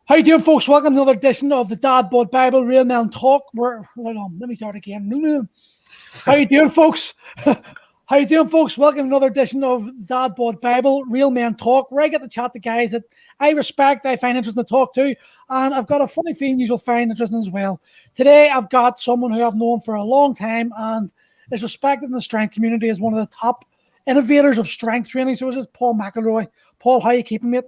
How you doing, folks? Welcome to another edition of the DadBodBible Real Men Talk. Let me start again. How you doing, folks? How you doing, folks? Welcome to another edition of DadBodBible Real Men Talk, where I get to chat to guys that I respect, I find interesting to talk to, and I've got a funny feeling you'll find interesting as well. Today, I've got someone who I've known for a long time and is respected in the strength community as one of the top innovators of strength training. So this is Paul McIlroy. Paul, how are you keeping, mate?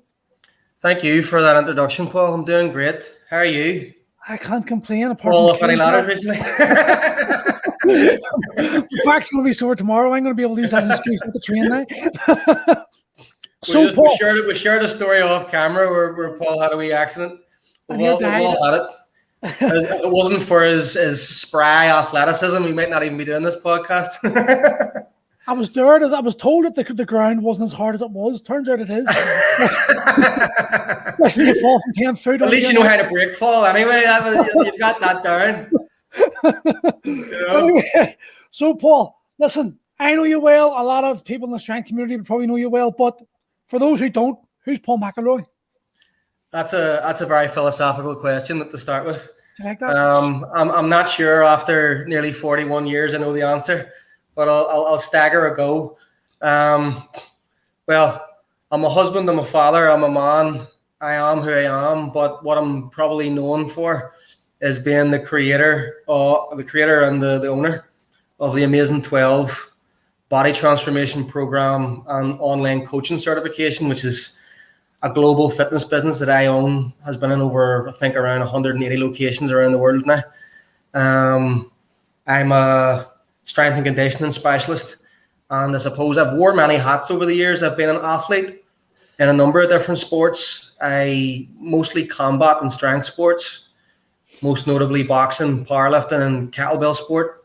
Thank you for that introduction, Paul. I'm doing great. How are you? I can't complain. Apart Paul, from any ladders recently? My back's going to be sore tomorrow. I'm going to be able to use that as an excuse to train now. We shared a story off camera where Paul had a wee accident. We all had it. If it wasn't for his spry athleticism, we might not even be doing this podcast. I was there. I was told that the ground wasn't as hard as it was. Turns out it is. Especially if you fall from 10 foot. At least you know how to break fall anyway. You've got that down. Anyway, so, Paul, listen, I know you well. A lot of people in the strength community would probably know you well. But for those who don't, who's Paul McIlroy? That's a very philosophical question to start with. Do you like that? I'm not sure after nearly 41 years I know the answer. But I'll stagger a go. Well, I'm a husband, I'm a father, I'm a man. I am who I am. But what I'm probably known for is being the creator and the owner of the Amazing 12 body transformation program and online coaching certification, which is a global fitness business that I own. Has been in over, I think, around 180 locations around the world now. I'm a strength and conditioning specialist, and I suppose I've worn many hats over the years. I've been an athlete in a number of different sports. I mostly combat and strength sports, most notably boxing, powerlifting, and kettlebell sport.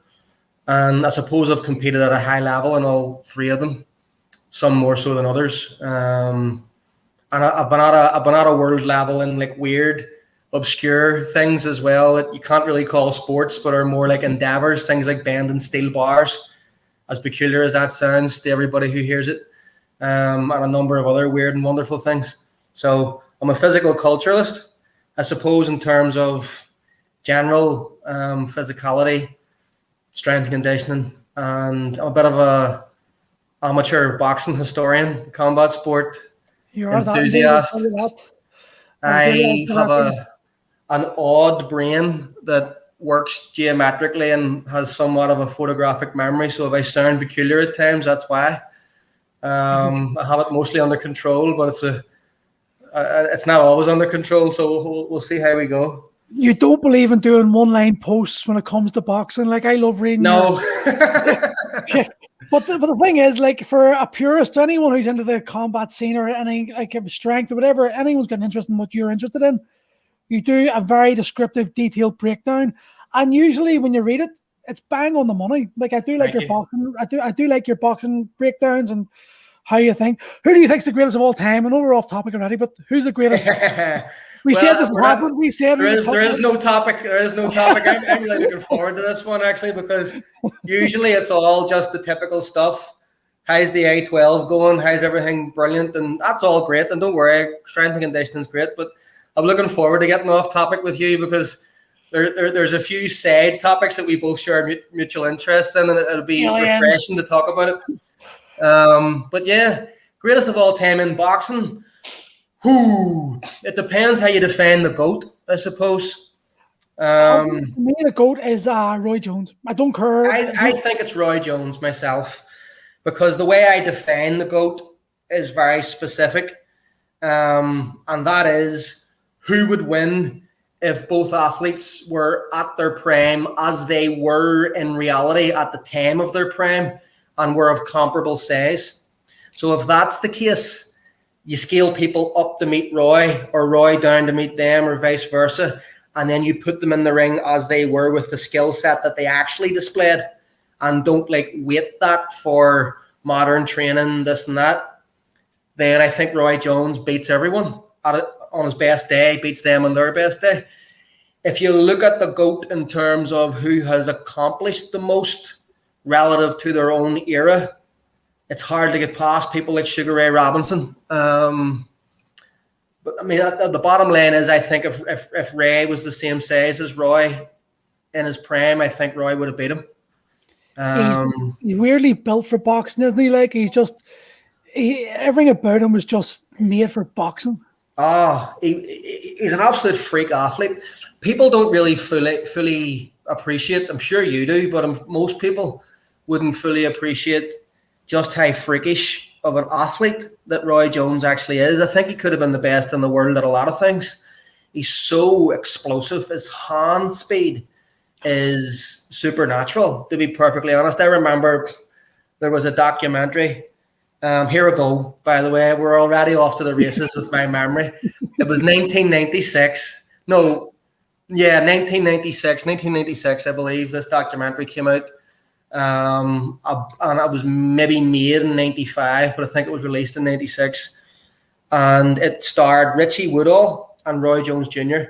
And I suppose I've competed at a high level in all three of them, some more so than others. And I've been at a world level in like weird, obscure things as well that you can't really call sports, but are more like endeavors, things like bending steel bars, as peculiar as that sounds to everybody who hears it, and a number of other weird and wonderful things. So I'm a physical culturalist, I suppose, in terms of general physicality, strength and conditioning, and I'm a bit of a amateur boxing historian, combat sport enthusiast. I have an odd brain that works geometrically and has somewhat of a photographic memory. So if I sound peculiar at times, that's why. I have it mostly under control, but it's not always under control. So we'll see how we go. You don't believe in doing one-line posts when it comes to boxing? Like, I love reading. No. But the thing is, like, for a purist, anyone who's into the combat scene or any like strength or whatever, anyone's got an interest in what you're interested in. You do a very descriptive, detailed breakdown, and usually when you read it, it's bang on the money. Like, I do like your boxing. I do like your boxing breakdowns and how you think. Who do you think's the greatest of all time? I know we're off topic already, but who's the greatest? We said this would happen. We said there is no topic. There is no topic. I'm really looking forward to this one actually, because usually it's all just the typical stuff. How's the A12 going? How's everything brilliant? And that's all great. And don't worry, strength and conditioning is great, but I'm looking forward to getting off topic with you because there's a few side topics that we both share mutual interests in, and it'll be refreshing to talk about it. But yeah, greatest of all time in boxing. It depends how you define the GOAT, I suppose. For me, the GOAT is Roy Jones. I don't care. I think it's Roy Jones myself, because the way I define the GOAT is very specific, and that is, who would win if both athletes were at their prime as they were in reality at the time of their prime and were of comparable size? So if that's the case, you scale people up to meet Roy or Roy down to meet them or vice versa, and then you put them in the ring as they were with the skill set that they actually displayed, and don't like wait that for modern training, this and that. Then I think Roy Jones beats everyone on his best day, beats them on their best day. If you look at the GOAT in terms of who has accomplished the most relative to their own era, it's hard to get past people like Sugar Ray Robinson. But I mean, the bottom line is, I think if Ray was the same size as Roy in his prime, I think Roy would have beat him. He's weirdly built for boxing, isn't he? Like everything about him was just made for boxing. He's an absolute freak athlete. People don't really fully appreciate. I'm sure you do, but most people wouldn't fully appreciate just how freakish of an athlete that Roy Jones actually is. I think he could have been the best in the world at a lot of things. He's so explosive. His hand speed is supernatural, to be perfectly honest. I remember there was a documentary. Here we go, by the way. We're already off to the races with my memory. It was 1996. No, yeah, 1996. 1996, I believe, this documentary came out. And it was maybe made in 95, but I think it was released in 96. And it starred Richie Woodall and Roy Jones Jr.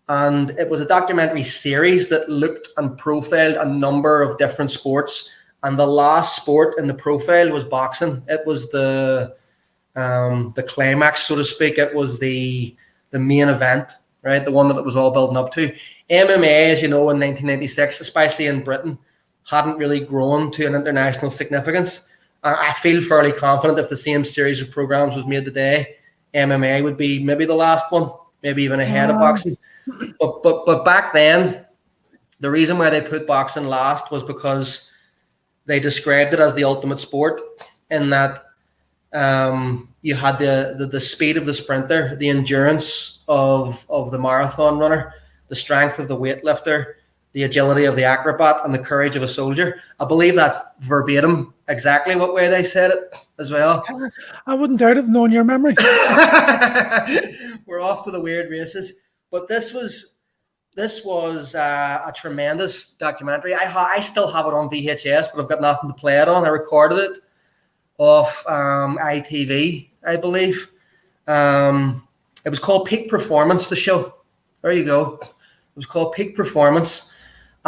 And it was a documentary series that looked and profiled a number of different sports. And the last sport in the profile was boxing. It was the climax, so to speak. It was the main event, right? The one that it was all building up to. MMA, as you know, in 1996, especially in Britain, hadn't really grown to an international significance. And I feel fairly confident if the same series of programs was made today, MMA would be maybe the last one, maybe even ahead of boxing. But back then, the reason why they put boxing last was because they described it as the ultimate sport, in that you had the speed of the sprinter, the endurance of the marathon runner, the strength of the weightlifter, the agility of the acrobat, and the courage of a soldier. I believe that's verbatim exactly what way they said it as well. I wouldn't doubt it, knowing your memory. We're off to the weird races. But this was a tremendous documentary. I still have it on VHS, but I've got nothing to play it on. I recorded it off ITV, I believe. It was called Peak Performance, the show. There you go. It was called Peak Performance.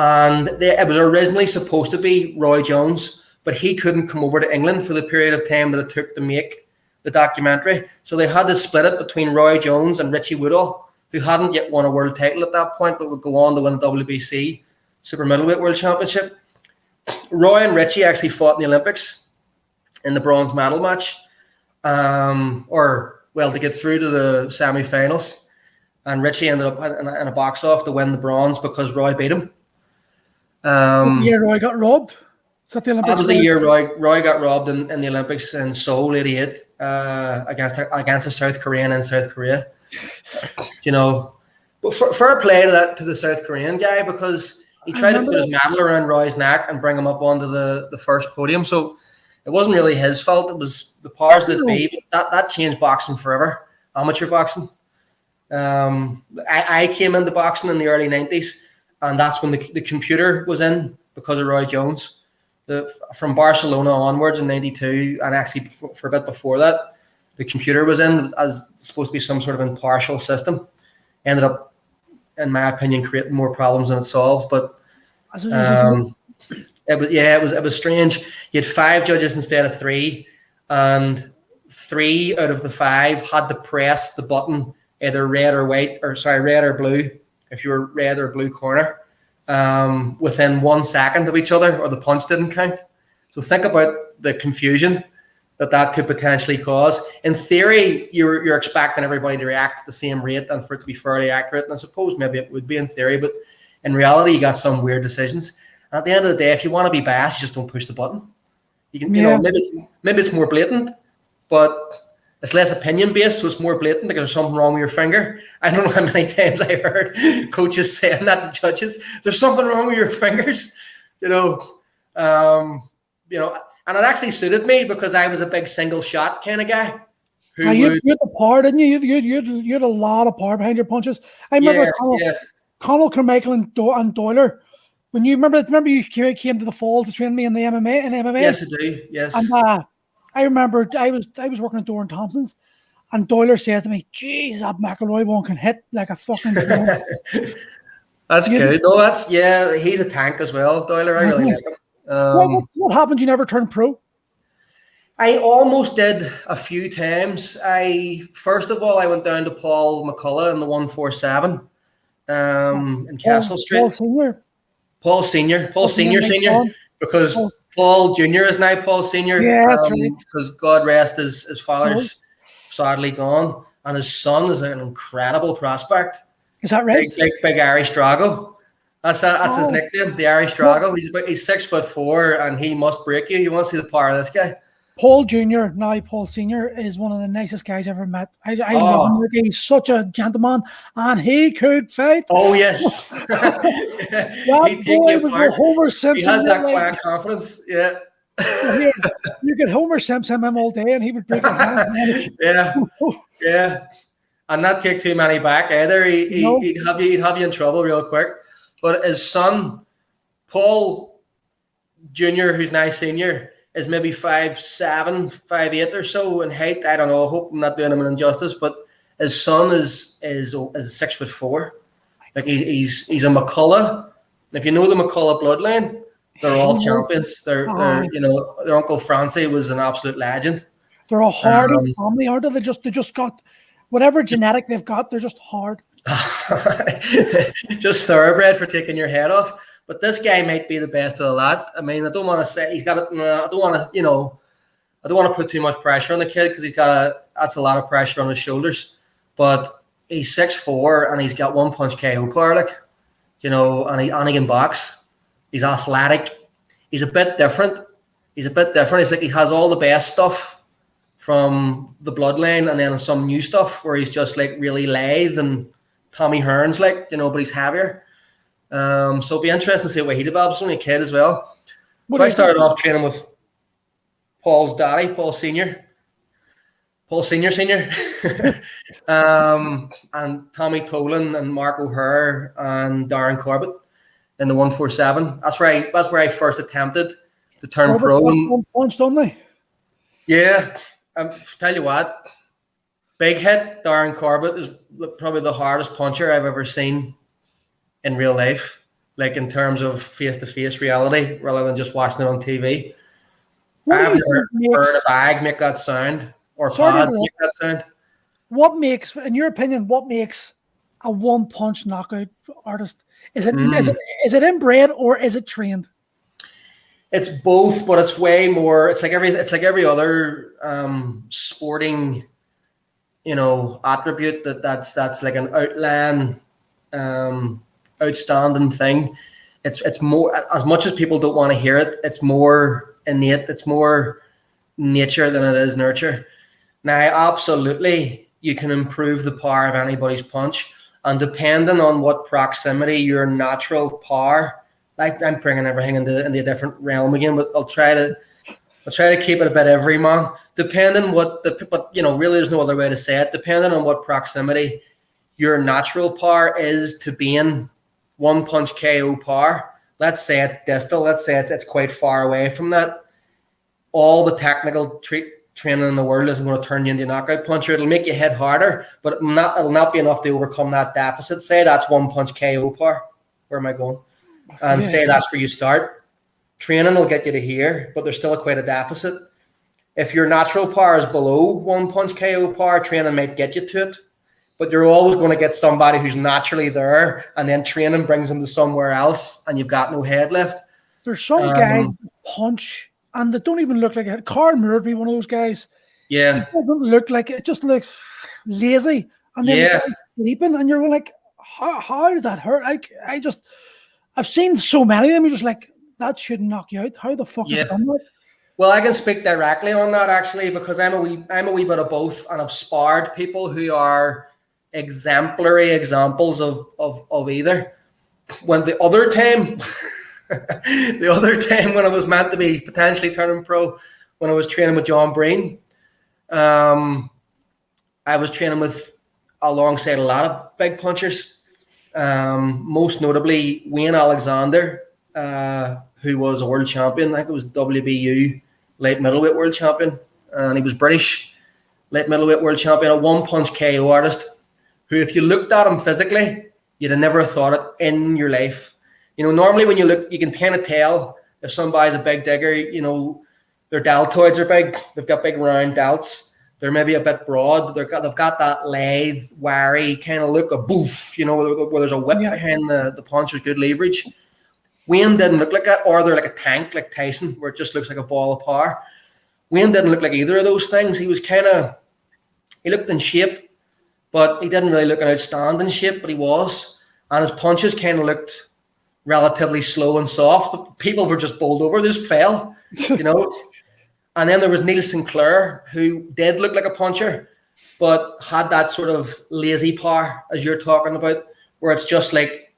And it was originally supposed to be Roy Jones, but he couldn't come over to England for the period of time that it took to make the documentary. So they had to split it between Roy Jones and Richie Woodall, who hadn't yet won a world title at that point, but would go on to win the WBC Super Middleweight World Championship. Roy and Richie actually fought in the Olympics in the bronze medal match, to get through to the semi-finals. And Richie ended up in a box-off to win the bronze because Roy beat him. The year Roy got robbed? Is that the Olympics? That was the year Roy got robbed in the Olympics in Seoul, 88, against a South Korean in South Korea. You know, but fair play to the South Korean guy, because he tried to put his medal around Roy's neck and bring him up onto the first podium. So it wasn't really his fault. It was the powers that be. But that changed boxing forever. Amateur boxing. I came into boxing in the early 90s, and that's when the computer was in because of Roy Jones. From Barcelona onwards in 92, and actually for a bit before that, the computer was in as supposed to be some sort of impartial system. Ended up, in my opinion, creating more problems than it solved. But it was strange. You had 5 judges instead of 3, and 3 out of the 5 had to press the button either red or blue, if you were red or blue corner, within 1 second of each other, or the punch didn't count. So think about the confusion that could potentially cause. In theory, you're expecting everybody to react at the same rate and for it to be fairly accurate. And I suppose maybe it would be in theory, but in reality, you got some weird decisions. And at the end of the day, if you want to be biased, you just don't push the button. You can, maybe it's more blatant, but it's less opinion based, so it's more blatant. Like there's something wrong with your finger. I don't know how many times I heard coaches saying that to judges. There's something wrong with your fingers, And it actually suited me because I was a big single shot kind of guy. You had the power, didn't you? You had a lot of power behind your punches. I remember Conall Carmichael and Doyler. When you remember you came to the fall to train me in the MMA. Yes, I do. Yes. And I remember I was working at Doran Thompson's, and Doyler said to me, "Geez, that McIlroy one can hit like a fucking." That's good. No, he's a tank as well, Doyler. I really like him. What happened? You never turned pro? I almost did a few times. First of all, I went down to Paul McCullough in the 147 in Castle Street. Paul Senior. Paul Senior, Son. because Paul Junior is now Paul Senior. Yeah, that's right. Because God rest his father's sadly gone, and his son is an incredible prospect. Is that right? Big Irish Drago. That's his nickname, the Irish Drago. He's 6'4", and he must break you. You want to see the power of this guy? Paul Jr., now Paul Senior, is one of the nicest guys I ever met. I love him. He's such a gentleman, and he could fight. Oh, yes. That boy was a Homer Simpson. He has that quiet confidence, yeah. You could Homer Simpson him all day, and he would break your hand. Yeah. And not take too many back either. He'd have you in trouble real quick. But his son, Paul Jr., who's now Senior, is maybe 5'7", 5'8" or so in height. I don't know. I hope I'm not doing him an injustice, but his son is 6'4". Like he's a McCullough. If you know the McCullough bloodline, they're all champions. They're their Uncle Francie was an absolute legend. They're a hard family, aren't they? They just got whatever genetic they've got. They're just hard. Just thoroughbred for taking your head off. But this guy might be the best of the lot. I mean, I don't want to say he's got it. I don't want to put too much pressure on the kid because that's a lot of pressure on his shoulders. But he's 6'4" and he's got one punch KO power, and he can box. He's athletic. He's a bit different. It's like he has all the best stuff from the bloodline and then some new stuff where he's just like really lithe and Tommy Hearns, but he's heavier. So it'll be interesting to see what he develops. Only a kid as well. So I started off training with Paul's daddy, Paul Senior, and Tommy Tolan and Mark O'Hare and Darren Corbett in the 147. That's where I first attempted to turn pro. One punch, don't they? Yeah, tell you what, big hit. Darren Corbett is probably the hardest puncher I've ever seen in real life, like in terms of face-to-face reality rather than just watching it on TV. I've never heard a bag make that sound or pads make that sound. What makes, in your opinion, a one-punch knockout artist? Is it inbred or is it trained? It's both, but it's way more. It's like every other sporting, attribute that's like an outstanding thing. It's more, as much as people don't want to hear it, it's more innate, it's more nature than it is nurture. Now, absolutely, you can improve the power of anybody's punch, and depending on what proximity your natural power, like I'm bringing everything into a different realm again, but I'll try to keep it a bit everyman. Depending but really there's no other way to say it. Depending on what proximity your natural power is to being one punch KO power. Let's say it's distal. Let's say it's quite far away from that. All the technical training in the world isn't going to turn you into a knockout puncher. It'll make you hit harder, but it'll not be enough to overcome that deficit. Say that's one punch KO power. Where am I going? And say that's where you start. Training will get you to here, but there's still quite a deficit. If your natural power is below one punch KO power, training might get you to it. But you're always going to get somebody who's naturally there, and then training brings them to somewhere else, and you've got no head left. There's some guys punch, and they don't even look like it. Carl Moore would be one of those guys. Yeah. It doesn't look like it. It just looks lazy. And then sleeping, and you're like, how did that hurt? I've seen so many of them. You're just like, that shouldn't knock you out. How the fuck have you done that? Well, I can speak directly on that actually, because I'm a wee bit of both, and I've sparred people who are exemplary examples of either. When the other time when I was meant to be potentially turning pro, when I was training with John Breen, I was training alongside a lot of big punchers, most notably Wayne Alexander, who was a world champion. I think it was WBU light middleweight world champion, and he was British light middleweight world champion, a one punch KO artist, who, if you looked at him physically, you'd have never thought it in your life. Normally when you look, you can kind of tell if somebody's a big digger. Their deltoids are big. They've got big round delts. They're maybe a bit broad. They've got that lithe, wiry kind of look, a boof, where there's a whip behind the punch. There's good leverage. Wayne didn't look like that, or they're like a tank like Tyson, where it just looks like a ball of power. Wayne didn't look like either of those things. He looked in shape, but he didn't really look in outstanding shape, but he was. And his punches kind of looked relatively slow and soft, but people were just bowled over. They just fell, And then there was Neil Sinclair, who did look like a puncher, but had that sort of lazy power, as you're talking about, where it's just like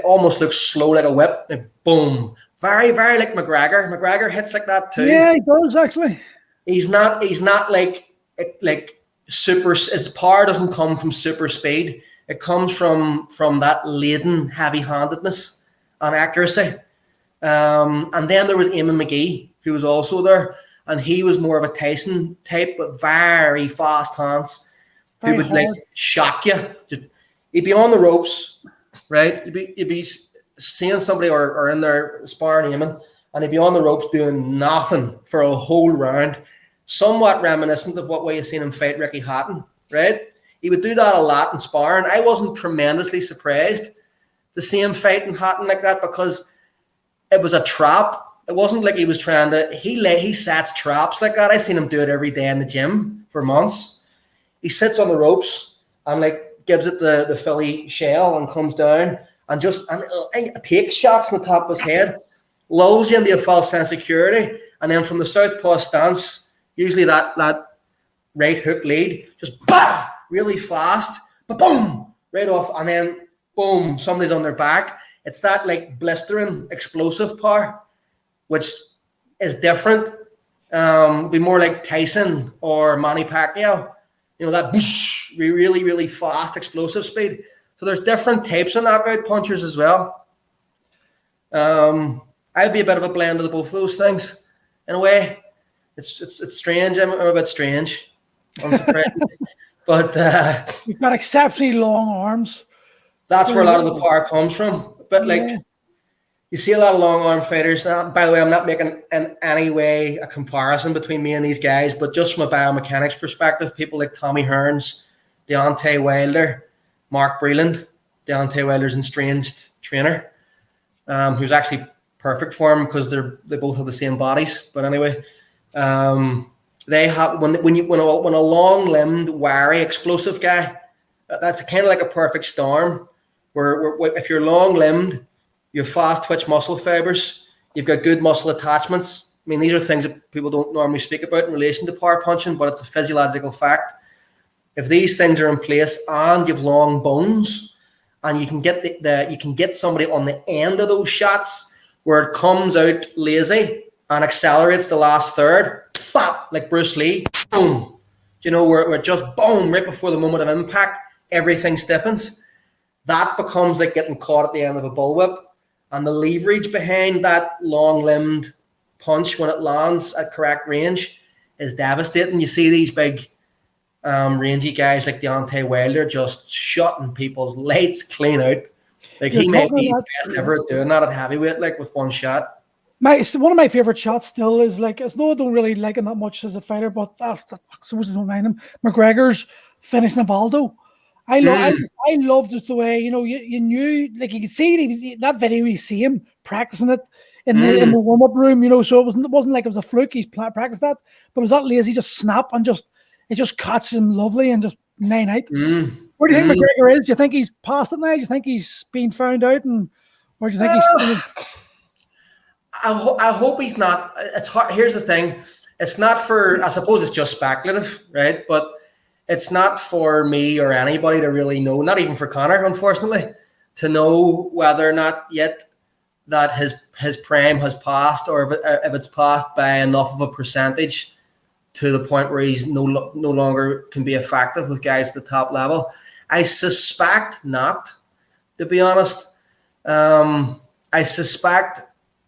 almost looks slow, like a whip, like boom. Very, very like McGregor. McGregor hits like that too. Yeah, he does actually. He's not like super. His power doesn't come from super speed. It comes from that laden heavy-handedness and accuracy. And then there was Eamon McGee, who was also there, and he was more of a Tyson type, but very fast hands. Who would like shock you. He'd be on the ropes, right? You'd be seeing somebody or in there sparring Eamon, and he'd be on the ropes doing nothing for a whole round, somewhat reminiscent of what way you've seen him fight Ricky Hatton, right? He would do that a lot in sparring. I wasn't tremendously surprised to see him fighting Hatton like that, because it was a trap. It wasn't like he was trying to, he sets traps like that. I seen him do it every day in the gym for months. He sits on the ropes and like gives it the Philly shell and comes down and takes shots on the top of his head, lulls you into a false sense of security, and then from the southpaw stance, usually that right hook lead, just bah, really fast, but boom, right off, and then boom, somebody's on their back. It's that like blistering explosive power, which is different. Be more like Tyson or Manny Pacquiao, that whoosh, really, really fast explosive speed. So there's different types of knockout punchers as well. I'd be a bit of a blend of both of those things in a way. It's strange. I'm a bit strange. I'm surprised. But you've got exceptionally long arms. That's where a lot of the power comes from. But you see a lot of long arm fighters. Now, by the way, I'm not making in any way a comparison between me and these guys, but just from a biomechanics perspective, people like Tommy Hearns, Deontay Wilder, Mark Breland. Deontay Wilder's estranged trainer, who's actually perfect for him because they both have the same bodies. But anyway, they have when a long-limbed, wiry, explosive guy, that's kind of like a perfect storm. Where if you're long-limbed, you have fast twitch muscle fibers, you've got good muscle attachments. I mean, these are things that people don't normally speak about in relation to power punching, but it's a physiological fact. If these things are in place and you have long bones, and you can get somebody on the end of those shots where it comes out lazy and accelerates the last third, bop, like Bruce Lee, boom, where it just boom right before the moment of impact, everything stiffens. That becomes like getting caught at the end of a bullwhip, and the leverage behind that long-limbed punch when it lands at correct range is devastating. You see these big rangy guys like Deontay Wilder just shutting people's lights clean out. Like he may be the best ever at doing that at heavyweight, like with one shot. One of my favorite shots still is like, as though I don't really like him that much as a fighter, but I suppose I don't mind him. McGregor's finish Navaldo. I loved just the way, you knew, like you could see that video, you see him practicing it in the warm-up room, so it wasn't like it was a fluke, he's practiced that, but it was that lazy, just snap and it just catches him lovely and just 9-8. Where do you think McGregor is? Do you think he's past it now? Do you think he's been found out? And where do you think he's... I hope he's not. It's hard. Here's the thing. It's not for, I suppose it's just speculative, right? But it's not for me or anybody to really know, not even for Conor, unfortunately, to know whether or not yet that his prime has passed, or if it's passed by enough of a percentage to the point where he's no longer can be effective with guys at the top level. I suspect not, to be honest. I suspect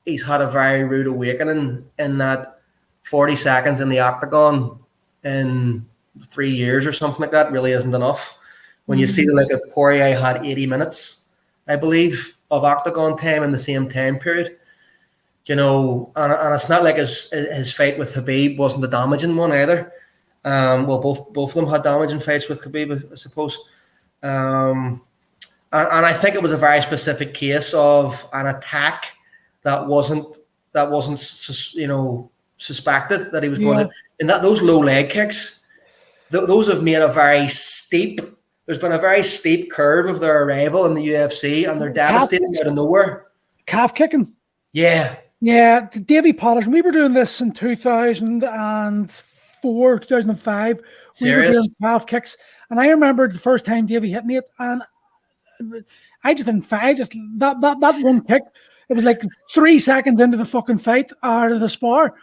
he's had a very rude awakening in that 40 seconds in the octagon in 3 years or something like that really isn't enough. When you see like a Poirier had 80 minutes, I believe, of octagon time in the same time period. and it's not like his fight with Khabib wasn't a damaging one either. Well, both of them had damaging fights with Khabib, I suppose. And I think it was a very specific case of an attack that wasn't suspected that he was going to. And that those low leg kicks, those have made a very steep. There's been a very steep curve of their arrival in the UFC, and they're devastating out of nowhere. Calf kicking. Yeah. Yeah, Davy Patterson. We were doing this in 2004, 2005. Serious? We were doing calf kicks, and I remember the first time Davy hit me, and I just didn't fight. Just that one kick. It was like 3 seconds into the fucking fight out of the spar,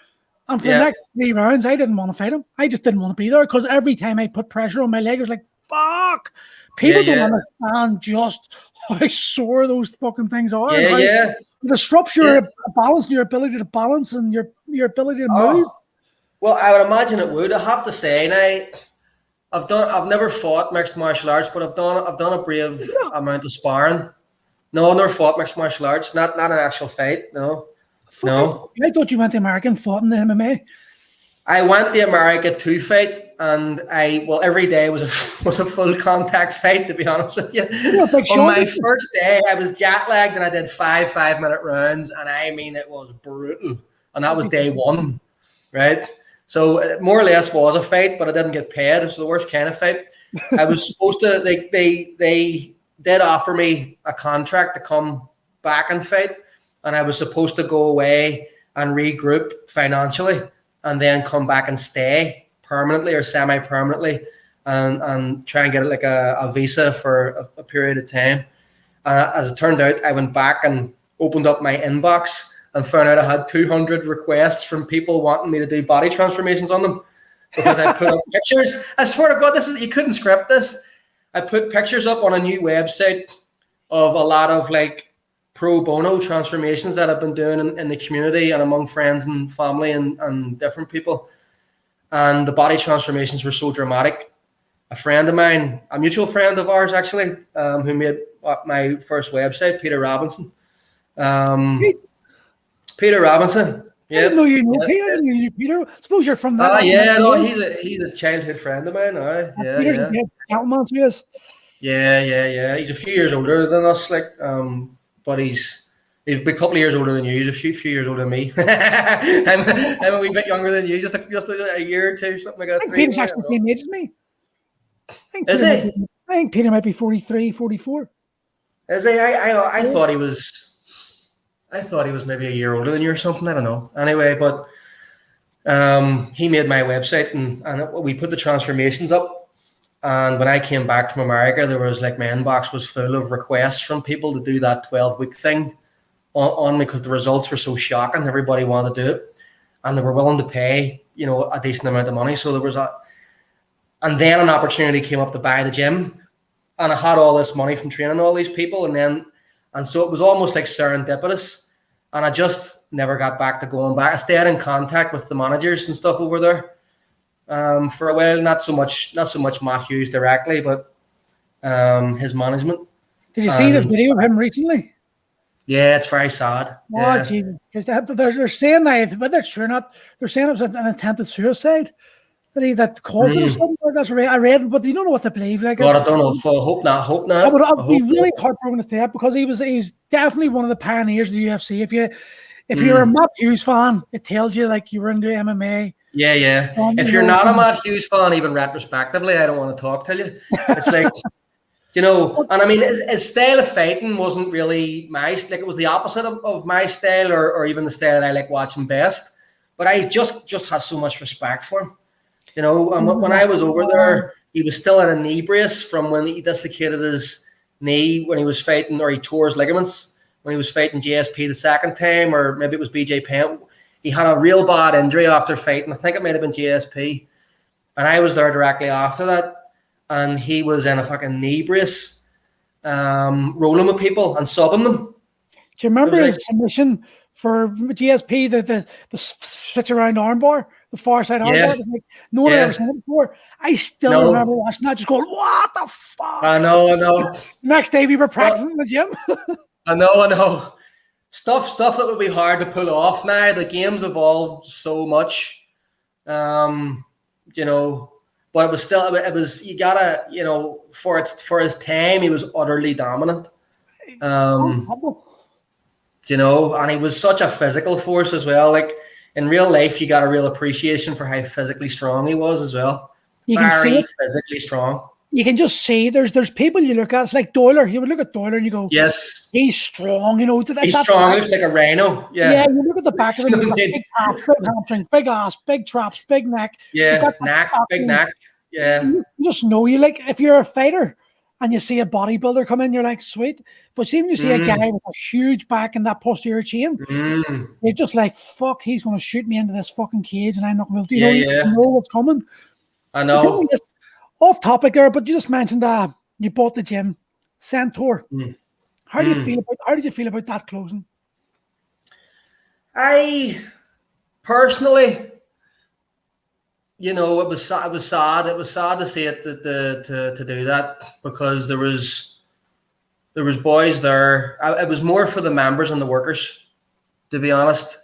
and for the next 3 rounds, I didn't want to fight him. I just didn't want to be there because every time I put pressure on my leg, it was like, fuck. People don't understand just how sore those fucking things are. It disrupts your balance, your ability to balance, and your ability to move. Well, I would imagine it would. I have to say, now, I've never fought mixed martial arts, but I've done a brave amount of sparring. No, I've never fought mixed martial arts. Not an actual fight. No. I thought you went to America and fought in the MMA. I went to America to fight, and every day was a full contact fight, to be honest with you. On my first day, I was jet lagged, and I did 5-minute rounds, and I mean it was brutal. And that was day one, right? So it more or less was a fight, but I didn't get paid. It's the worst kind of fight. I was supposed to. They did offer me a contract to come back and fight, and I was supposed to go away and regroup financially, and then come back and stay permanently or semi-permanently, and try and get like a visa for a period of time. As it turned out, I went back and opened up my inbox and found out I had 200 requests from people wanting me to do body transformations on them because I put up pictures. I swear to God, you couldn't script this. I put pictures up on a new website of a lot of like pro bono transformations that I've been doing in the community and among friends and family and different people. And the body transformations were so dramatic. A friend of mine, a mutual friend of ours actually, who made my first website, Peter Robinson. Peter Robinson. Yeah. I didn't know you knew Peter. I didn't know you knew Peter. I suppose you're from that. He's a childhood friend of mine. Peter's a cattleman, so he is. Yeah. He's a few years older than us, but he's a couple of years older than you. He's a few years older than me. I'm a wee bit younger than you, just a year or two, something like that. I think Peter's actually the same age as me. Is he? I think Peter might be 43, 44. Is he? I thought he was. I thought he was maybe a year older than you or something. I don't know. Anyway, but he made my website and we put the transformations up. And when I came back from America, there was my inbox was full of requests from people to do that 12-week thing on me because the results were so shocking. Everybody wanted to do it, and they were willing to pay, a decent amount of money. So there was and then an opportunity came up to buy the gym, and I had all this money from training all these people, and so it was almost like serendipitous. And I just never got back to going back. I stayed in contact with the managers and stuff over there for a while. Not so much Matt Hughes directly, but his management. Did you see the video of him recently? Yeah, it's very sad. Oh, Jesus. Because they're saying that, whether it's true or not, they're saying it was an attempted suicide that caused it or something. That's right. I read, but you don't know what to believe. God, I don't know. Hope not. I'd be really heartbroken to say that because he's definitely one of the pioneers of the UFC. If you're a Matt Hughes fan, it tells you you were into MMA. Yeah. If you're not a Matt Hughes fan, even retrospectively, I don't want to talk to you. It's like, and I mean, his style of fighting wasn't really it was the opposite of my style or even the style that I like watching best. But I just had so much respect for him. When I was over there, he was still in a knee brace from when he dislocated his knee when he was fighting, or he tore his ligaments when he was fighting GSP the second time, or maybe it was BJ Penn. He had a real bad injury after fighting. I think it might have been GSP. And I was there directly after that. And he was in a fucking knee brace, rolling with people and subbing them. Do you remember his submission for GSP, the switch around armbar? The far side armbar. No one had ever seen it before. I still remember watching that, just going, "What the fuck?" I know. Next day we were practicing in the gym. I know. stuff that would be hard to pull off now. The game's evolved so much, you know. But it was you gotta, you know, for his time, he was utterly dominant. You know, and he was such a physical force as well. Like in real life, you got a real appreciation for how physically strong he was as well. You can see it. Physically strong. You can just see there's people you look at. It's like Doyler. You would look at Doyler and you go, yes, he's strong. You know, he's strong. Looks like a rhino. Yeah. You look at the back of him. Like big traps, big hamstring, big ass, big traps, big neck. Yeah, big neck. Yeah. You just know you like if you're a fighter and you see a bodybuilder come in, you're like, sweet. But see when you see a guy with a huge back and that posterior chain, you're just like, fuck, he's going to shoot me into this fucking cage and I'm not going to be able to, you know what's coming. I know. Off topic there, but you just mentioned you bought the gym, Centaur. How do you feel about? How did you feel about that closing? I personally, you know, it was sad. It was sad to see it to do that because there was boys there. It was more for the members and the workers, to be honest.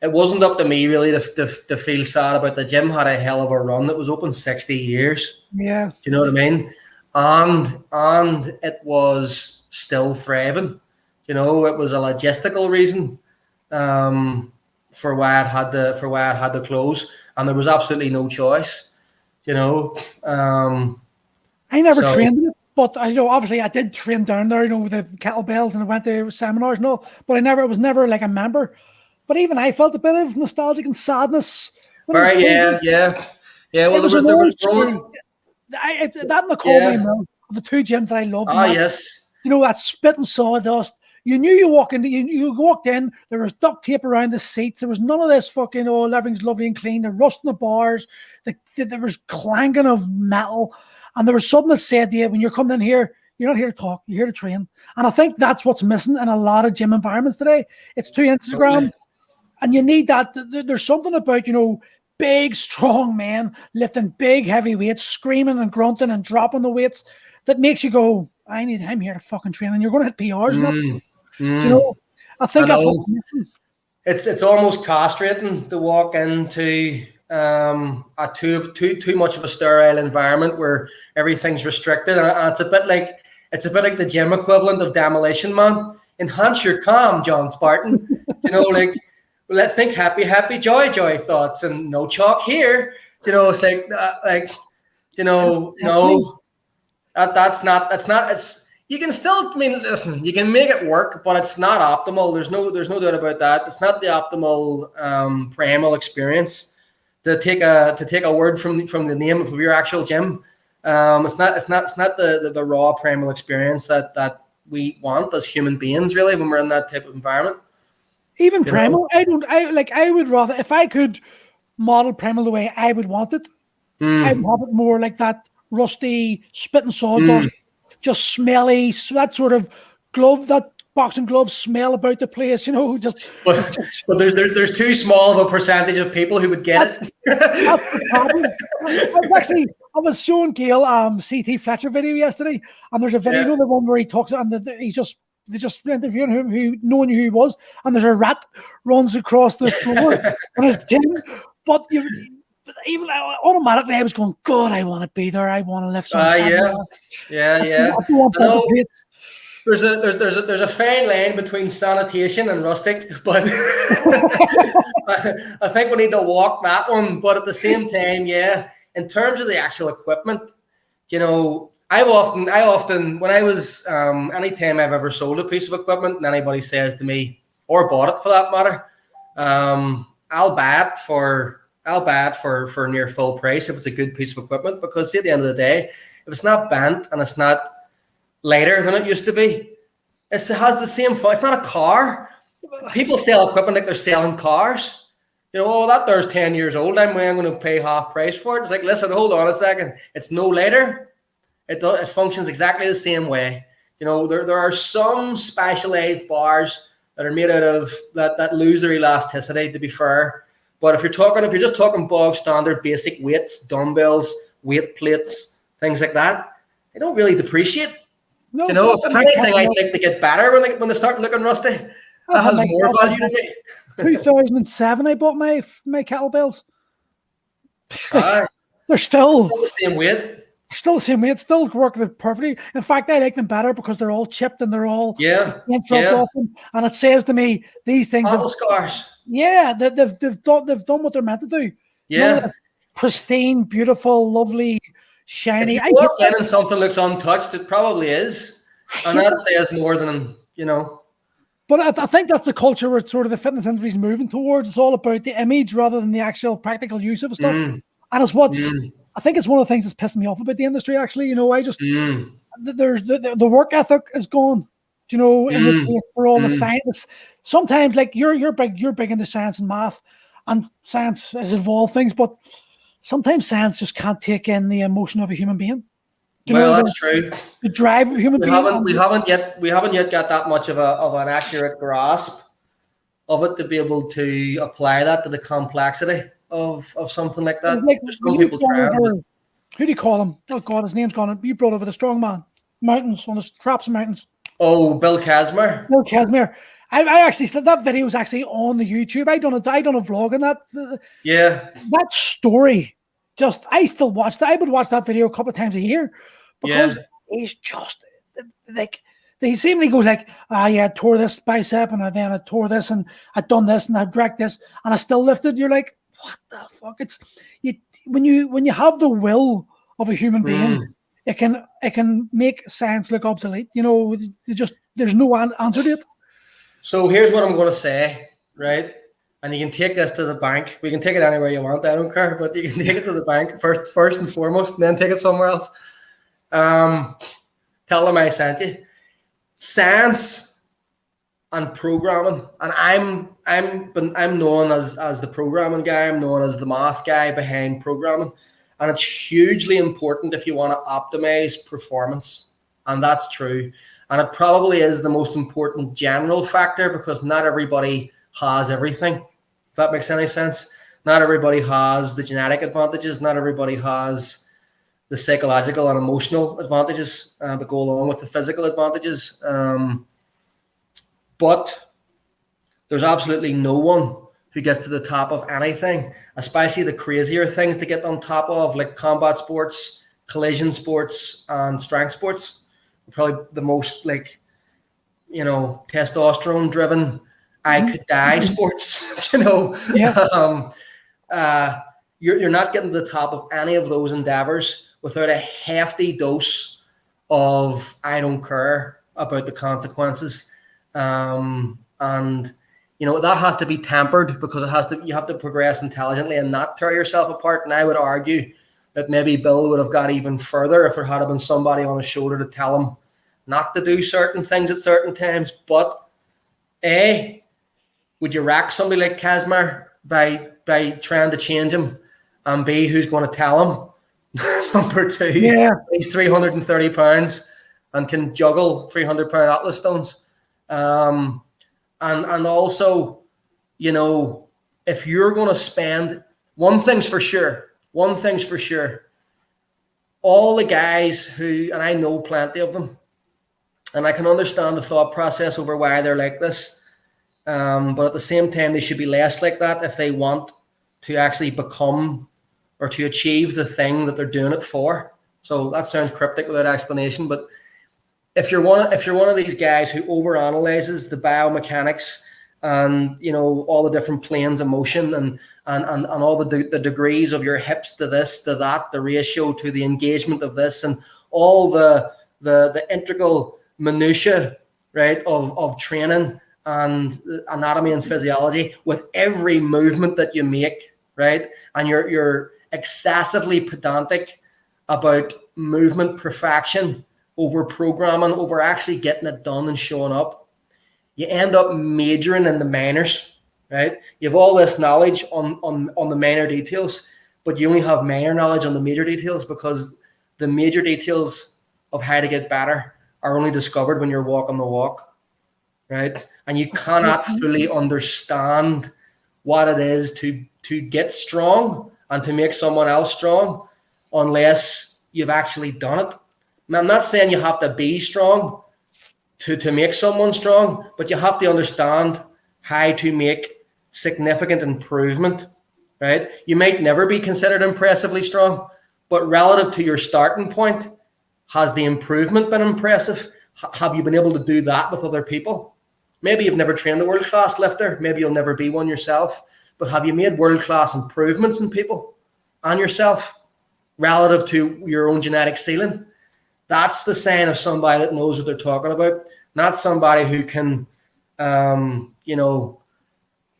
It wasn't up to me really to feel sad about the gym. Had a hell of a run. It was open 60 years. Yeah. Do you know what I mean? And it was still thriving. You know, it was a logistical reason for why it had to close, and there was absolutely no choice. You know, I never trained it, but I know obviously I did train down there. You know, with the kettlebells, and I went to seminars and all. But I was never like a member. But even I felt a bit of nostalgic and sadness. Right? Yeah. Well, there was that in the Colby Mill, the two gyms that I loved. Yes. You know, that spitting sawdust. You knew you walked in, there was duct tape around the seats. There was none of this fucking, everything's lovely and clean. The rust in the bars. There was clanking of metal. And there was something that said to you, when you're coming in here, you're not here to talk, you're here to train. And I think that's what's missing in a lot of gym environments today. It's too Instagram. Okay. And you need that. There's something about, you know, big, strong men lifting big, heavy weights, screaming and grunting and dropping the weights that makes you go, I'm here to fucking train. And you're going to hit PRs. You know, I think it's almost castrating to walk into a too much of a sterile environment where everything's restricted, and it's a bit like the gym equivalent of Demolition Man. Enhance your calm, John Spartan. You know, like think happy, joy thoughts, and no chalk here. You know, it's like you know, that's not. It's. You can still, listen, you can make it work, but it's not optimal. There's no doubt about that. It's not the optimal primal experience. To take a word from the name of your actual gym. It's not the raw primal experience that we want as human beings, really, when we're in that type of environment. Even primal, I would rather, if I could model primal the way I would want it, I would have it more like that rusty spitting sawdust. Just smelly, that sort of glove, that boxing glove smell about the place, you know. But there's too small of a percentage of people who would get it. That's the problem. I was showing Gail CT Fletcher video yesterday, and there's a video, the one where he talks, and they just interviewing him, knowing who he was, and there's a rat runs across the floor on his gym, but even automatically, I was going, God, I want to be there. I want to lift some. Yeah. There's a fine line between sanitation and rustic, but I think we need to walk that one. But at the same time, in terms of the actual equipment, you know, I often when I was anytime I've ever sold a piece of equipment and anybody says to me, or bought it for that matter, I'll buy it for near full price if it's a good piece of equipment, because at the end of the day, if it's not bent and it's not lighter than it used to be, it has the same fun. It's not a car. People sell equipment like they're selling cars. You know, that there's 10 years old. I'm going to pay half price for it. It's like, listen, hold on a second. It's no lighter. It functions exactly the same way. You know, there are some specialized bars that are made out of that lose their elasticity, to be fair. But if you're just talking bog standard basic weights, dumbbells, weight plates, things like that, they don't really depreciate. No, You know, if anything, I think they get better when they start looking rusty. That has more value to me. 2007, I bought my kettlebells. Aye. They're still the same weight. Still the same way. It's still working perfectly. In fact, I like them better because they're all chipped and they're all off them. And it says to me, these things battle scars. Yeah, they've done what they're meant to do. Yeah, pristine, beautiful, lovely, shiny. If you walk in and something looks untouched, it probably is, and that says more than you know. But I think that's the culture where sort of the fitness industry is moving towards. It's all about the image rather than the actual practical use of stuff. And it's I think it's one of the things that's pissing me off about the industry. Actually, you know, I just there's the work ethic is gone. You know, for all the science. Sometimes, like you're big into science and math, and science has evolved things, but sometimes science just can't take in the emotion of a human being. That's true. The drive of a human being. We haven't yet got that much of an accurate grasp of it to be able to apply that to the complexity of something like that. Like, some people try. Who do you call him? Oh God, his name's gone. You brought over the strong man. Mountains on the Traps Mountains. Oh, Bill Casimir. Bill Casimir. I actually that video was actually on the YouTube. I done a vlog on that. Yeah. That story, I still watch that. I would watch that video a couple of times a year because he's just like he seemingly goes like, I tore this bicep and then I tore this and I'd done this and I dragged this and I still lifted. You're like, what the fuck? It's when you have the will of a human being, it can make science look obsolete. You know, there's no answer to it. So here's what I'm going to say, right? And you can take this to the bank. We can take it anywhere you want. I don't care, but you can take it to the bank first and foremost, and then take it somewhere else. Tell them I sent you. Science and programming, and I'm known as the programming guy. I'm known as the math guy behind programming, and it's hugely important if you want to optimize performance, and that's true. And it probably is the most important general factor because not everybody has everything. If that makes any sense. Not everybody has the genetic advantages. Not everybody has the psychological and emotional advantages that go along with the physical advantages. But there's absolutely no one who gets to the top of anything, especially the crazier things to get on top of, like combat sports, collision sports, and strength sports. Probably the most testosterone driven I could die sports, you're not getting to the top of any of those endeavors without a hefty dose of I don't care about the consequences. And that has to be tempered because you have to progress intelligently and not tear yourself apart. And I would argue that maybe Bill would have got even further if there had been somebody on his shoulder to tell him not to do certain things at certain times. But A, would you rack somebody like Casimir by trying to change him? And B, who's going to tell him? Number two, he's 330 pounds and can juggle 300-pound Atlas stones. And also, if you're going to spend, one thing's for sure, all the guys who, and I know plenty of them, and I can understand the thought process over why they're like this. But at the same time, they should be less like that if they want to actually become or to achieve the thing that they're doing it for. So that sounds cryptic without explanation. But if you're one of these guys who overanalyzes the biomechanics and all the different planes of motion and all the degrees of your hips to this, to that, the ratio to the engagement of this, and all the integral minutiae, right, of training and anatomy and physiology with every movement that you make, right? And you're excessively pedantic about movement perfection over programming, over actually getting it done and showing up. You end up majoring in the minors, right? You have all this knowledge on the minor details, but you only have minor knowledge on the major details because the major details of how to get better are only discovered when you're walking the walk, right? And you cannot fully understand what it is to get strong and to make someone else strong unless you've actually done it. I'm not saying you have to be strong to make someone strong, but you have to understand how to make significant improvement, right? You might never be considered impressively strong, but relative to your starting point, has the improvement been impressive? Have you been able to do that with other people? Maybe you've never trained a world-class lifter. Maybe you'll never be one yourself. But have you made world-class improvements in people and yourself relative to your own genetic ceiling? That's the sign of somebody that knows what they're talking about, not somebody who can,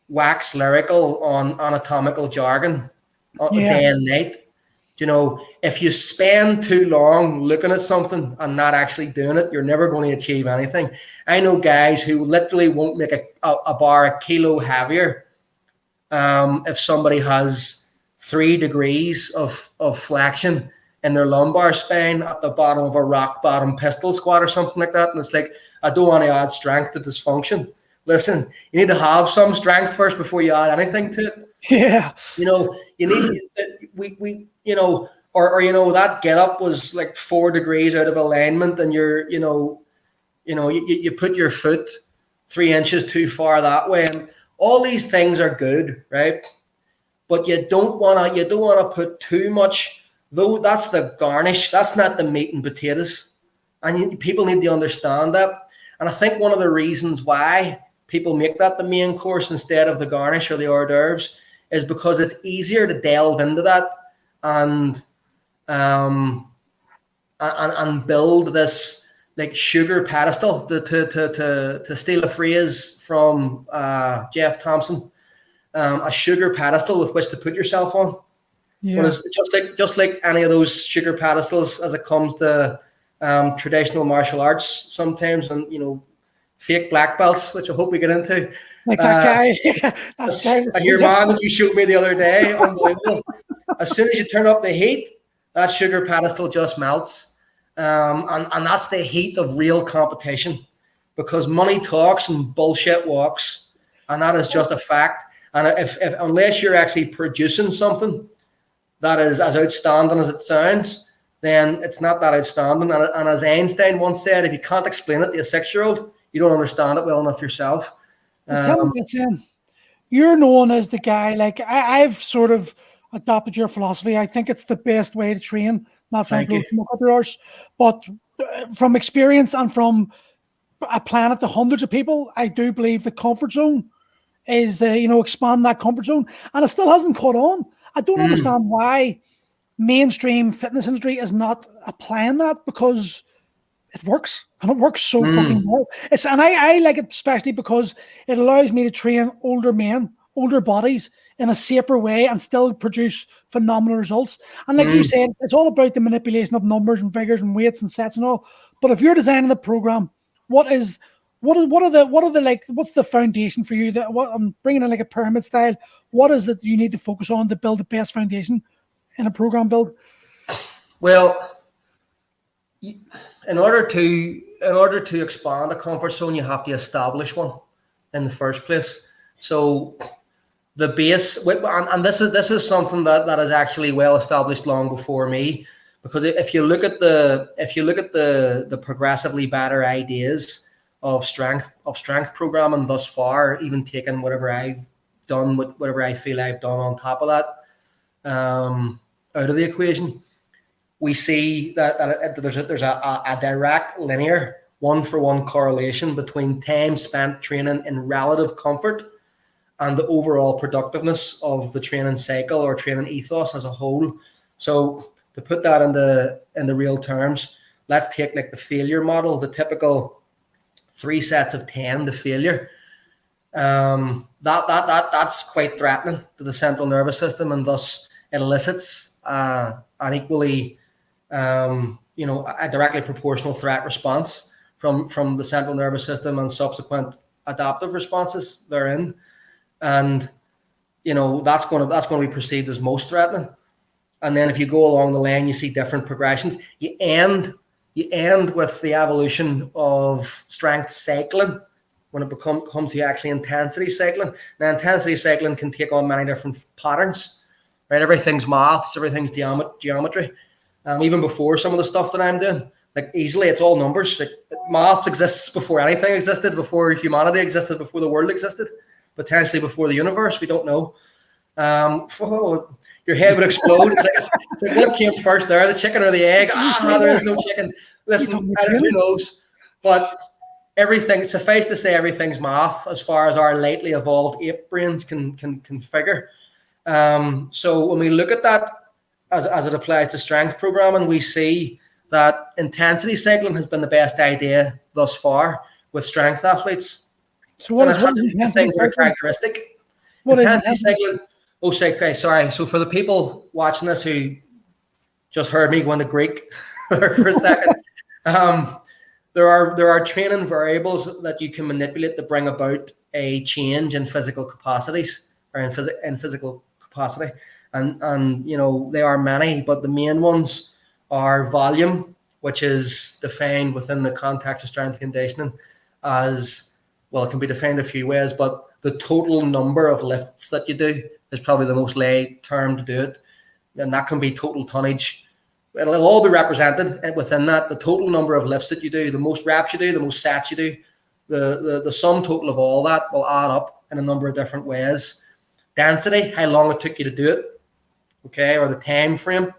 wax lyrical on anatomical jargon day and night. If you spend too long looking at something and not actually doing it, you're never going to achieve anything. I know guys who literally won't make a bar a kilo heavier if somebody has 3 degrees of flexion in their lumbar spine at the bottom of a rock bottom pistol squat or something like that. And it's like, I don't want to add strength to dysfunction. Listen, you need to have some strength first before you add anything to it. Yeah. You need, that get up was like 4 degrees out of alignment, and you put your foot 3 inches too far that way. And all these things are good, right? But you don't want to put too much, though. That's the garnish. That's not the meat and potatoes. And people need to understand that. And I think one of the reasons why people make that the main course instead of the garnish or the hors d'oeuvres is because it's easier to delve into that and build this like sugar pedestal, to steal a phrase from Jeff Thompson, a sugar pedestal with which to put yourself on. Yeah. But it's just like any of those sugar pedestals as it comes to traditional martial arts sometimes, and fake black belts, which I hope we get into. Like that guy. And your man that you showed me the other day, unbelievable. As soon as you turn up the heat, that sugar pedestal just melts. And that's the heat of real competition, because money talks and bullshit walks. And that is just a fact. And if unless you're actually producing something that is as outstanding as it sounds, then it's not that outstanding. And as Einstein once said, if you can't explain it to a 6-year-old, you don't understand it well enough yourself. You're known as the guy, like I've sort of adopted your philosophy. I think it's the best way to train, not from a couple of hours, but from experience and from a planet to hundreds of people, I do believe the comfort zone is expand that comfort zone. And it still hasn't caught on. I don't understand why mainstream fitness industry is not applying that, because it works, and it works so fucking well. I like it especially because it allows me to train older men, older bodies in a safer way and still produce phenomenal results. And like you said, it's all about the manipulation of numbers and figures and weights and sets and all. But if you're designing the program, what's the foundation for you? I'm bringing in like a pyramid style. What is it you need to focus on to build the best foundation in a program build? Well, in order to expand a comfort zone, you have to establish one in the first place. So the base, and this is something that is actually well established long before me, because if you look at the progressively better ideas of strength programming thus far, even taking whatever I've done with whatever I feel I've done on top of that out of the equation, we see that there's a direct linear 1-for-1 correlation between time spent training in relative comfort and the overall productiveness of the training cycle or training ethos as a whole. So to put that in the real terms, let's take like the failure model, the typical 3 sets of 10 to failure. That's quite threatening to the central nervous system, and thus it elicits an equally a directly proportional threat response from the central nervous system and subsequent adaptive responses therein. And that's going to be perceived as most threatening. And then if you go along the line, you see different progressions. You end with the evolution of strength cycling when it comes to actually intensity cycling. Now, intensity cycling can take on many different patterns, right? Everything's maths, everything's geometry. Even before some of the stuff that I'm doing, Like easily, it's all numbers. Like maths exists before anything existed, before humanity existed, before the world existed, potentially before the universe. We don't know. Your head would explode. It's like what came first there, the chicken or the egg? There is no chicken. Listen, who knows? But everything, suffice to say, everything's math as far as our lately evolved ape brains can figure. So when we look at that as it applies to strength programming, we see that intensity cycling has been the best idea thus far with strength athletes. So what is things that are characteristic? Intensity cycling. Sorry. So for the people watching this who just heard me go into Greek for a second, there are training variables that you can manipulate to bring about a change in physical capacities or in physical capacity, and you know they are many, but the main ones are volume, which is defined within the context of strength conditioning as well. It can be defined a few ways, but the total number of lifts that you do is probably the most lay term to do it, and that can be total tonnage. It'll all be represented within that. The total number of lifts that you do, the most reps you do, the most sets you do, the sum total of all that will add up in a number of different ways. Density, how long it took you to do it, okay, or the time frame,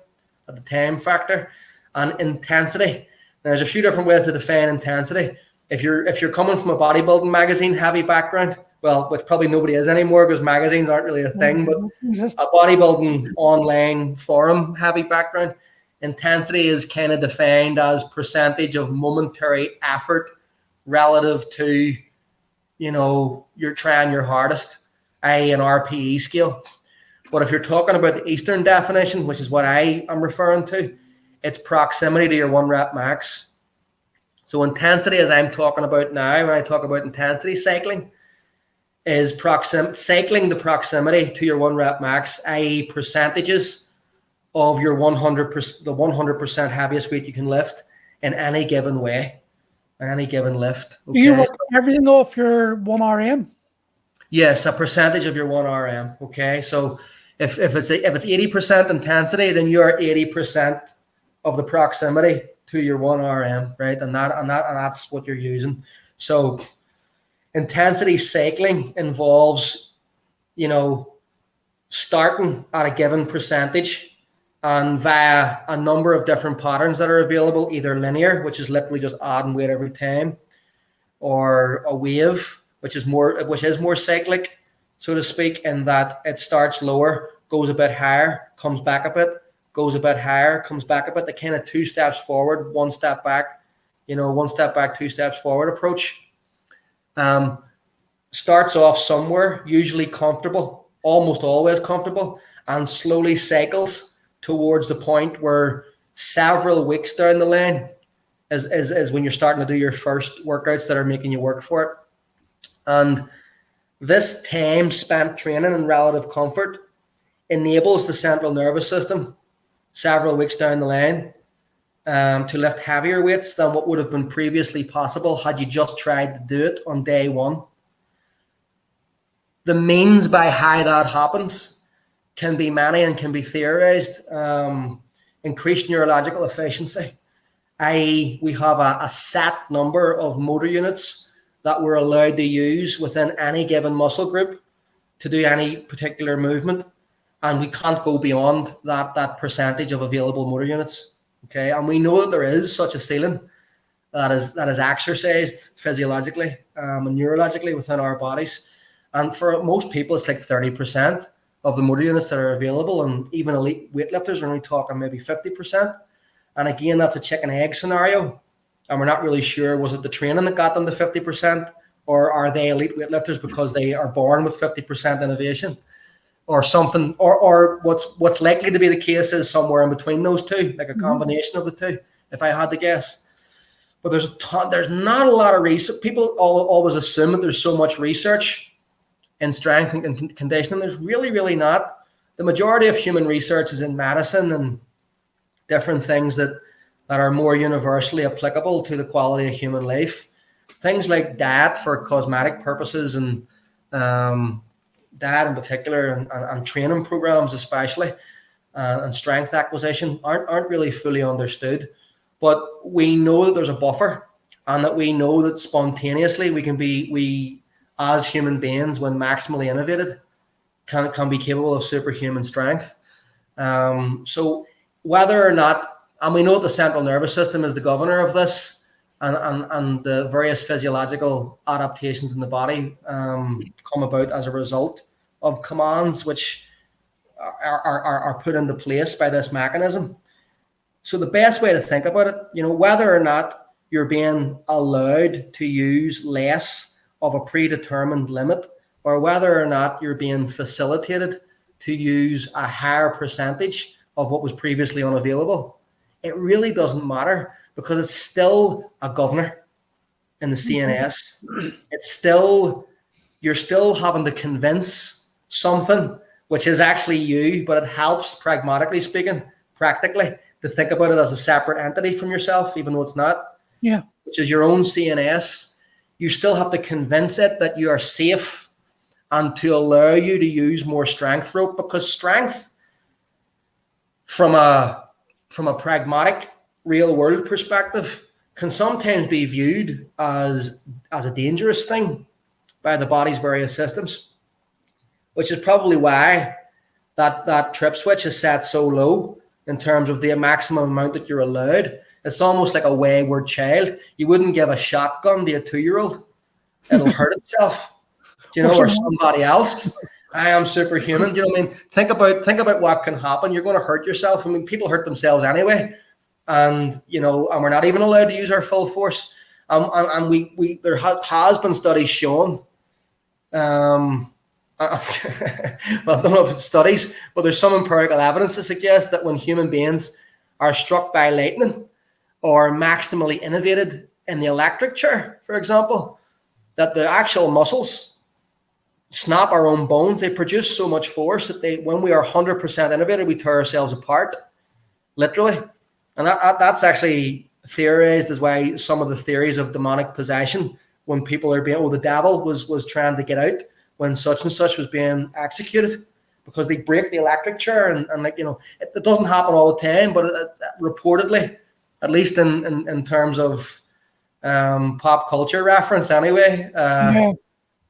or the time factor, and intensity. Now, there's a few different ways to define intensity. If you're coming from a bodybuilding magazine heavy background, well, which probably nobody is anymore because magazines aren't really a thing, but a bodybuilding online forum heavy background, intensity is kind of defined as percentage of momentary effort relative to, you know, you're trying your hardest, i.e. an RPE scale. But if you're talking about the Eastern definition, which is what I am referring to, it's proximity to your 1 rep max. So intensity, as I'm talking about now, when I talk about intensity cycling, is cycling the proximity to your 1 rep max, i.e. percentages of your 100%, the 100% heaviest weight you can lift in any given way, in any given lift. Okay? Do you work everything off your 1 RM? Yes, a percentage of your 1 RM. Okay, so if it's 80% intensity, then you are 80% of the proximity to your 1 RM, right? And that's what you're using. So intensity cycling involves, you know, starting at a given percentage and via a number of different patterns that are available, either linear, which is literally just adding weight every time, or a wave, which is more cyclic, so to speak, in that it starts lower, goes a bit higher, comes back a bit, goes a bit higher, comes back a bit. The kind of 2 steps forward, 1 step back, you know, 1 step back, 2 steps forward approach. Starts off somewhere, usually comfortable, almost always comfortable, and slowly cycles towards the point where several weeks down the line is when you're starting to do your first workouts that are making you work for it. And this time spent training in relative comfort enables the central nervous system several weeks down the line to lift heavier weights than what would have been previously possible had you just tried to do it on day one. The means by how that happens can be many and can be theorized. Increased neurological efficiency, i.e. we have a set number of motor units that we're allowed to use within any given muscle group to do any particular movement, and we can't go beyond that percentage of available motor units. Okay, and we know that there is such a ceiling that is exercised physiologically and neurologically within our bodies, and for most people it's like 30% of the motor units that are available, and even elite weightlifters are only talking maybe 50%. And again, that's a chicken egg scenario, and we're not really sure, was it the training that got them to 50%, or are they elite weightlifters because they are born with 50% innovation, or something, or what's likely to be the case is somewhere in between those two, like a combination of the two, if I had to guess. But there's not a lot of research. People always assume that there's so much research in strength and conditioning. There's really not. The majority of human research is in medicine and different things that are more universally applicable to the quality of human life. Things like diet for cosmetic purposes, and diet in particular, and training programs especially, and strength acquisition aren't really fully understood. but we know that there's a buffer, and that we know that spontaneously we as human beings, when maximally innovated, can be capable of superhuman strength. So whether or not, and we know the central nervous system is the governor of this, and the various physiological adaptations in the body come about as a result of commands which are put into place by this mechanism. So the best way to think about it, whether or not you're being allowed to use less of a predetermined limit, or whether or not you're being facilitated to use a higher percentage of what was previously unavailable, it really doesn't matter, because it's still a governor in the CNS. It's still, you're still having to convince something which is actually you, but it helps, pragmatically speaking, practically, to think about it as a separate entity from yourself, even though it's not. Yeah. Which is your own CNS. You still have to convince it that you are safe and to allow you to use more strength rope, because strength from a pragmatic real world perspective can sometimes be viewed as a dangerous thing by the body's various systems, which is probably why that trip switch is set so low in terms of the maximum amount that you're allowed. It's almost like a wayward child. You wouldn't give a shotgun to a 2-year-old. It'll hurt itself, or somebody else. I am superhuman. Do you know what I mean? Think about what can happen. You're going to hurt yourself. I mean, people hurt themselves anyway. And, and we're not even allowed to use our full force. And we there has been studies shown, well, I don't know if it's studies, but there's some empirical evidence to suggest that when human beings are struck by lightning or maximally innervated in the electric chair, for example, that the actual muscles snap our own bones. They produce so much force that when we are 100% innervated, we tear ourselves apart, literally. And that's actually theorized as why some of the theories of demonic possession, when people are being, the devil was trying to get out when such and such was being executed, because they break the electric chair and it doesn't happen all the time, but reportedly, at least in terms of pop culture reference anyway,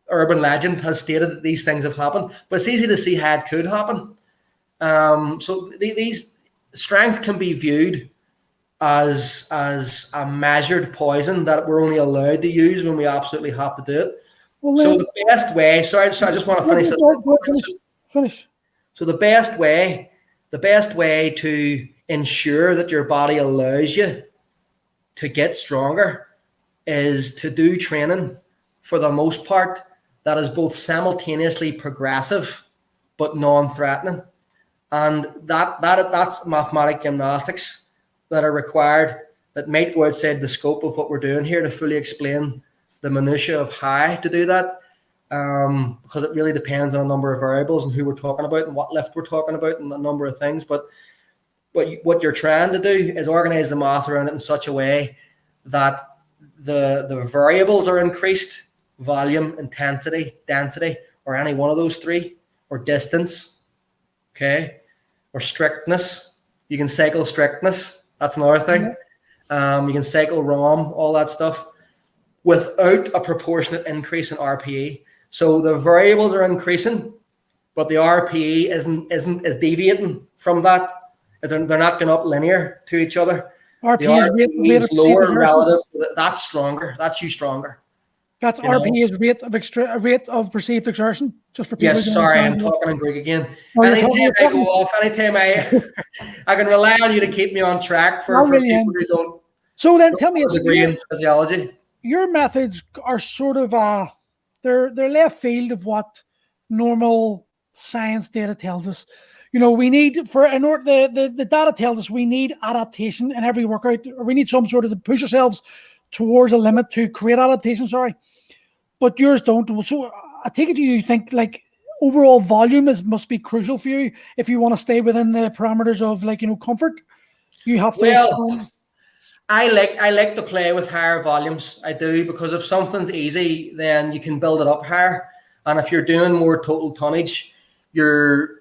urban legend has stated that these things have happened, but it's easy to see how it could happen. So these strength can be viewed as a measured poison that we're only allowed to use when we absolutely have to do it. Well, so the best way, sorry, I just want to finish this. Finish. So the best way to ensure that your body allows you to get stronger is to do training, for the most part, that is both simultaneously progressive but non-threatening. And that's mathematic gymnastics that are required, that might go outside the scope of what we're doing here to fully explain the minutiae of how to do that, because it really depends on a number of variables and who we're talking about and what lift we're talking about and a number of things. But what you're trying to do is organize the math around it in such a way that the variables are increased: volume, intensity, density, or any one of those three, or distance, okay, or strictness. You can cycle strictness. That's another thing. You can cycle ROM, all that stuff, without a proportionate increase in RPE. So the variables are increasing, but the RPE is deviating from that. They're not going up linear to each other. RPE is lower relative to that. That's stronger. That's you stronger. That's RPE is rate of perceived exertion. Just for people. Yes, sorry, I'm talking in Greek again. Anytime I go off, anytime I can rely on you to keep me on track for people who don't. So then, tell me, degree in physiology. Your methods are sort of they're left field of what normal science data tells us. We need the data tells us we need adaptation in every workout, or we need some sort of to push ourselves towards a limit to create adaptation. Sorry, but yours don't. So I take it you think like overall volume must be crucial for you if you want to stay within the parameters of comfort. You have to. Well, I like to play with higher volumes. I do, because if something's easy, then you can build it up higher. And if you're doing more total tonnage, you're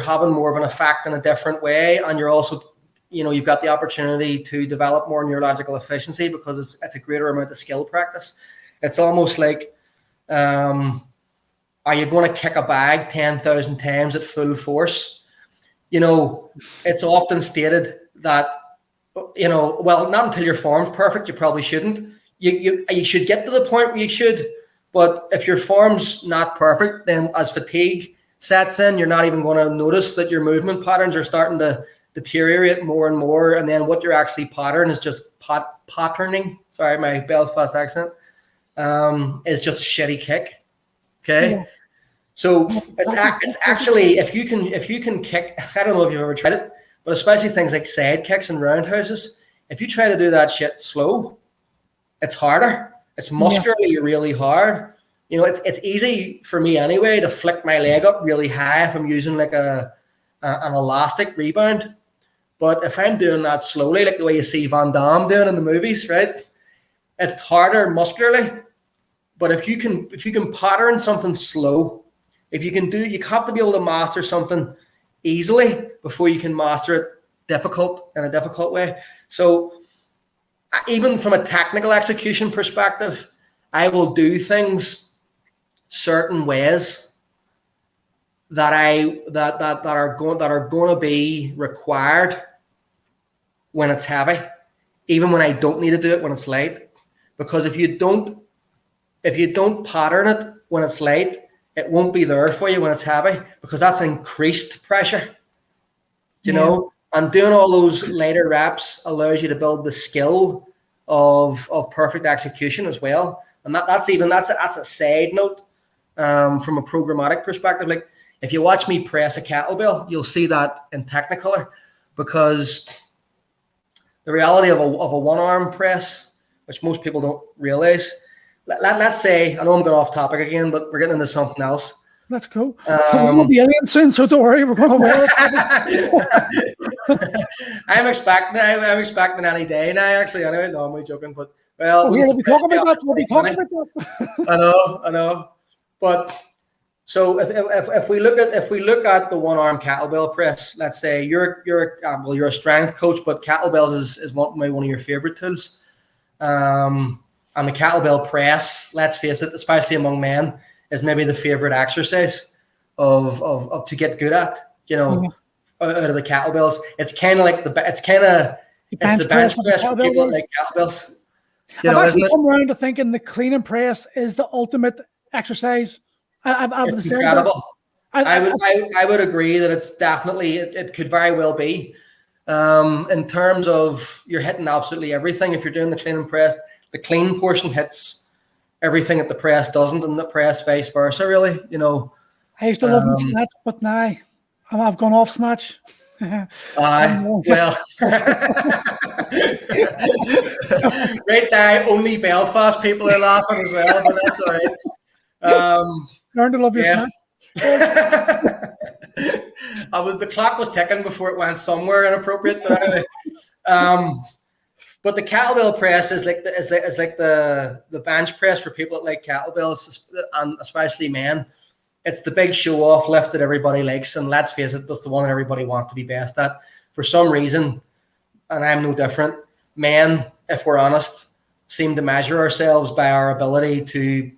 having more of an effect in a different way, and you're also you've got the opportunity to develop more neurological efficiency because it's a greater amount of skill practice. It's almost like, are you going to kick a bag 10,000 times at full force? It's often stated that, well, not until your form's perfect, you probably shouldn't. You should get to the point where you should, but if your form's not perfect, then as fatigue sets in, you're not even going to notice that your movement patterns are starting to deteriorate more and more, and then what you're actually patterning is just patterning. Sorry, my Belfast accent is just a shitty kick. Okay, yeah. So it's actually if you can kick. I don't know if you've ever tried it, but especially things like side kicks and roundhouses. If you try to do that shit slow, it's harder. It's muscularly really hard. It's easy for me anyway to flick my leg up really high if I'm using like an elastic rebound. But if I'm doing that slowly, like the way you see Van Damme doing in the movies, right? It's harder muscularly. But if you can pattern something slow, you have to be able to master something easily before you can master it in a difficult way. So even from a technical execution perspective, I will do things certain ways that are going to be required when it's heavy, even when I don't need to do it when it's light. Because if you don't pattern it when it's light, it won't be there for you when it's heavy, because that's increased pressure. You know, and doing all those lighter reps allows you to build the skill of perfect execution as well. And that's a side note from a programmatic perspective. Like if you watch me press a kettlebell, you'll see that in Technicolor, because the reality of a one arm press, which most people don't realize. Let's say, I know I'm going off topic again, but we're getting into something else. Let's go. We're going to be aliens soon, so don't worry. We're going to wear I'm expecting any day now, actually. Anyway, no, I'm only joking. But, well, we'll be talking about that. We'll be talking about that. I know. But so if we look at the one arm kettlebell press, let's say you're a strength coach, but kettlebells is one of your favorite tools. And the kettlebell press, let's face it, especially among men, is maybe the favorite exercise of to get good at. Out of the kettlebells, it's kind of like the bench press for people that like kettlebells. I've actually come around to thinking the clean and press is the ultimate exercise. It's incredible. I would agree that it's definitely it could very well be. In terms of you're hitting absolutely everything if you're doing the clean and press. The clean portion hits everything that the press doesn't, and the press vice versa, really. I used to love snatch, but now I've gone off snatch. Well, right now, only Belfast people are laughing as well, but that's all right. Learn to love your snatch. The clock was ticking before it went somewhere inappropriate, but anyway. But the kettlebell press is like the bench press for people that like kettlebells, and especially men. It's the big show off lift that everybody likes, and let's face it, that's the one that everybody wants to be best at. For some reason, and I'm no different, men, if we're honest, seem to measure ourselves by our ability to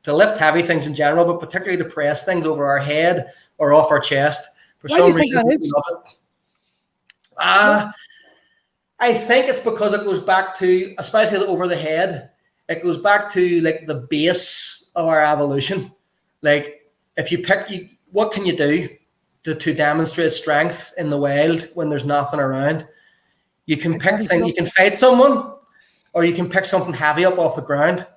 lift heavy things in general, but particularly to press things over our head or off our chest. For some reason, we love it. I think it's because it goes back to, especially over the head, it goes back to like the base of our evolution. Like if you pick, what can you do to demonstrate strength in the wild when there's nothing around? You can pick things, you can fight someone, or you can pick something heavy up off the ground.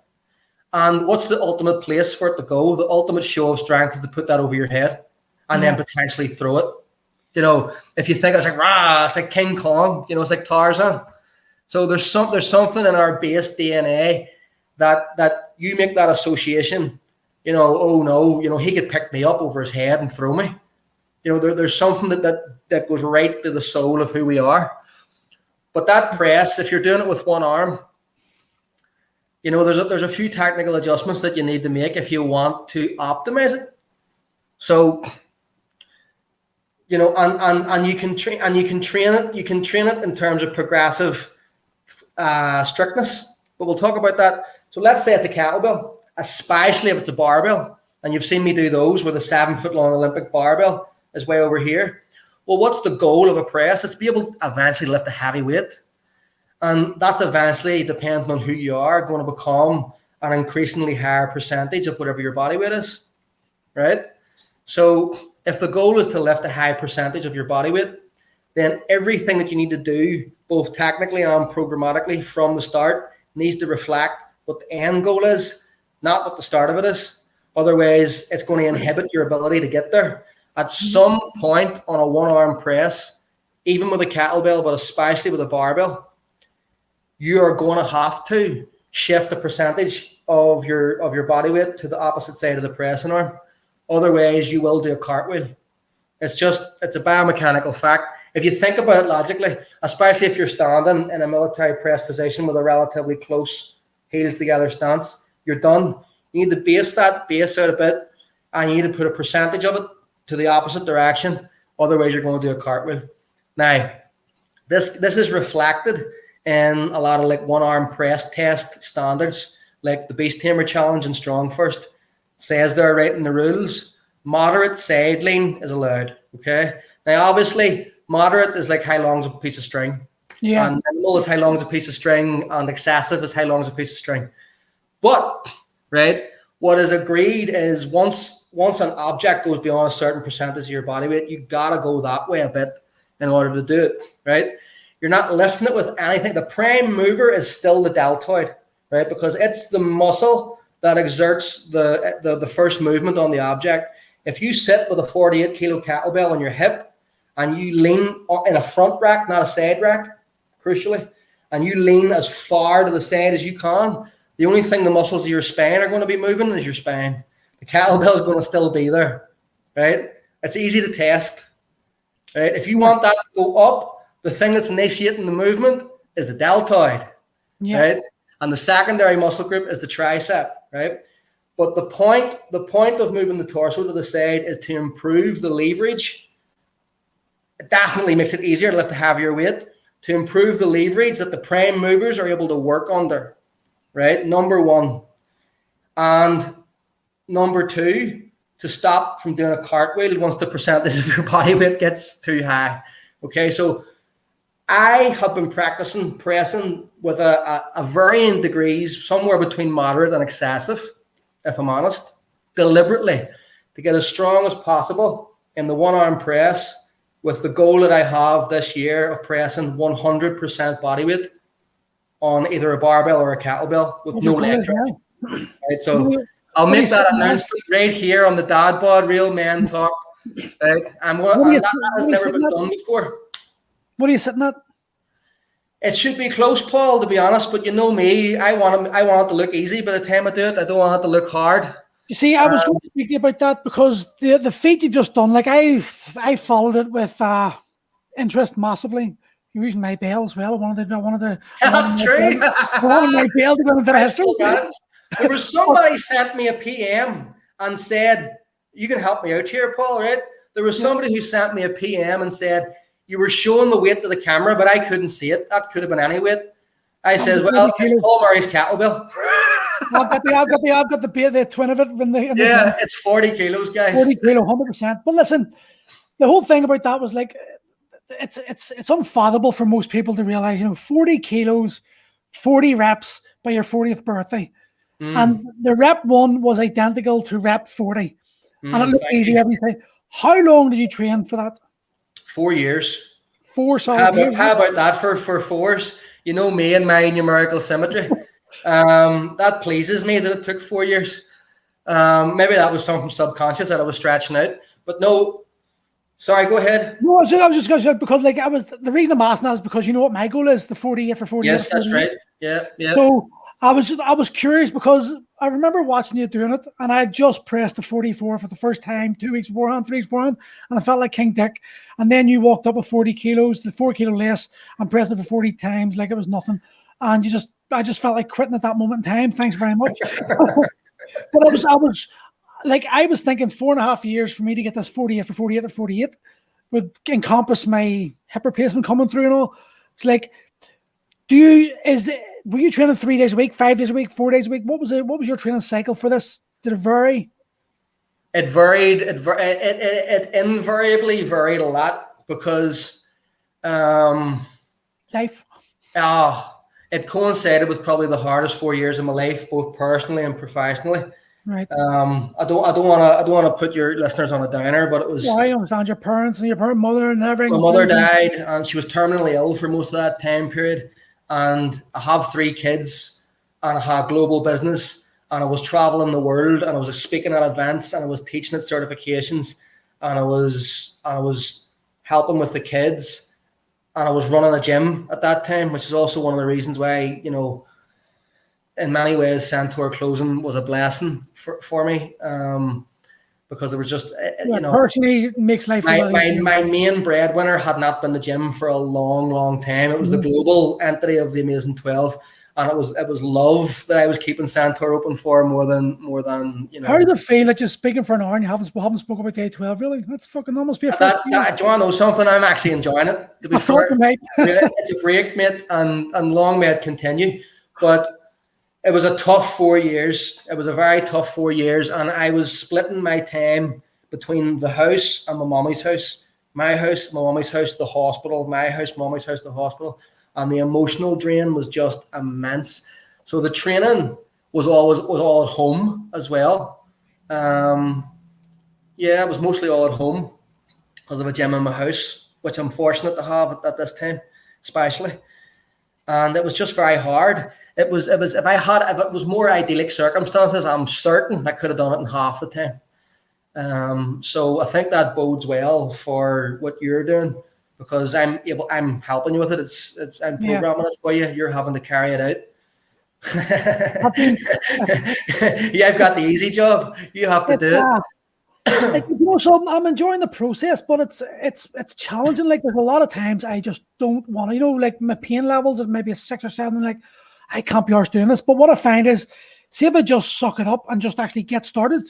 And what's the ultimate place for it to go? The ultimate show of strength is to put that over your head and then potentially throw it. If you think it's like King Kong, it's like Tarzan. So there's something in our base DNA that you make that association. Oh no, he could pick me up over his head and throw me. There's something that goes right to the soul of who we are. But that press, if you're doing it with one arm, there's a few technical adjustments that you need to make if you want to optimize it. So you know, and you can train it. You can train it in terms of progressive strictness. But we'll talk about that. So let's say it's a kettlebell, especially if it's a barbell, and you've seen me do those where the 7-foot-long Olympic barbell is way over here. Well, what's the goal of a press? It's to be able to eventually lift a heavy weight. And that's eventually, depending on who you are, going to become an increasingly higher percentage of whatever your body weight is, right? So if the goal is to lift a high percentage of your body weight, then everything that you need to do, both technically and programmatically from the start, needs to reflect what the end goal is, not what the start of it is. Otherwise, it's going to inhibit your ability to get there. At some point on a one-arm press, even with a kettlebell, but especially with a barbell, you are going to have to shift the percentage of your body weight to the opposite side of the pressing arm. Otherwise, you will do a cartwheel. It's a biomechanical fact. If you think about it logically, especially if you're standing in a military press position with a relatively close heels together stance, you're done. You need to base that base out a bit, and you need to put a percentage of it to the opposite direction. Otherwise, you're going to do a cartwheel. Now, this is reflected in a lot of like one-arm press test standards, like the Beast Tamer Challenge and Strong First. Says there right in the rules, moderate side lean is allowed. Okay. Now, obviously, moderate is like how long is a piece of string. Yeah. And minimal is how long is a piece of string, and excessive is how long is a piece of string. But, right, what is agreed is once an object goes beyond a certain percentage of your body weight, you gotta go that way a bit in order to do it, right? You're not lifting it with anything. The prime mover is still the deltoid, right? Because it's the muscle that exerts the first movement on the object. If you sit with a 48 kilo kettlebell on your hip and you lean in a front rack, not a side rack, crucially, and you lean as far to the side as you can, the only thing the muscles of your spine are going to be moving is your spine. The kettlebell is going to still be there, right? It's easy to test, right? If you want that to go up, the thing that's initiating the movement is the deltoid, right? And the secondary muscle group is the tricep, right? But the point of moving the torso to the side is to improve the leverage. It definitely makes it easier to lift a heavier weight, to improve the leverage that the prime movers are able to work under, right? Number one. And number two, to stop from doing a cartwheel once the percentage of your body weight gets too high. Okay, so I have been practicing pressing with a varying degrees, somewhere between moderate and excessive, if I'm honest, deliberately to get as strong as possible in the one-arm press, with the goal that I have this year of pressing 100% body weight on either a barbell or a kettlebell with no leg drive. Right, so I'll make that announcement right here on the Dad Bod Real Men Talk. Right, that has never been done before. What are you sitting at? It should be close, Paul, to be honest. But you know me, I want it to look easy by the time I do it. I don't want it to look hard. You see, I was going to speak to you about that because the feat you've just done, like I followed it with interest massively. You're using my bell as well. I wanted to. That's true. I wanted my bell to go into the history. There was somebody sent me a PM and said, "You can help me out here, Paul." Right? There was somebody who sent me a PM and said, "You were showing the weight to the camera, but I couldn't see it. That could have been any weight." I said, "Well, it's Paul Murray's kettlebell." I've got the twin of it. It's 40 kilos, guys. 40 kilo, 100%. But listen, the whole thing about that was like, it's unfathomable for most people to realize, 40 kilos, 40 reps by your 40th birthday. And the rep 1 was identical to rep 40. And it looked easy every day. How long did you train for that? 4 years. 4 solid years. How about that for 4s? You know me and my numerical symmetry. That pleases me that it took 4 years. Maybe that was something subconscious that I was stretching out. But no, sorry, go ahead. No, I was just going to say, because the reason I'm asking that is because you know what my goal is, the 48 for 48. Yes, that's right. Yeah. So I was curious because I remember watching you doing it, and I had just pressed the 44 for the first time 2 weeks beforehand, 3 weeks beforehand, and I felt like King Dick. And then you walked up with 40 kilos, the 4 kilo less, and pressed it for 40 times like it was nothing. And I just felt like quitting at that moment in time. Thanks very much. But I was thinking 4.5 years for me to get this 48 for 48 at 48. would encompass my hip replacement coming through and all. It's like, were you training 3 days a week, 5 days a week, 4 days a week? What was your training cycle for this? Did it vary? It varied. It invariably varied a lot because life. It coincided with probably the hardest 4 years of my life, both personally and professionally. Right. I don't want to put your listeners on a downer, but it was. I understand your parents and your mother and everything. My mother died, and she was terminally ill for most of that time period. And I have 3 kids, and I had global business, and I was traveling the world, and I was speaking at events, and I was teaching at certifications, and I was helping with the kids, and I was running a gym at that time, which is also one of the reasons why, in many ways, Centaur closing was a blessing for me, because it was just, personally makes life. My main breadwinner had not been the gym for a long, long time. It was the global entity of the Amazing 12, and it was love that I was keeping Centaur open for more than. How did it feel that you're speaking for an hour and you haven't spoken about day 12? Really, that's fucking almost be a first. Do you want to know something? I'm actually enjoying it. To be fair, it's a break, mate, and long may it continue. But it was a tough 4 years. It was a very tough 4 years, and I was splitting my time between the house and my mommy's house. My house, my mommy's house, the hospital. My house, mommy's house, the hospital. And the emotional drain was just immense. So the training was all at home as well. It was mostly all at home because of a gym in my house, which I'm fortunate to have at this time, especially. And it was just very hard. It was if it was more idyllic circumstances, I'm certain I could have done it in half the time. So I think that bodes well for what you're doing, because I'm helping you with it. I'm programming it for you. You're having to carry it out. I've got the easy job. You have to do it. So I'm enjoying the process, but it's challenging. Like, there's a lot of times I just don't want to, like my pain levels at maybe a 6 or 7, like I can't be arsed doing this. But what I find is, see if I just suck it up and just actually get started,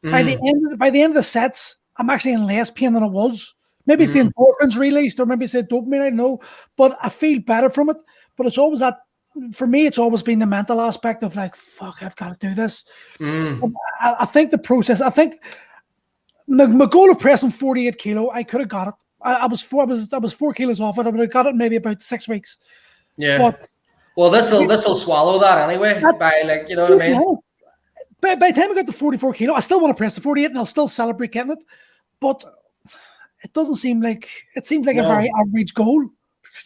by the end of the sets, I'm actually in less pain than I was. Maybe it's the endorphins released, or maybe it's the dopamine, I don't know, but I feel better from it. But it's always that, for me, it's always been the mental aspect of like, fuck, I've got to do this. I think the process, my goal of pressing 48 kilo, I could have got it. I was 4 kilos off it. I would have got it in maybe about 6 weeks. Yeah. But, well, this'll swallow that anyway. By like, you know what I mean? By the time I got to 44 kilo, I still want to press the 48, and I'll still celebrate getting it. But it doesn't seem like, it seems like a very average goal.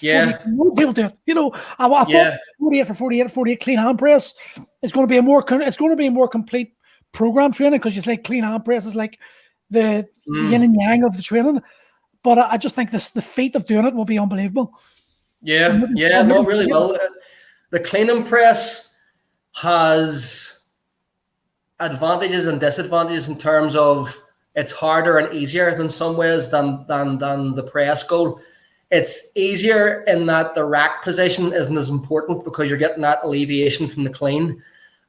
Yeah. People do it. I thought 48 clean hand press is going to be a more complete program training, because you say clean hand press is like the yin and yang of the training. But I just think the feat of doing it will be unbelievable. Yeah, no, really well. The clean and press has advantages and disadvantages in terms of it's harder and easier in some ways than the press goal. It's easier in that the rack position isn't as important because you're getting that alleviation from the clean.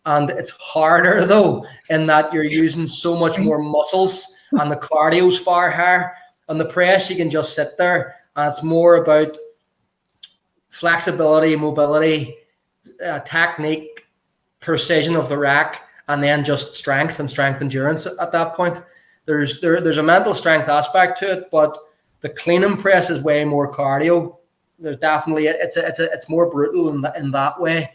And it's harder, though, in that you're using so much more muscles and the cardio's far higher. On the press, you can just sit there, and it's more about flexibility, mobility, technique, precision of the rack, and then just strength and strength endurance at that point. There's a mental strength aspect to it, but the clean and press is way more cardio. There's definitely it's more brutal in that way,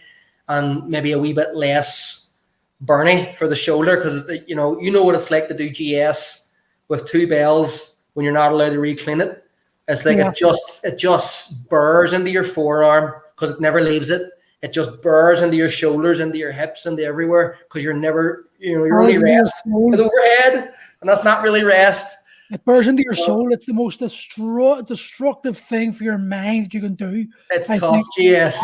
and maybe a wee bit less burny for the shoulder, because you know what it's like to do GS with 2 bells when you're not allowed to re-clean it. It's like it just burrs into your forearm because it never leaves it. It just burrs into your shoulders, into your hips, into everywhere, because you're only rest is overhead, and that's not really rest. It burrs into your soul. It's the most destructive thing for your mind that you can do. It's tough, GS.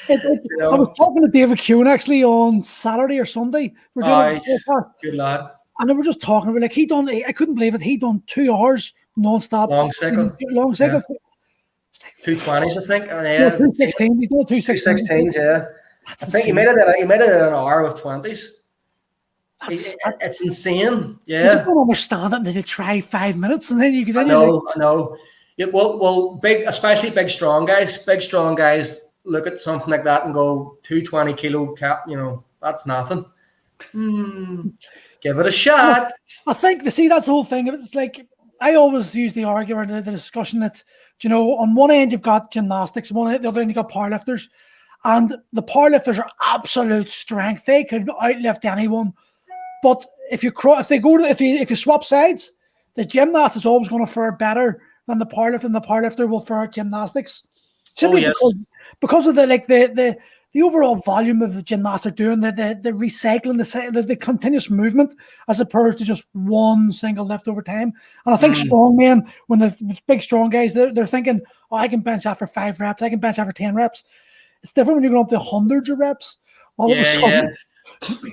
I was talking to David Kuhn actually on Saturday or Sunday. Good lad. And they were just talking. We're like, I couldn't believe it. He'd done 2 hours non-stop. Long cycle. Yeah. 220s, I think. 216. He did 216. Yeah. I think he made it an hour with 20s. It's insane. I Yeah. don't understand it until you try 5 minutes, and then you get in. I know. Yeah, well, especially big strong guys. Big strong guys look at something like that and go 220 kilo cap. That's nothing. Give it a shot. I think that's the whole thing. It's like I always use the argument, the discussion that on one end you've got gymnastics, the other end you've got powerlifters, and the powerlifters are absolute strength. They could outlift anyone. But if you swap sides, the gymnast is always going to fare better than the powerlifter, and the powerlifter will fare at gymnastics. Simply because of the overall volume of the gymnasts are doing, the recycling, the continuous movement, as opposed to just one single lift over time. And I think strongmen, when the big strong guys, they're thinking, oh, I can bench after 5 reps, I can bench after 10 reps. It's different when you're going up to hundreds of reps. All of a sudden. Yeah.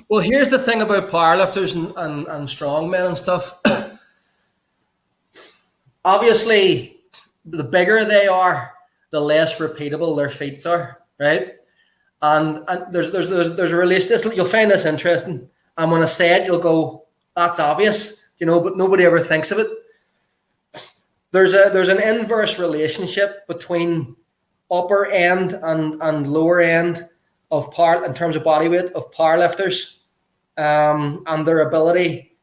Well, here's the thing about powerlifters and strongmen and stuff. Obviously, the bigger they are, the less repeatable their feats are, right? And there's a relation. You'll find this interesting. And when I say it, you'll go, "That's obvious," but nobody ever thinks of it. There's an inverse relationship between upper end and lower end of power in terms of body weight of powerlifters, and their ability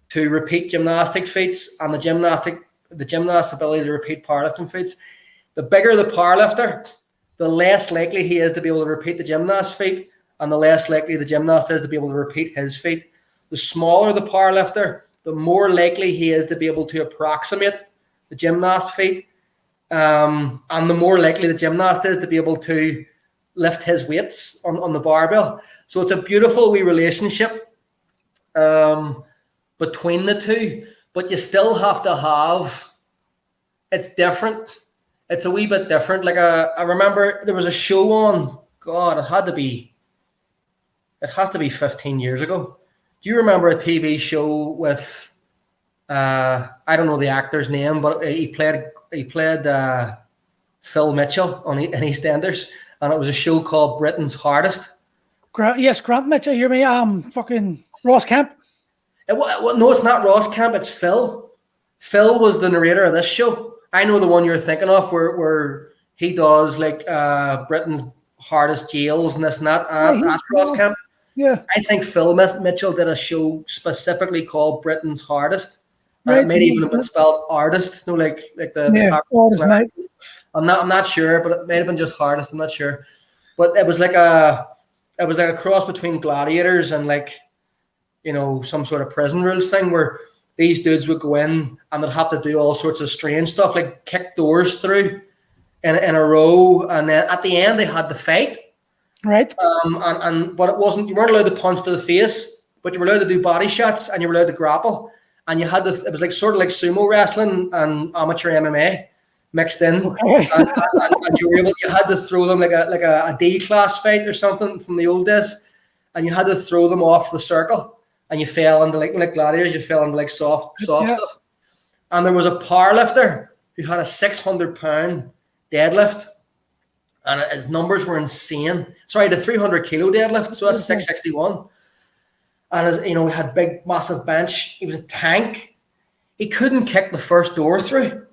to repeat gymnastic feats and the gymnast's ability to repeat powerlifting feats. The bigger the powerlifter, the less likely he is to be able to repeat the gymnast's feat, and the less likely the gymnast is to be able to repeat his feat. The smaller the powerlifter, the more likely he is to be able to approximate the gymnast's feat, and the more likely the gymnast is to be able to lift his weights on the barbell. So it's a beautiful wee relationship between the two, but you still have to have, it's different. It's a wee bit different. Like I remember there was a show on, God, it has to be 15 years ago. Do you remember a TV show with, I don't know the actor's name, but he played Phil Mitchell in EastEnders, and it was a show called Britain's Hardest. Yes, Grant Mitchell. You hear me? Fucking Ross Kemp. No, it's not Ross Kemp. It's Phil. Phil was the narrator of this show. I know the one you're thinking of, where he does like Britain's hardest jails and this and that. That's Ross Kemp. Yeah. I think Phil Mitchell did a show specifically called Britain's Hardest. Right. It may even have been spelled artist. No, like the I'm not sure, but it might have been just hardest. I'm not sure. But it was like a cross between Gladiators and some sort of prison rules thing, where these dudes would go in and they'd have to do all sorts of strange stuff, like kick doors through in a row, and then at the end they had to fight. Right. But it wasn't, you weren't allowed to punch to the face, but you were allowed to do body shots and you were allowed to grapple. And you had to, it was like sort of like sumo wrestling and amateur MMA mixed in. Okay. and you had to throw them like a D class fight or something from the old days. And you had to throw them off the circle. And you fell into like gladiators, you fell into like soft stuff. And there was a powerlifter who had a 600-pound deadlift. And his numbers were insane. Sorry, the 300 kilo deadlift, so that's 661. And he had big, massive bench. He was a tank. He couldn't kick the first door through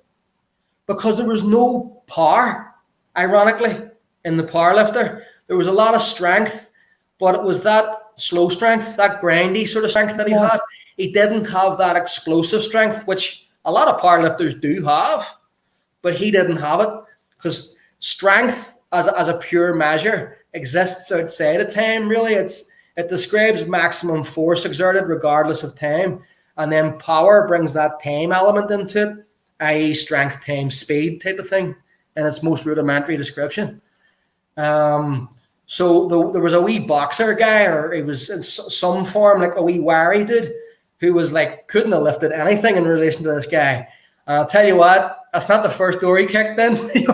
because there was no power, ironically, in the powerlifter. There was a lot of strength, but it was that slow strength, that grindy sort of strength that he had. He didn't have that explosive strength, which a lot of powerlifters do have, but he didn't have it because strength as a pure measure exists outside of time, really. It describes maximum force exerted regardless of time. And then power brings that time element into it, i.e. strength times speed type of thing, in its most rudimentary description. So there was a wee boxer guy, or he was in some form like a wee wiry dude, who was like, couldn't have lifted anything in relation to this guy. And I'll tell you what, that's not the first door he kicked in. He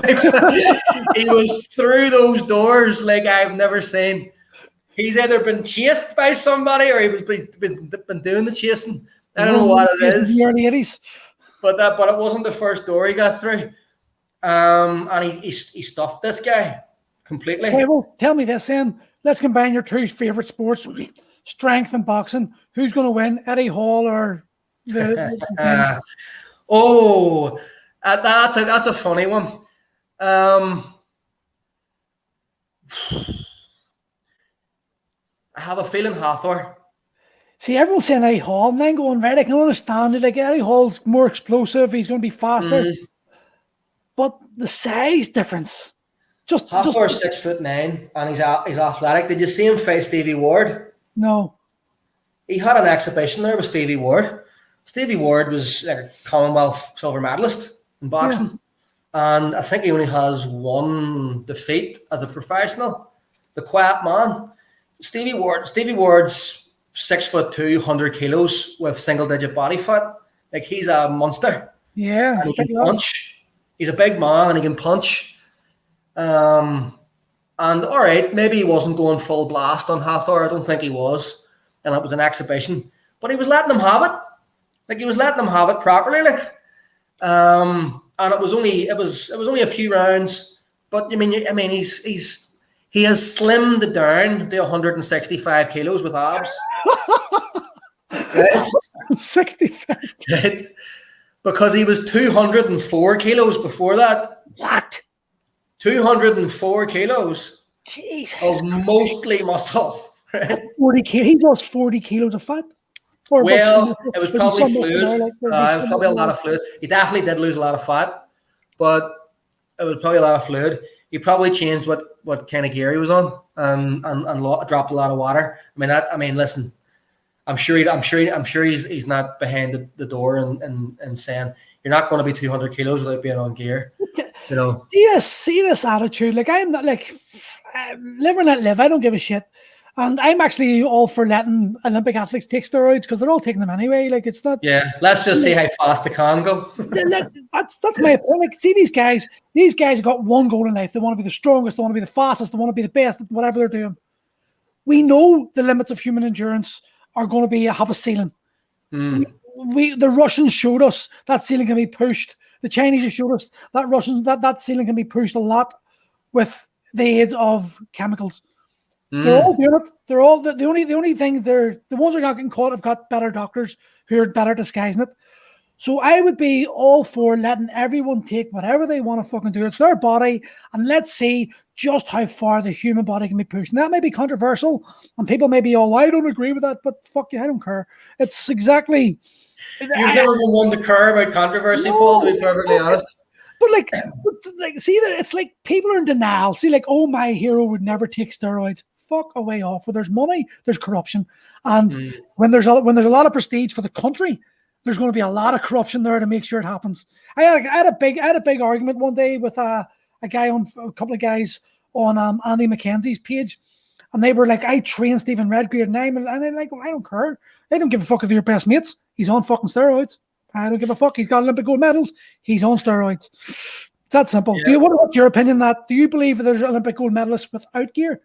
was through those doors like I've never seen. He's either been chased by somebody or he's been doing the chasing. I don't know what it is. In the early 80s. But it wasn't the first door he got through. And he stuffed this guy completely. Okay, well, tell me this then. Let's combine your two favourite sports. strength and boxing, who's going to win, Eddie Hall or the that's a funny one. I have a feeling Hathor. See, everyone's saying Eddie Hall, and then going, right, I can understand it. Like, Eddie Hall's more explosive. He's going to be faster. But the size difference. Hathor's 6'9", and he's athletic. Did you see him face Stevie Ward? No. He had an exhibition there with Stevie Ward. Stevie Ward was like a Commonwealth silver medalist in boxing. Yeah. And I think he only has one defeat as a professional. The quiet man. Stevie Ward's 6'2", 100 kilos with single-digit body fat. Like, he's a monster. Yeah. And he can punch. He's a big man and he can punch. And all right, maybe he wasn't going full blast on Hathor. I don't think he was. And it was an exhibition. But he was letting them have it. Like, he was letting them have it properly. Like, and it was only a few rounds. But I mean, he has slimmed down to 165 kilos with abs. Right? 65. Right? Because he was 204 kilos before that. What? 204 kilos. Jesus. Of mostly muscle. Right? 40 kilos. He lost 40 kilos of fat. Well, it was probably fluid. It was probably a lot of fluid. He definitely did lose a lot of fat, but it was probably a lot of fluid. He probably changed what kind of gear he was on and dropped a lot of water. Listen, I'm sure he's not behind the door and saying you're not going to be 200 kilos without being on gear. You know. Yes, see this attitude. Like, I'm not like live or not live. I don't give a shit. And I'm actually all for letting Olympic athletes take steroids because they're all taking them anyway. Like, it's not. Yeah, let's just see how fast they can go. That's my point. Like, see these guys have got one goal in life. They want to be the strongest. They want to be the fastest. They want to be the best at whatever they're doing. We know the limits of human endurance are going to have a ceiling. The Russians showed us that ceiling can be pushed. The Chinese have showed us that ceiling can be pushed a lot with the aid of chemicals. They're all doing it. They're all the only thing the ones who are not getting caught have got better doctors who are better disguising it. So I would be all for letting everyone take whatever they want to fucking do. It's their body, and let's see just how far the human body can be pushed. And that may be controversial, and people may be all, I don't agree with that, but fuck you, I don't care. It's exactly. You've never been one to care about controversy, no, Paul, to be perfectly honest. But see that it's like people are in denial. See, like, oh, my hero would never take steroids. Fuck away off. Where there's money, there's corruption, and when there's a lot of prestige for the country, there's going to be a lot of corruption there to make sure it happens. I had a big argument one day with a couple of guys on Andy McKenzie's page, and they were like, I train Stephen Redgrave, and I'm like, I don't care. I don't give a fuck if they're your best mates. He's on fucking steroids. I don't give a fuck. He's got Olympic gold medals. He's on steroids. It's that simple. Yeah. What's your opinion on that? Do you believe that there's Olympic gold medalists without gear?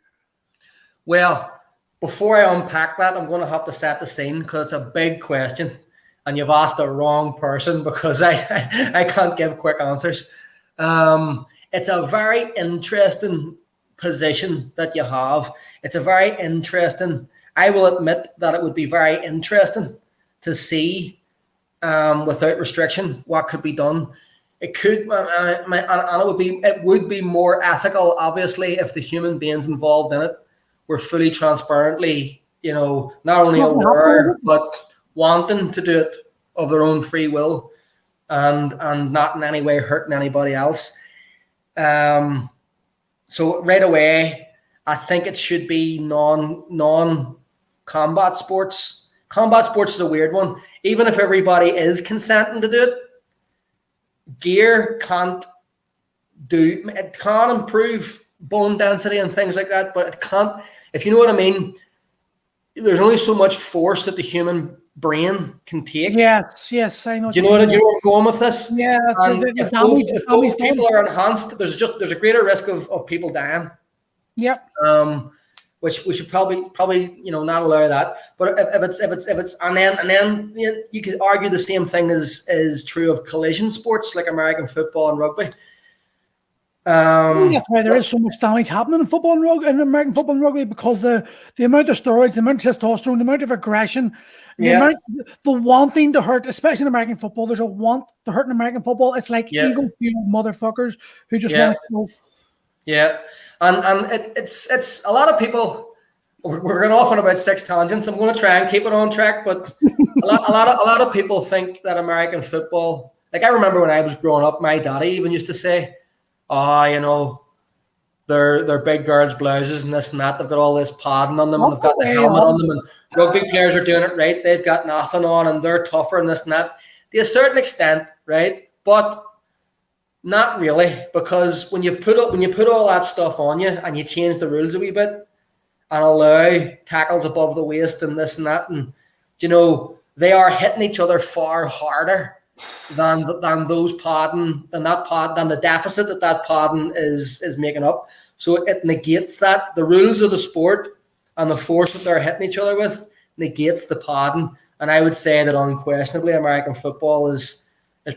Well, before I unpack that, I'm going to have to set the scene because it's a big question, and you've asked the wrong person because I can't give quick answers. It's a very interesting position that you have. It's a very interesting. I will admit that it would be very interesting to see without restriction what could be done. It could, and it would be more ethical, obviously, if the human beings involved in it were fully transparently, not only aware but wanting to do it of their own free will, and not in any way hurting anybody else. So right away, I think it should be non-combat sports. Combat sports is a weird one. Even if everybody is consenting to do it, gear can improve bone density and things like that, but it can't, if you know what I mean. There's only so much force that the human brain can take. Yes, I know. You know where I'm going with this? Yeah. If both people are enhanced, there's a greater risk of people dying. Yep. Which we should probably not allow that. But if it's and then you could argue the same thing is true of collision sports like American football and rugby. That's why there is so much damage happening in football and rugby, in American football and rugby, because the amount of steroids, the amount of testosterone, the amount of aggression, the wanting to hurt, especially in American football. There's a want to hurt in American football. It's like ego-fueled motherfuckers who just want to kill. Yeah, and it's a lot of people. We're going off on about 6 tangents. I'm going to try and keep it on track, but a lot of people think that American football. Like, I remember when I was growing up, my daddy even used to say, they're big girls' blouses and this and that. They've got all this padding on them, and they've got the helmet on them, and rugby players are doing it right. They've got nothing on, and they're tougher and this and that. To a certain extent, right? But not really, because when you put all that stuff on you and you change the rules a wee bit and allow tackles above the waist and this and that, and they are hitting each other far harder than those padding than the deficit that padding is making up. So it negates that. The rules of the sport and the force that they're hitting each other with negates the padding. And I would say that unquestionably American football is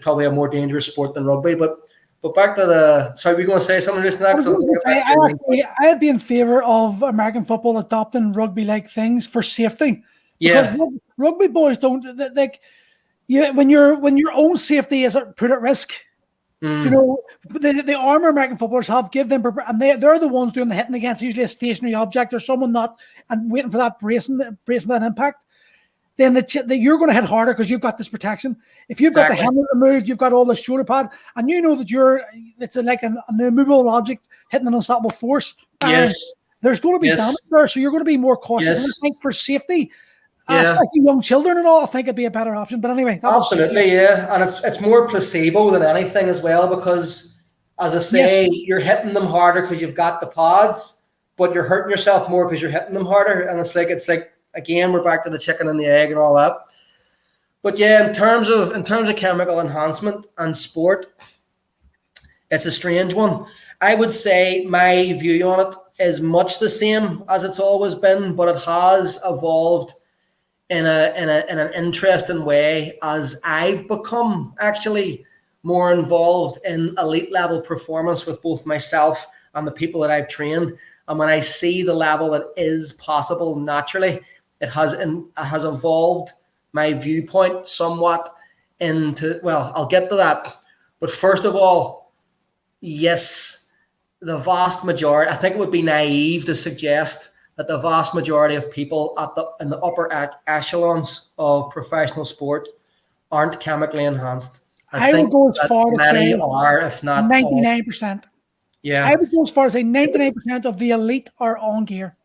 probably a more dangerous sport than rugby. But back to the... Sorry, were you going to say something just next? I'd be in favour of American football adopting rugby-like things for safety. Because rugby boys don't... when your own safety is put at risk, the armour American footballers have, give them... And they're the ones doing the hitting against usually a stationary object or someone not... And waiting for that bracing that impact. Then you're going to hit harder because you've got this protection. If you've got the helmet removed, you've got all the shoulder pad, and you know that it's like an immovable object hitting an unstoppable force. Yes. There's going to be damage there, so you're going to be more cautious. Yes. And I think for safety, especially young children and all, I think it'd be a better option. But anyway. Absolutely, and it's more placebo than anything as well, because, as I say, you're hitting them harder because you've got the pads, but you're hurting yourself more because you're hitting them harder. And it's like, again, we're back to the chicken and the egg and all that. But yeah, in terms of chemical enhancement and sport, it's a strange one. I would say my view on it is much the same as it's always been, but it has evolved in an interesting way as I've become actually more involved in elite level performance with both myself and the people that I've trained. And when I see the level that is possible naturally, it has evolved my viewpoint somewhat into, well, I'll get to that. But first of all, yes, the vast majority, I think it would be naive to suggest that the vast majority of people in the upper echelons of professional sport aren't chemically enhanced. I would go as far to say are, if not 99%. Yeah. I would go as far as say 99% of the elite are on gear.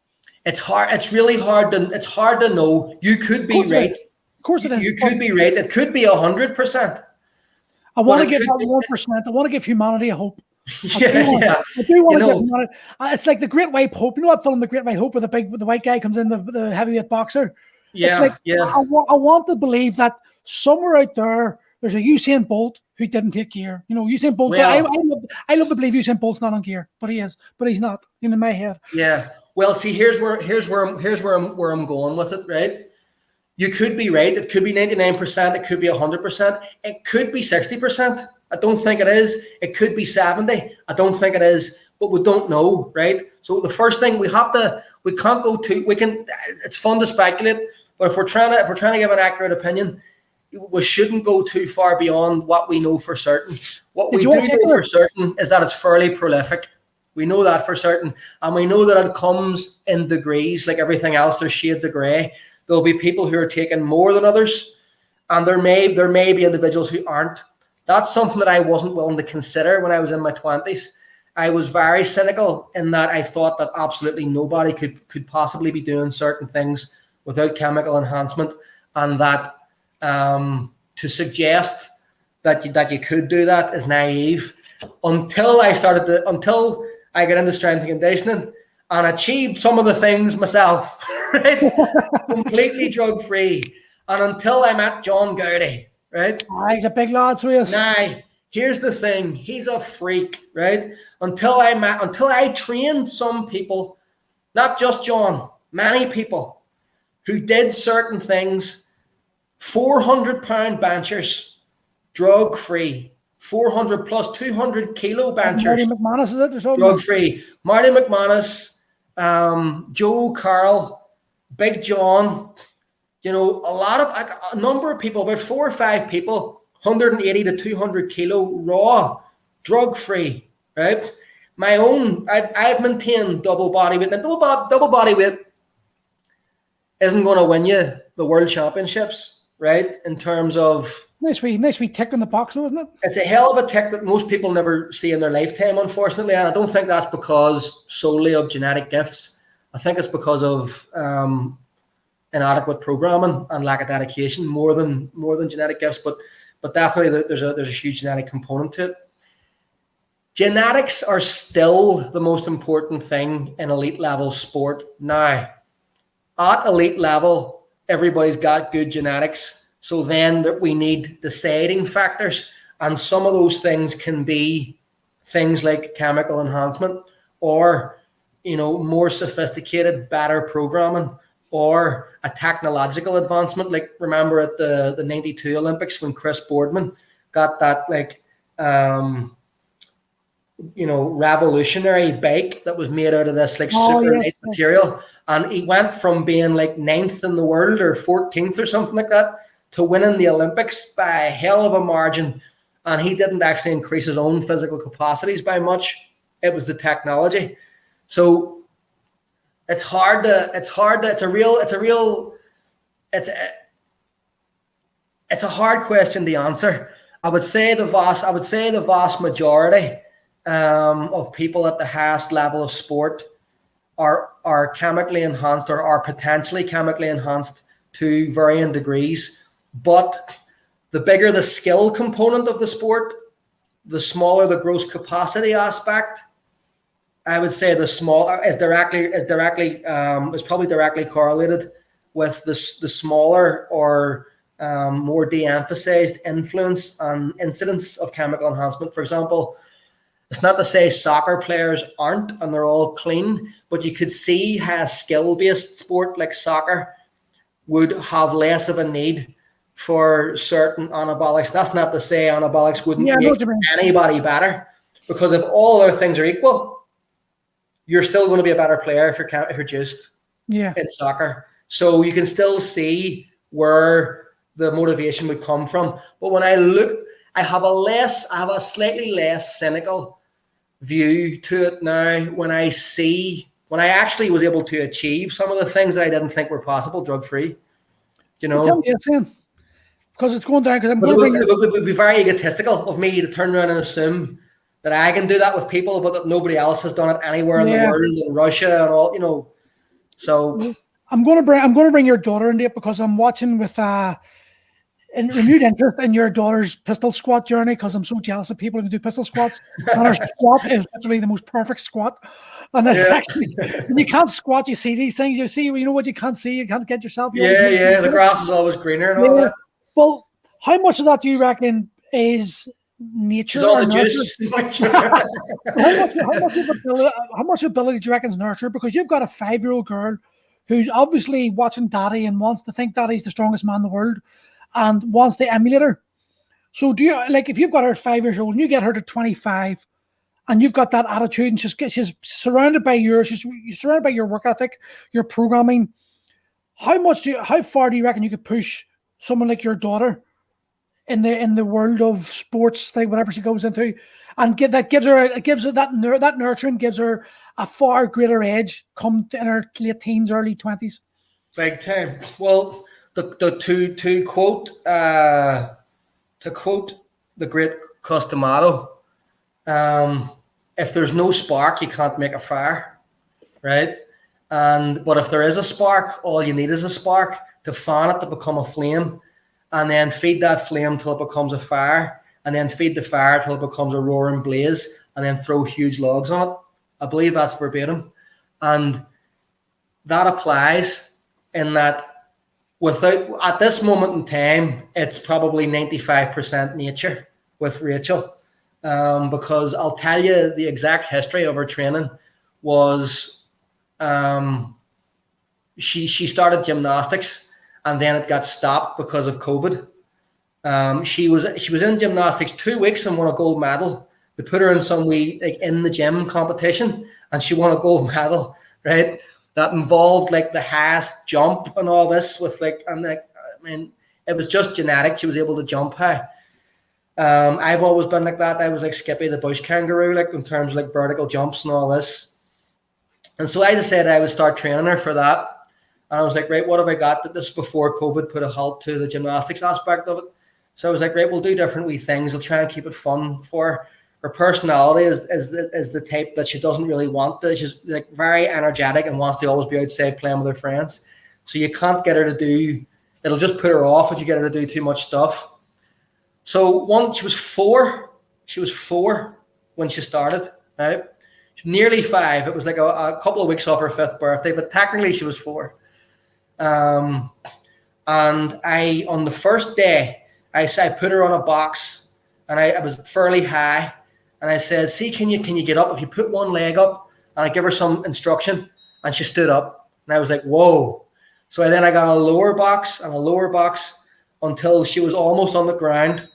It's hard. It's really hard to know. You could be right. Of course it is. You could be right. It could be 100%. I want to give that 1%. I want to give humanity a hope. I do want to give humanity. It's like the Great White Hope. You know that film, The Great White Hope, where the white guy comes in, the heavyweight boxer. Yeah. I want to believe that somewhere out there's a Usain Bolt who didn't take gear. Usain Bolt. Well, I love to believe Usain Bolt's not on gear, but he is. But he's not. In my head. Yeah. Well, see, here's where I'm going with it, right? You could be right. It could be 99%. It could be 100%. It could be 60%. I don't think it is. It could be 70. I don't think it is. But we don't know, right? So the first thing we can't go too. It's fun to speculate, but if we're trying to give an accurate opinion, we shouldn't go too far beyond what we know for certain. What we do know for certain is that it's fairly prolific. We know that for certain. And we know that it comes in degrees, like everything else. There's shades of grey. There'll be people who are taking more than others. And there may be individuals who aren't. That's something that I wasn't willing to consider when I was in my 20s. I was very cynical in that I thought that absolutely nobody could possibly be doing certain things without chemical enhancement. And that to suggest that you could do that is naive. Until I got into strength and conditioning and achieved some of the things myself, right? Completely drug-free. And until I met John Gowdy, right? He's a big lad, so he is. Now, here's the thing. He's a freak, right? Until I trained some people, not just John, many people who did certain things, 400-pound benchers, drug-free, 400 plus 200 kilo Marty benchers, McManus, is it or something? drug free. Marty McManus, Joe Carroll, Big John, you know, a number of people, about 4 or 5 people, 180 to 200 kilo raw, drug free, right? My own, I've maintained double body weight. Now, double body weight isn't going to win you the world championships, right? In terms of Nice wee tick in the box, though, isn't it? it's a hell of a tick that most people never see in their lifetime, unfortunately. And I don't think that's because solely of genetic gifts. I think it's because of inadequate programming and lack of dedication, more than genetic gifts. But definitely there's a huge genetic component to it. Genetics are still the most important thing in elite level sport now. At elite level, everybody's got good genetics. So then we need deciding factors. And some of those things can be things like chemical enhancement or, you know, more sophisticated, better programming or a technological advancement. Like remember at the 92 Olympics when Chris Boardman got that revolutionary bike that was made out of this super light material. And he went from being like 9th in the world or 14th or something like that to winning the Olympics by a hell of a margin. And he didn't actually increase his own physical capacities by much. It was the technology. So it's a hard question to answer. I would say the vast majority of people at the highest level of sport are chemically enhanced or are potentially chemically enhanced to varying degrees. But the bigger the skill component of the sport, the smaller the gross capacity aspect. I would say the smaller is probably directly correlated with the smaller or more de-emphasized influence and incidence of chemical enhancement. For example, it's not to say soccer players aren't and they're all clean, but you could see how a skill-based sport like soccer would have less of a need for certain anabolics. That's not to say anabolics wouldn't make anybody better, because if all other things are equal, you're still going to be a better player if you're juiced in soccer. So you can still see where the motivation would come from. But when I look, I have a slightly less cynical view to it now when I actually was able to achieve some of the things that I didn't think were possible drug-free. You know? Because it's going down. It would be very egotistical of me to turn around and assume that I can do that with people, but that nobody else has done it anywhere in the world, in Russia and all, you know. So I'm going to bring your daughter into it because I'm watching with renewed interest in your daughter's pistol squat journey, because I'm so jealous of people who can do pistol squats. And her squat is literally the most perfect squat. And actually, when you can't squat, you see these things. You know what you can't see. You can't get yourself. The grass is always greener and all that. Well, how much of that do you reckon is nature? It's all the juice. How much ability do you reckon is nurture? Because you've got a 5-year-old girl who's obviously watching Daddy and wants to think Daddy's the strongest man in the world and wants to emulate her. So do you, like, if you've got her 5 years old and you get her to 25 and you've got that attitude and she's surrounded by you're surrounded by your work ethic, your programming, how far do you reckon you could push someone like your daughter in the world of sports, like whatever she goes into, and gives her that nurturing, gives her a far greater edge come in her late teens, early 20s? Big time. Well, to quote the great Costomato, if there's no spark, you can't make a fire, right? But if there is a spark, all you need is a spark to fan it to become a flame, and then feed that flame till it becomes a fire, and then feed the fire till it becomes a roaring blaze, and then throw huge logs on it. I believe that's verbatim. And that applies in that at this moment in time, it's probably 95% nature with Rachel. Because I'll tell you the exact history of her training was she started gymnastics and then it got stopped because of COVID. She was in gymnastics 2 weeks and won a gold medal. They put her in some in the gym competition, and she won a gold medal, right? That involved like the highest jump and all this it was just genetic. She was able to jump high. I've always been like that. I was like Skippy the bush kangaroo, like in terms of like vertical jumps and all this. And so I decided I would start training her for that. And I was like, right, what have I got? That this before COVID put a halt to the gymnastics aspect of it. So I was like, right, we'll do different wee things. I'll try and keep it fun for her. Her personality is the type that she doesn't really want to. She's like very energetic and wants to always be outside playing with her friends. So you can't get her to do, it'll just put her off if you get her to do too much stuff. So once she was four when she started, right? Nearly 5. It was like a couple of weeks off her 5th birthday, but technically she was 4. And on the first day, I put her on a box, and I was fairly high, and I said, see, can you get up? If you put one leg up, and I give her some instruction, and she stood up, and I was like, whoa. So I got a lower box until she was almost on the ground.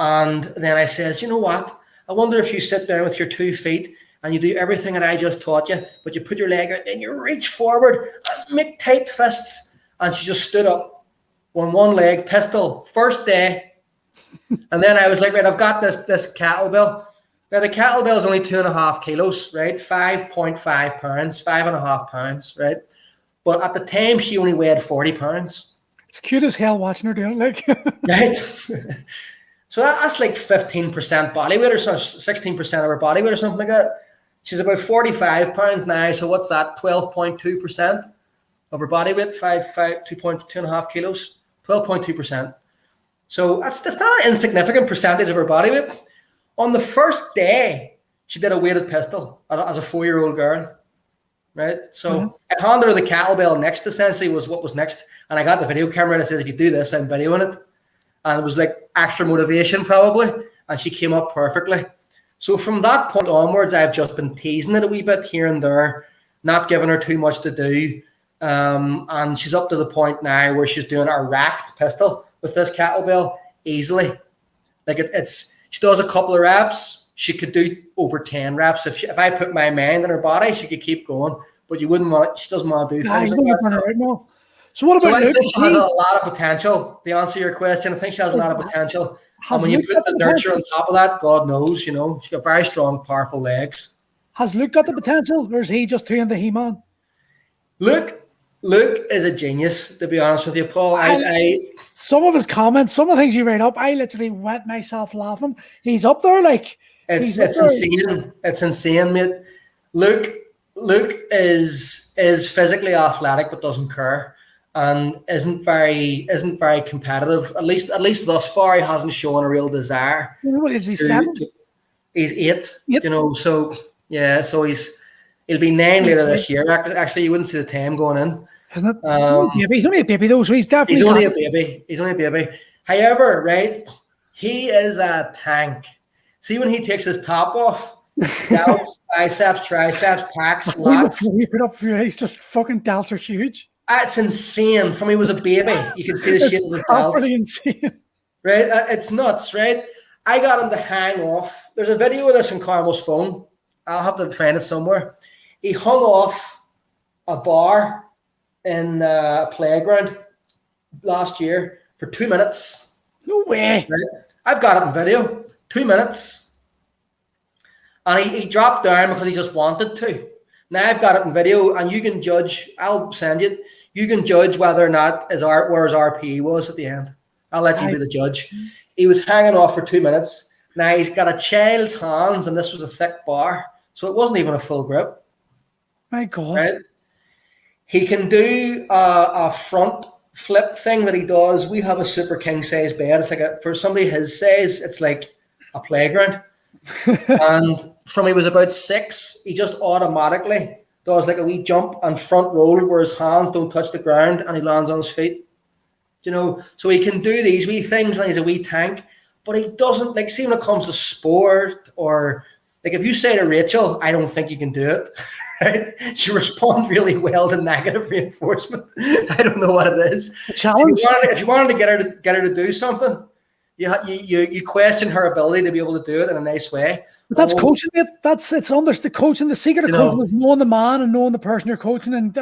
And then I says, you know what? I wonder if you sit down with your 2 feet and you do everything that I just taught you, but you put your leg out and you reach forward and make tight fists. And she just stood up on one leg, pistol, first day. And then I was like, right, I've got this kettlebell. Now the kettlebell is only 2.5 kilos, right? 5.5 pounds, 5.5 pounds, right? But at the time, she only weighed 40 pounds. It's cute as hell watching her doing it, like. Right? So that's like 15% body weight or 16% of her body weight or something like that. She's about 45 pounds now. So what's that? 12.2% of her body weight, 2.5 kilos, 12.2%. So that's not an insignificant percentage of her body weight. On the first day, she did a weighted pistol as a 4-year-old girl, right? So I handed her the kettlebell next, essentially, was what was next. And I got the video camera and I said, if you do this, I'm videoing it. And it was like extra motivation probably. And she came up perfectly. So from that point onwards, I've just been teasing it a wee bit here and there, not giving her too much to do. And she's up to the point now where she's doing a racked pistol with this kettlebell easily. Like she does a couple of reps. She could do over 10 reps. If I put my mind in her body, she could keep going. But she doesn't want to do things like that. So what about Luke? I think she has a lot of potential. To answer your question, I think she has a lot of potential. And when you put the nurture on top of that, God knows, she's got very strong, powerful legs. Has Luke got the potential, or is he just doing the He-Man? Luke is a genius, to be honest with you, Paul. Some of his comments, some of the things you read up, I literally wet myself laughing. He's up there, like it's insane. It's insane, mate. Luke is physically athletic but doesn't care. And isn't very competitive. At least thus far, he hasn't shown a real desire. What is he, 7? He's 8. So yeah, so he'll be 9 later this year. Actually, you wouldn't see the time going in. Isn't it? He's only a baby though, so he's definitely. He's only a baby. However, right, he is a tank. See when he takes his top off, delts, biceps, triceps, packs, lats. He's just fucking delts are huge. It's insane. From he was a baby, you can see the shape of his delts. Insane. Right? It's nuts, right? I got him to hang off. There's a video of this on Carmel's phone. I'll have to find it somewhere. He hung off a bar in a playground last year for 2 minutes. No way. Right? I've got it in video. 2 minutes. And he dropped down because he just wanted to. Now I've got it in video, and you can judge. I'll send you. You can judge whether or not where his RPE was at the end. I'll let you be the judge. He was hanging off for 2 minutes. Now he's got a child's hands, and this was a thick bar, so it wasn't even a full grip. My God! Right? He can do a front flip thing that he does. We have a super king size bed. It's like for somebody his size, it's like a playground. And from he was about 6, he just automatically does like a wee jump and front roll where his hands don't touch the ground and he lands on his feet. So he can do these wee things and he's a wee tank, but he doesn't, like, see when it comes to sport, or like if you say to Rachel, I don't think you can do it, right? She responds really well to negative reinforcement. I don't know what it is. Challenge. If you wanted to get her to do something, you question her ability to be able to do it in a nice way. But that's coaching it. It's under the coaching. The secret of coaching is knowing the man and knowing the person you're coaching. And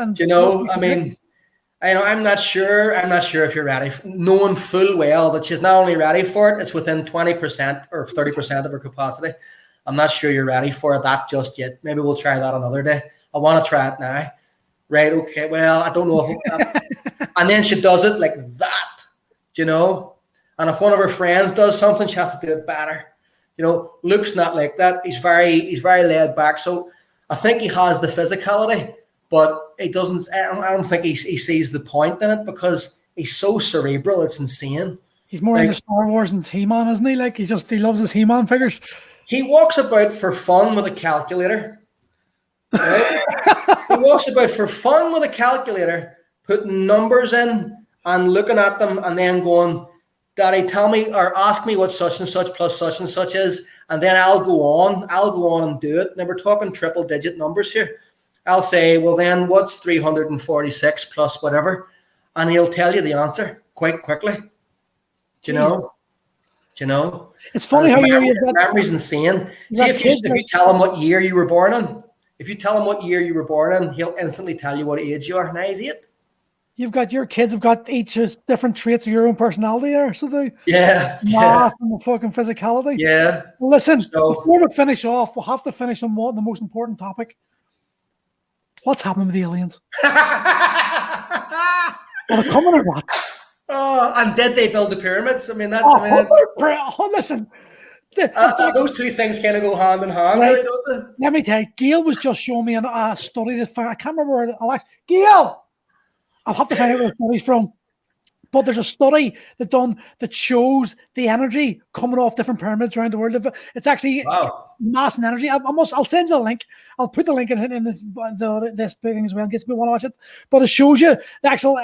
I'm not sure. I'm not sure if you're ready. Knowing full well that she's not only ready for it, it's within 20% or 30% of her capacity. I'm not sure you're ready for that just yet. Maybe we'll try that another day. I want to try it now. Right? Okay. Well, I don't know if and then she does it like that, And if one of her friends does something, she has to do it better. Luke's not like that. He's very laid back. So I think he has the physicality, but he doesn't. I don't think he sees the point in it because he's so cerebral. It's insane. He's more into Star Wars than He-Man, isn't he? Like he loves his He-Man figures. He walks about for fun with a calculator. Right? He walks about for fun with a calculator, putting numbers in and looking at them, and then going, Daddy, tell me or ask me what such and such plus such and such is, and then I'll go on and do it. Now we're talking triple digit numbers here. I'll say, well then what's 346 plus whatever? And he'll tell you the answer quite quickly. Do you know? It's funny how you get memory's insane. See if you tell him what year you were born in, he'll instantly tell you what age you are. Now he's 8. You've got your kids have got each different traits of your own personality there. So they and the fucking physicality. Yeah. Listen, before we finish off, we'll have to finish on the most important topic. What's happening with the aliens? Are they coming or what? Oh, and did they build the pyramids? I mean, listen. Those two things kind of go hand in hand, right. Really, don't they? Let me tell you, Gail was just showing me a study that I can't remember where Gail! I'll have to find out where the study's from. But there's a study that shows the energy coming off different pyramids around the world. It's actually mass and energy. I'll send you the link. I'll put the link in this thing as well in case people want to watch it. But it shows you the actual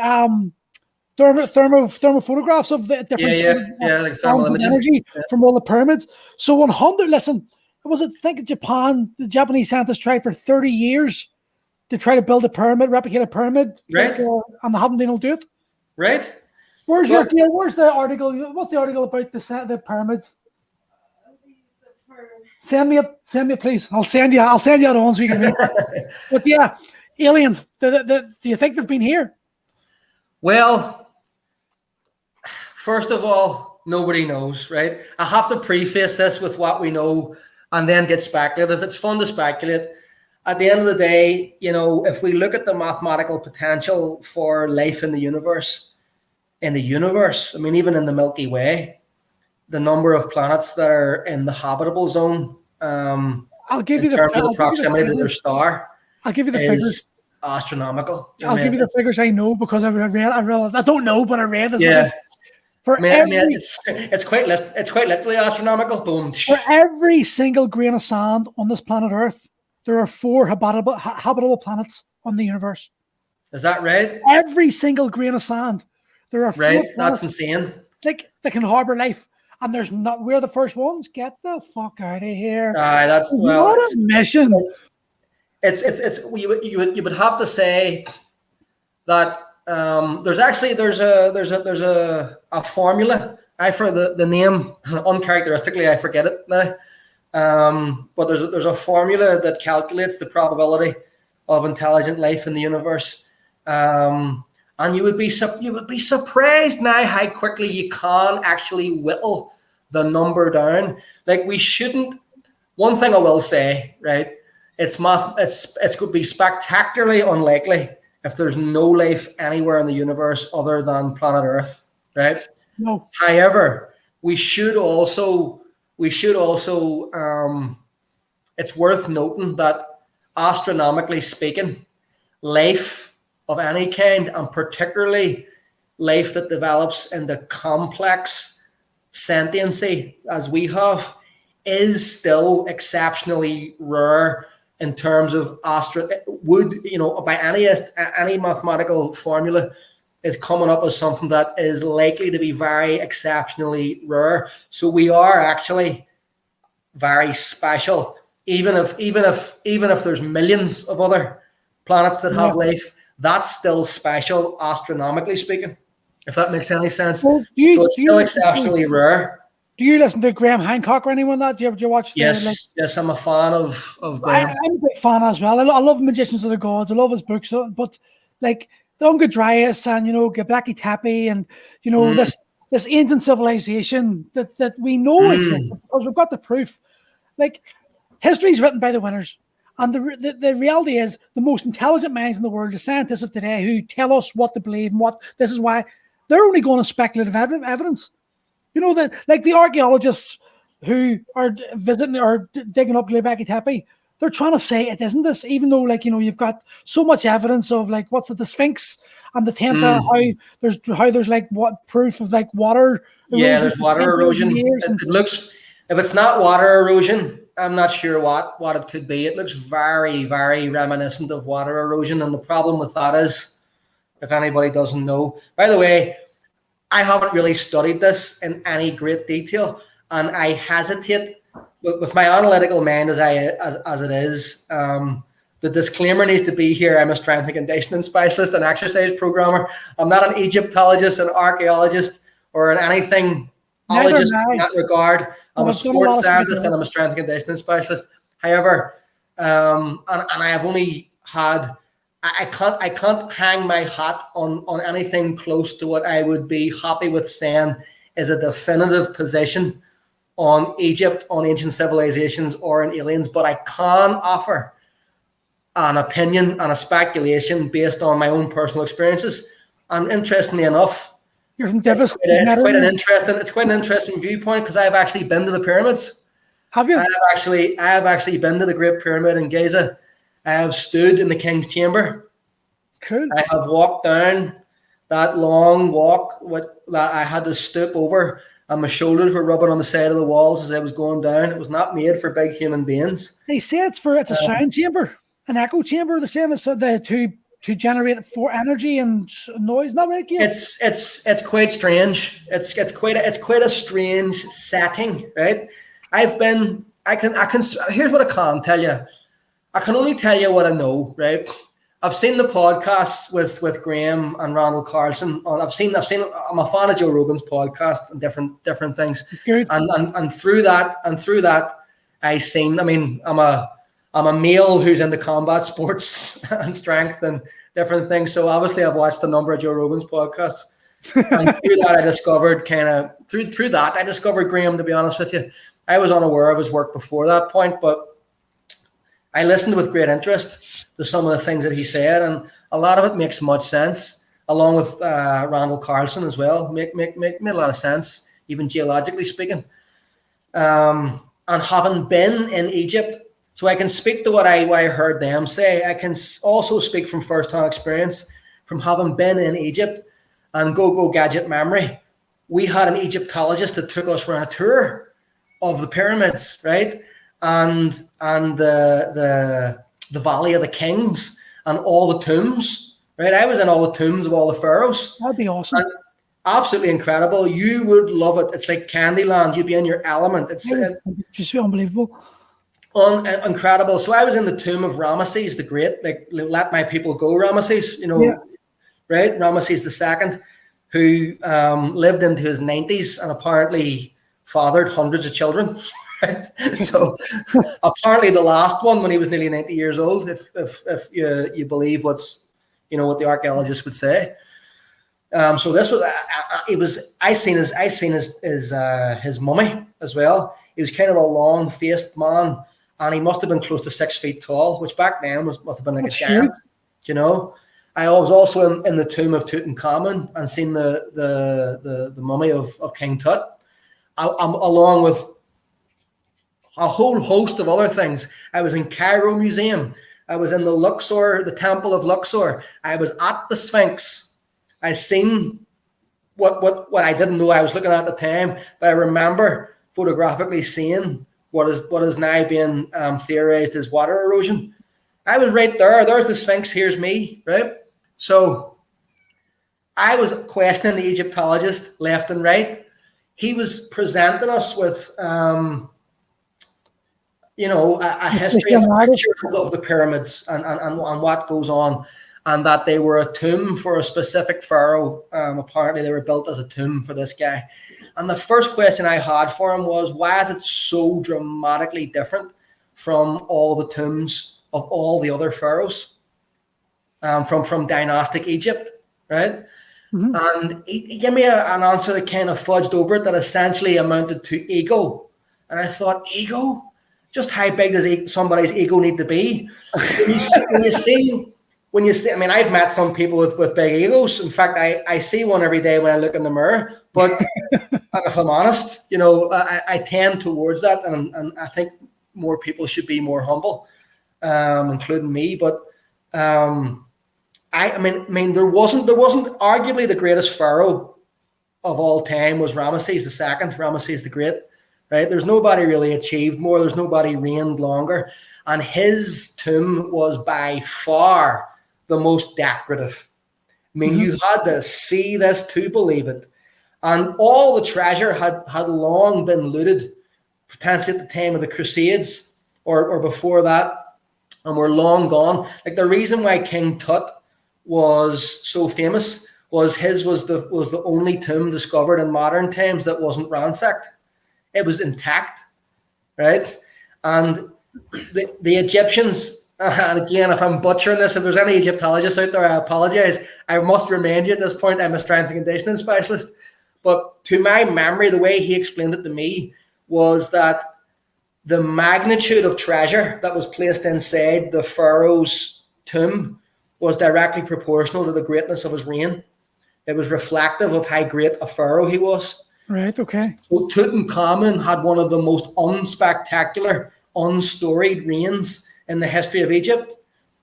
thermo photographs of the different like thermal imaging energy from all the pyramids. So 100. Listen, I think Japan, the Japanese scientists tried for 30 years to try to build a pyramid, replicate a pyramid, right? And they haven't been able to do it, right? Where's the article? What's the article about the pyramids? Send me it, please. I'll send you it on so you can read it. But yeah, aliens. Do you think they've been here? Well, first of all, nobody knows, right? I have to preface this with what we know and then get speculative. It's fun to speculate. At the end of the day, if we look at the mathematical potential for life in the universe, I mean, even in the Milky Way, the number of planets that are in the habitable zone, I'll give you in terms of the proximity to their star, I'll give you the figures. Astronomical. I'll give you the figures I know because I read. I don't know, but I read this. Yeah. It's quite literally astronomical. Boom. For every single grain of sand on this planet Earth, there are 4 habitable planets on the universe. Is that right? Every single grain of sand. There are 4 planets. That's insane. Like they can harbor life, and there's not. We're the first ones. Get the fuck out of here. That's what a mission. It's you would have to say that there's a formula. I for the name uncharacteristically I forget it now. But there's a formula that calculates the probability of intelligent life in the universe. And you would be surprised now how quickly you can actually whittle the number down. Like we shouldn't. One thing I will say, right? It's going to be spectacularly unlikely if there's no life anywhere in the universe other than planet Earth, right? No. However, we should also. It's worth noting that astronomically speaking, life of any kind, and particularly life that develops into complex sentiency as we have, is still exceptionally rare in terms of by any mathematical formula is coming up as something that is likely to be very exceptionally rare. So we are actually very special, even if there's millions of other planets that have life, that's still special astronomically speaking, if that makes any sense. Well, so it's still exceptionally rare. Do you listen to Graham Hancock or anyone that? Do you watch? Yes, I'm a fan of Graham. I'm a big fan as well. I love Magicians of the Gods. I love his books, but like the Unga Dryas and Göbekli Tepe and this ancient civilization that we know exists because we've got the proof. Like history is written by the winners, and the reality is the most intelligent minds in the world, the scientists of today, who tell us what to believe and what this is why they're only going to speculative evidence. That like the archaeologists who are visiting or digging up Göbekli Tepe, they're trying to say it isn't this, even though you've got so much evidence of the Sphinx and the Tenta, how there's like what proof of like water erosion. Yeah, there's water erosion. It looks, if it's not water erosion, I'm not sure what it could be. It looks very, very reminiscent of water erosion, and the problem with that is, if anybody doesn't know, by the way, I haven't really studied this in any great detail, and I hesitate with my analytical mind as it is. The disclaimer needs to be here. I'm a strength and conditioning specialist and exercise programmer. I'm not an Egyptologist, an archaeologist, or an anything ologist in that regard. I'm a sports scientist and I'm a strength and conditioning specialist. However, and I have only had. I can't hang my hat on anything close to what I would be happy with saying is a definitive position on Egypt, on ancient civilizations, or on aliens, but I can offer an opinion and a speculation based on my own personal experiences. And interestingly enough, you're from it's quite an interesting viewpoint because I've actually been to the pyramids. Have you? I have actually been to the Great Pyramid in Giza. I have stood in the King's Chamber. Cool. I have walked down that long walk that I had to stoop over, and my shoulders were rubbing on the side of the walls as I was going down. It was not made for big human beings. They say it's a sound chamber, an echo chamber. They're saying it's to generate for energy and noise. Not right, Gail? It's quite strange. It's quite a strange setting, right? Here's what I can tell you. I can only tell you what I know, right? I've seen the podcasts with Graham and Randall Carlson. I'm a fan of Joe Rogan's podcast and different things. Good. And through that, I'm a male who's into combat sports and strength and different things. So obviously I've watched a number of Joe Rogan's podcasts. And through that I discovered I discovered Graham, to be honest with you. I was unaware of his work before that point, but I listened with great interest to some of the things that he said, and a lot of it makes much sense, along with Randall Carlson as well. Made a lot of sense, even geologically speaking. And having been in Egypt, so I can speak to what I heard them say. I can also speak from first-hand experience, from having been in Egypt and go gadget memory. We had an Egyptologist that took us on a tour of the pyramids, right? And the Valley of the Kings and all the tombs, right? I was in all the tombs of all the pharaohs. That'd be awesome. And absolutely incredible. You would love it. It's like Candyland. You'd be in your element. It's just unbelievable. Incredible. So I was in the tomb of Ramesses the Great, like let my people go Ramesses, right? Ramesses II, who lived into his 90s and apparently fathered hundreds of children. Right. So apparently the last one when he was nearly 90 years old, if you believe what the archaeologists would say. So this was I seen his mummy as well. He was kind of a long-faced man, and he must have been close to 6 feet tall, which back then must have been like a giant. I was also in the tomb of Tutankhamun and seen the mummy of King Tut. Along with a whole host of other things. I was in Cairo Museum. I was in the Temple of Luxor. I was at the Sphinx. I seen what I didn't know I was looking at the time, but I remember photographically seeing what is now being theorized as water erosion. I was right there. There's the Sphinx. Here's me, right? So I was questioning the Egyptologist left and right. He was presenting us with a history of the pyramids and what goes on, and that they were a tomb for a specific pharaoh. Apparently, they were built as a tomb for this guy. And the first question I had for him was, why is it so dramatically different from all the tombs of all the other pharaohs from dynastic Egypt, right? Mm-hmm. And he gave me an answer that kind of fudged over it, that essentially amounted to ego. And I thought, ego? Just how big does somebody's ego need to be? When you see, I mean, I've met some people with big egos. In fact, I see one every day when I look in the mirror. But if I'm honest, I tend towards that, and I think more people should be more humble, including me. But I mean, there wasn't arguably the greatest pharaoh of all time was Ramesses II, Ramesses the Great. Right? There's nobody really achieved more. There's nobody reigned longer. And his tomb was by far the most decorative. I mean, you had to see this to believe it. And all the treasure had long been looted, potentially at the time of the Crusades or before that, and were long gone. Like, the reason why King Tut was so famous was his was the only tomb discovered in modern times that wasn't ransacked. It was intact, right? And the Egyptians, and again, if I'm butchering this, if there's any Egyptologists out there, I apologize. I must remind you at this point, I'm a strength and conditioning specialist. But to my memory, the way he explained it to me was that the magnitude of treasure that was placed inside the pharaoh's tomb was directly proportional to the greatness of his reign. It was reflective of how great a pharaoh he was. Right, okay. So Tutankhamun had one of the most unspectacular, unstoried reigns in the history of Egypt.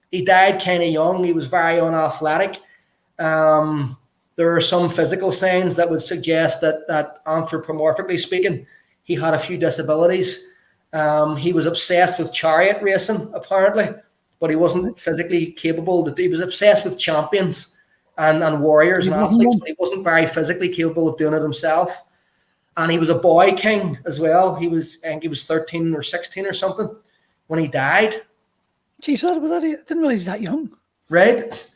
He died kind of young. He was very unathletic. There are some physical signs that would suggest that anthropomorphically speaking, he had a few disabilities. He was obsessed with chariot racing, apparently, but he wasn't physically capable. He was obsessed with champions and warriors and athletes, but he wasn't very physically capable of doing it himself. And he was a boy king as well. I think he was 13 or 16 or something when he died. Geez, I didn't realize he was that young. Right?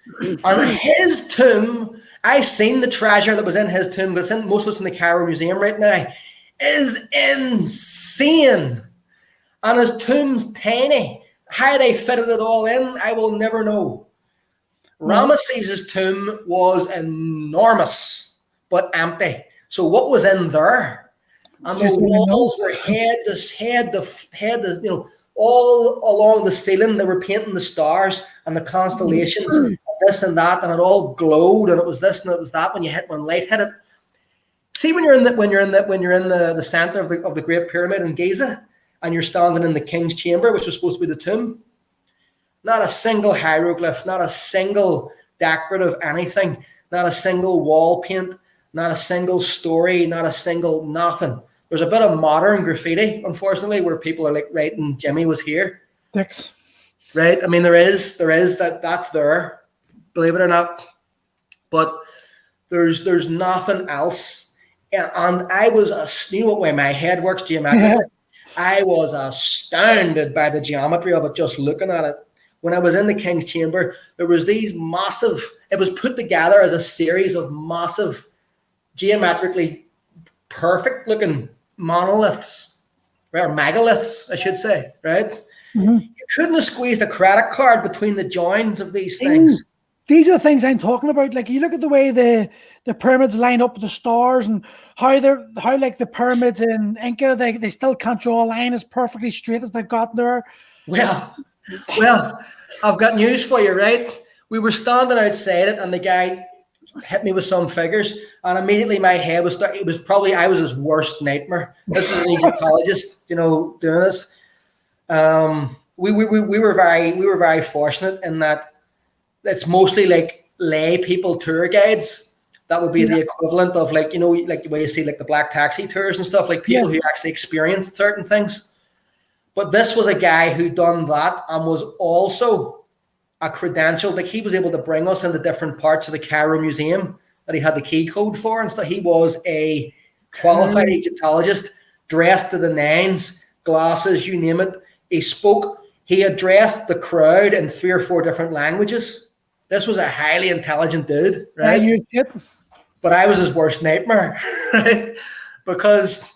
On his tomb, I seen the treasure that was in his tomb, because most of it's in the Cairo Museum right now, is insane. And his tomb's tiny. How they fitted it all in, I will never know. Ramesses' tomb was enormous, but empty. So what was in there? And the walls were all along the ceiling. They were painting the stars and the constellations, and this and that, and it all glowed, and it was this and it was that when light hit it. See, when you're in the center of the Great Pyramid in Giza, and you're standing in the King's Chamber, which was supposed to be the tomb. Not a single hieroglyph, not a single decorative anything, not a single wall paint, not a single story, not a single nothing. There's a bit of modern graffiti, unfortunately, where people are like writing "Jimmy was here." Dicks. Right? I mean, there is that's there, believe it or not. But there's nothing else. And I was you know what way my head works geometrically. Yeah. I was astounded by the geometry of it just looking at it. When I was in the King's Chamber, there was these massive, it was put together as a series of massive, geometrically perfect looking monoliths, or megaliths, I should say, right? Mm-hmm. You couldn't have squeezed a credit card between the joins of these things. These are the things I'm talking about. Like, you look at the way the pyramids line up with the stars, and how like the pyramids in Inca, they still can't draw a line as perfectly straight as they've got there. Well, I've got news for you, right? We were standing outside it, and the guy hit me with some figures, and immediately my head was I was his worst nightmare. This is an Egyptologist, doing this. We were very fortunate in that it's mostly like lay people tour guides. That would be the equivalent of like where you see like the black taxi tours and stuff, like people who actually experienced certain things. But this was a guy who done that and was also a credential. Like, he was able to bring us into different parts of the Cairo Museum that he had the key code for and stuff. He was a qualified Egyptologist, dressed to the nines, glasses, you name it, He spoke, he addressed the crowd in 3 or 4 different languages. This was a highly intelligent dude, right? But I was his worst nightmare, right? Because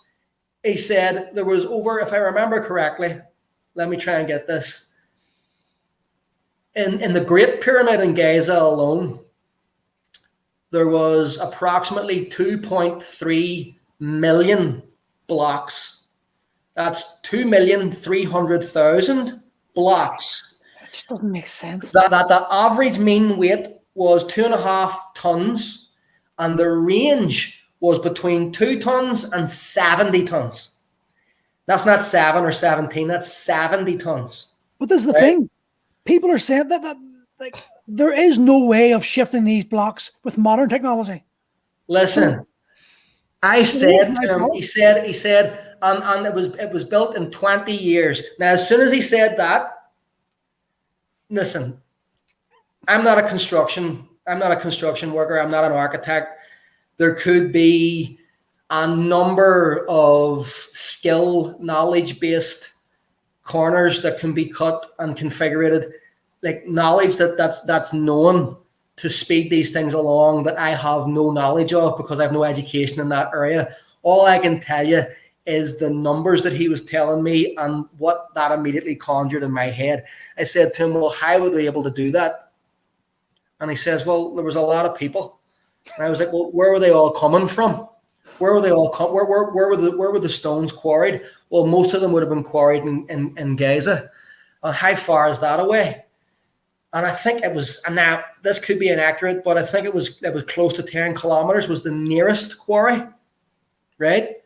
he said there was over, if I remember correctly, let me try and get this. In the Great Pyramid in Giza alone, there was approximately 2.3 million blocks. That's 2,300,000 blocks. It just doesn't make sense. That the average mean weight was 2.5 tons, and the range was between 2 tons and 70 tons. That's not 7 or 17, that's 70 tons. But this is the thing. People are saying that like there is no way of shifting these blocks with modern technology. Listen, I said to him, he said, and it was built in 20 years. Now, as soon as he said that, listen, I'm not a construction worker. I'm not an architect. There could be a number of skill, knowledge-based corners that can be cut and configured, like knowledge that's known to speed these things along that I have no knowledge of because I have no education in that area. All I can tell you is the numbers that he was telling me and what that immediately conjured in my head. I said to him, well, how were they able to do that? And he says, well, there was a lot of people. And I was like, well, where were they all coming from? Where were they all where were the stones quarried? Well, most of them would have been quarried in Giza. How far is that away? And I think it was, and now this could be inaccurate, but I think it was close to 10 kilometers was the nearest quarry, right?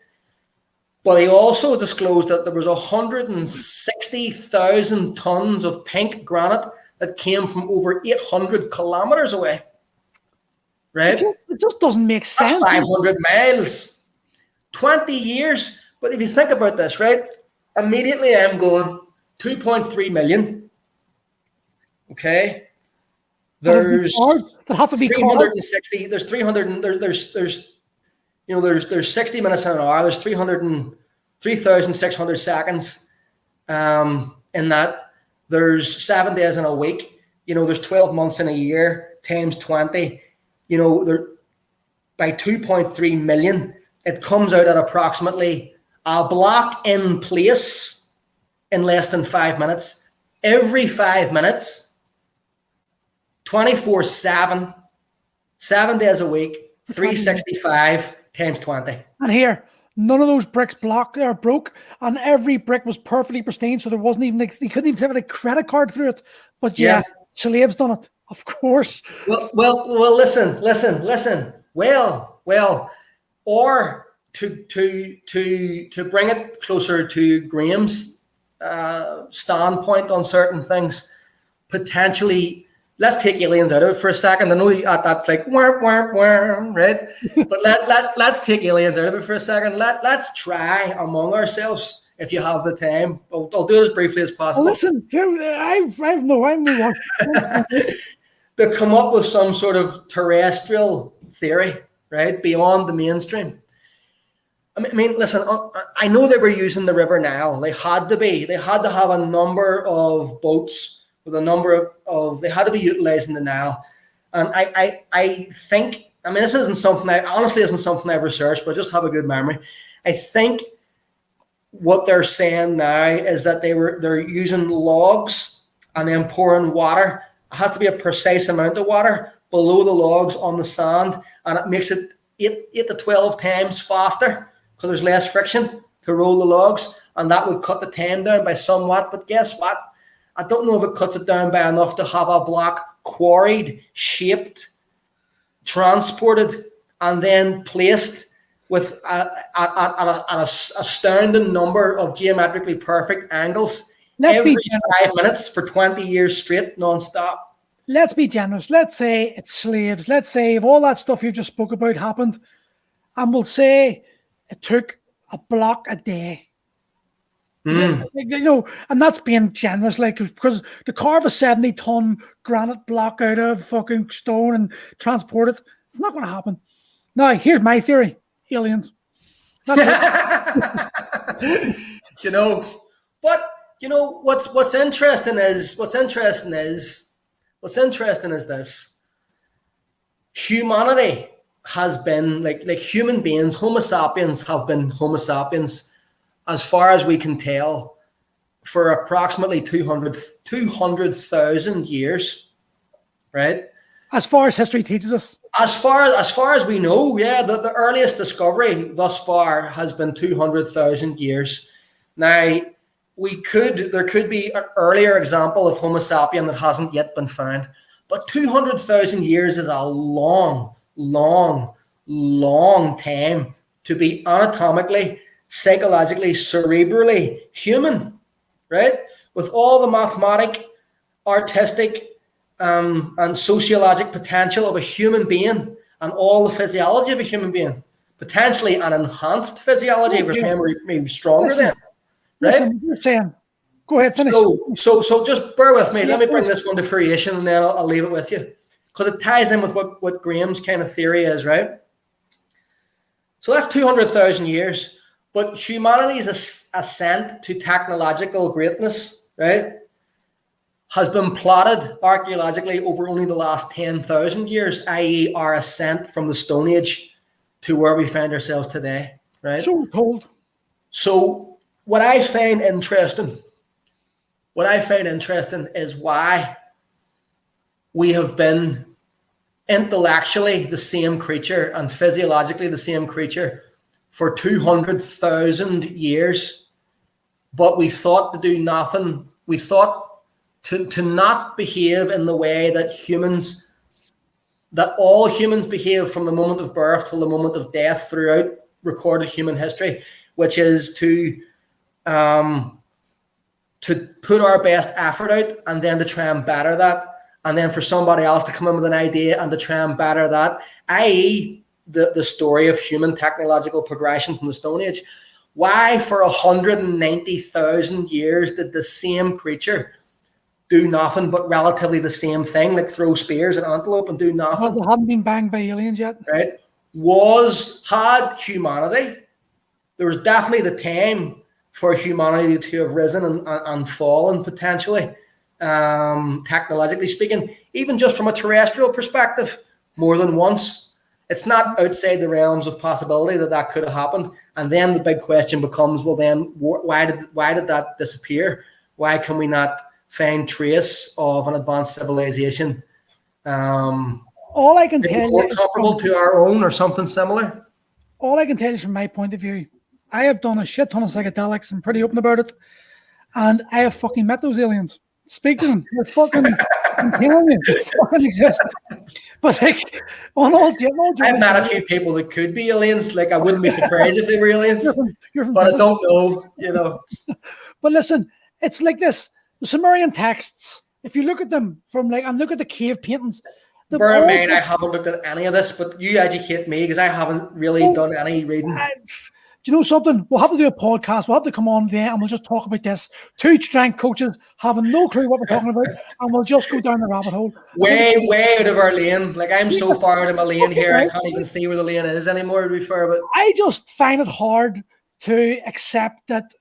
But he also disclosed that there was 160,000 tons of pink granite that came from over 800 kilometers away. Right? It just doesn't make sense. That's 500 miles, 20 years. But if you think about this, right? Immediately I'm going 2.3 million. Okay. There's 360. There's 300. There's 60 minutes in an hour. There's 3,600 seconds. In that, there's 7 days in a week. There's 12 months in a year times 20. By 2.3 million, it comes out at approximately a block in place in less than 5 minutes. Every 5 minutes, 24/7, 7 days a week, 365 times 20. And here, none of those bricks broke, and every brick was perfectly pristine, so there wasn't even, they couldn't even have a credit card through it. But yeah. Slaves done it. Of course. Well. Listen. Well. Or to bring it closer to Graham's standpoint on certain things, potentially. Let's take aliens out of it for a second. I know that's like right? But let's take aliens out of it for a second. Let's try among ourselves. If you have the time, I'll do it as briefly as possible. Well, listen, I've no to come up with some sort of terrestrial theory, right, beyond the mainstream. I mean, listen, I know they were using the River Nile. They had to be. They had to have a number of boats with a number of. They had to be utilizing the Nile, and I think. I mean, this isn't something isn't something I've researched, but I just have a good memory. I think what they're saying now is that they're using logs and then pouring water. It has to be a precise amount of water below the logs on the sand, and it makes it 8 to 12 times faster because there's less friction to roll the logs, and that would cut the time down by somewhat. But guess what? I don't know if it cuts it down by enough to have a block quarried, shaped, transported, and then placed with an astounding number of geometrically perfect angles every 5 minutes for 20 years straight, non-stop. Let's be generous. Let's say it's slaves. Let's say if all that stuff you just spoke about happened, and we'll say it took a block a day. And that's being generous, because to carve a 70-ton granite block out of fucking stone and transport it, it's not going to happen. Now, here's my theory. Aliens. But you know, what's interesting is this: humanity has been like human beings. Homo sapiens have been Homo sapiens, as far as we can tell, for approximately 200,000 years, right? As far as history teaches us. As far as we know, yeah, the earliest discovery thus far has been 200,000 years. Now, there could be an earlier example of Homo sapien that hasn't yet been found, but 200,000 years is a long, long, long time to be anatomically, psychologically, cerebrally human, right? With all the mathematic, artistic, and sociologic potential of a human being, and all the physiology of a human being, potentially an enhanced physiology, which maybe stronger than, right? Listen, you're saying, go ahead, finish. So just bear with me. Let me bring this one to fruition, and then I'll leave it with you, because it ties in with what Graham's kind of theory is, right? So that's 200,000 years, but humanity's ascent to technological greatness, right, has been plotted archaeologically over only the last 10,000 years, i.e. our ascent from the Stone Age to where we find ourselves today, right? So we're told. So what I find interesting is why we have been intellectually the same creature and physiologically the same creature for 200,000 years, but we thought to do nothing. We thought to not behave in the way that all humans behave from the moment of birth till the moment of death throughout recorded human history, which is to put our best effort out and then to try and better that, and then for somebody else to come in with an idea and to try and better that, i.e. the story of human technological progression from the Stone Age. Why for 190,000 years did the same creature do nothing but relatively the same thing, like throw spears at antelope and do nothing? Well, they haven't been banged by aliens yet. Right? Had humanity, there was definitely the time for humanity to have risen and fallen potentially, technologically speaking, even just from a terrestrial perspective, more than once. It's not outside the realms of possibility that could have happened. And then the big question becomes, well, then why did that disappear? Why can we not find trace of an advanced civilization? All I can tell you is comparable to our own or something similar. All I can tell you is from my point of view, I have done a shit ton of psychedelics. I'm pretty open about it. And I have fucking met those aliens. Speak to them. They're fucking, I'm telling you, they fucking exist. But like, on all jokes, I've met a few people that could be aliens. Like, I wouldn't be surprised if they were aliens. You're from but I don't know, you know. But listen, it's like this. The Sumerian texts, if you look at them and look at the cave paintings. Bear in mind, I haven't looked at any of this, but you educate me because I haven't really done any reading. Do you know something? We'll have to do a podcast. We'll have to come on there and we'll just talk about this. Two strength coaches having no clue what we're talking about, and we'll just go down the rabbit hole. Way out of our lane. Like, I'm so far out of my lane here, I can't even see where the lane is anymore, to be fair. But I just find it hard to accept that.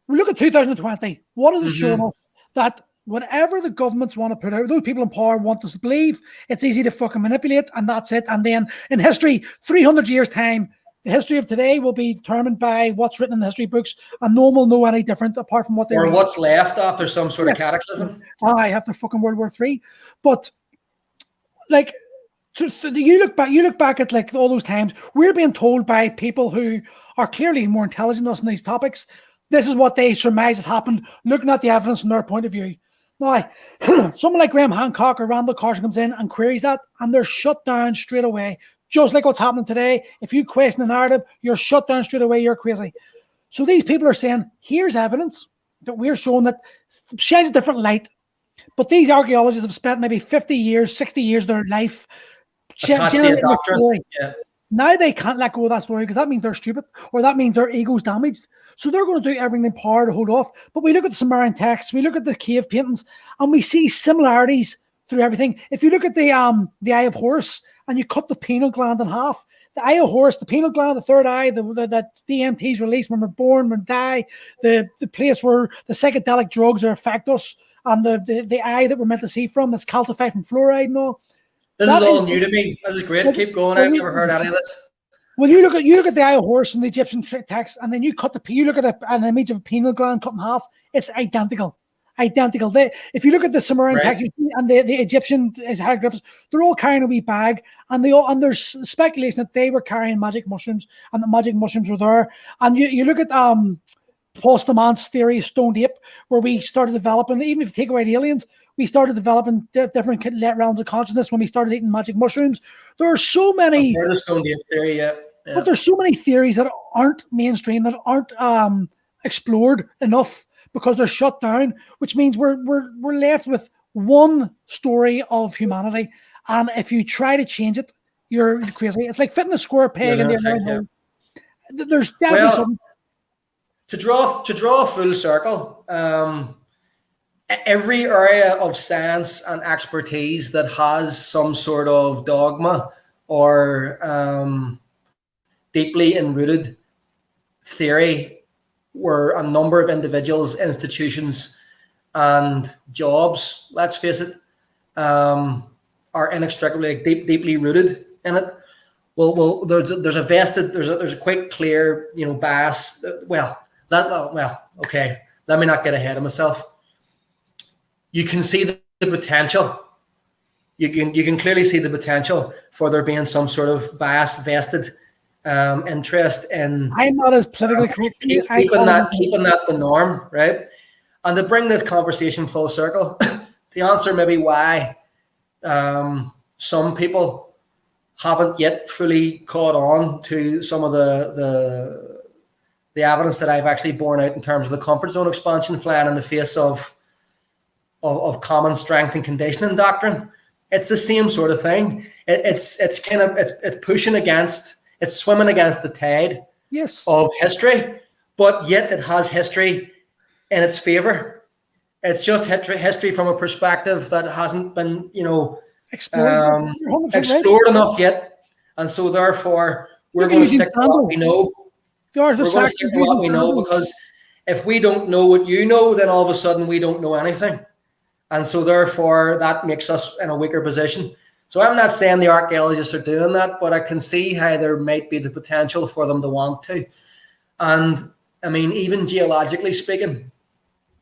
We look at 2020. What is it showing us? That whatever the governments want to put out, those people in power want us to believe, it's easy to fucking manipulate, and that's it. And then in history, 300 years' time, the history of today will be determined by what's written in the history books, and no one will know any different apart from what they or what's left after some sort of cataclysm. I have the fucking World War III. But like, you look back at like all those times, we're being told by people who are clearly more intelligent than us on these topics. This is what they surmise has happened, looking at the evidence from their point of view. Now, someone like Graham Hancock or Randall Carson comes in and queries that, and they're shut down straight away. Just like what's happening today. If you question the narrative, you're shut down straight away. You're crazy. So these people are saying, here's evidence that we're showing that shines a different light. But these archaeologists have spent maybe 50 years, 60 years of their life generating a story. Yeah. Now they can't let go of that story because that means they're stupid, or that means their ego's damaged. So they're going to do everything in power to hold off. But we look at the Sumerian texts, we look at the cave paintings, and we see similarities through everything. If you look at the eye of Horus and you cut the pineal gland in half, the eye of Horus, the pineal gland, the third eye, that DMT's released when we're born, when we die, the place where the psychedelic drugs are affect us, and the eye that we're meant to see from, that's calcified from fluoride and all. This is all new to me. This is great. Keep going. I've never heard any of this. When you look at the eye of Horus in the Egyptian text, and then you look at an image of a pineal gland cut in half, it's identical. If you look at the Sumerian text and the Egyptian hieroglyphs, they're all carrying a wee bag, and there's speculation that they were carrying magic mushrooms, and the magic mushrooms were there. And you look at Paul Stamant's theory of stoned ape, where we started developing, even if you take away the aliens, we started developing different realms of consciousness when we started eating magic mushrooms. There are so many. I've heard of stoned ape theory, yeah. But there's so many theories that aren't mainstream, that aren't explored enough because they're shut down, which means we're left with one story of humanity. And if you try to change it, you're crazy. It's like fitting a square peg in the air. There's definitely something. To draw a full circle, every area of science and expertise that has some sort of dogma or deeply enrooted theory, where a number of individuals, institutions, and jobs, let's face it, are inextricably deeply rooted in it. Well, there's a quite clear, bias. Okay. Let me not get ahead of myself. You can see the potential. You can clearly see the potential for there being some sort of bias vested interest in. I'm not as politically correct. Keeping that the norm, right? And to bring this conversation full circle, the answer maybe why some people haven't yet fully caught on to some of the evidence that I've actually borne out in terms of the comfort zone expansion flying in the face of common strength and conditioning doctrine. It's the same sort of thing. It's pushing against. It's swimming against the tide of history, but yet it has history in its favor. It's just history from a perspective that hasn't been, explored enough yet. And so therefore, we're going to stick to what we know. We're going to stick to what we know, because if we don't know what you know, then all of a sudden we don't know anything. And so therefore, that makes us in a weaker position. So I'm not saying the archaeologists are doing that, but I can see how there might be the potential for them to want to. And I mean, even geologically speaking,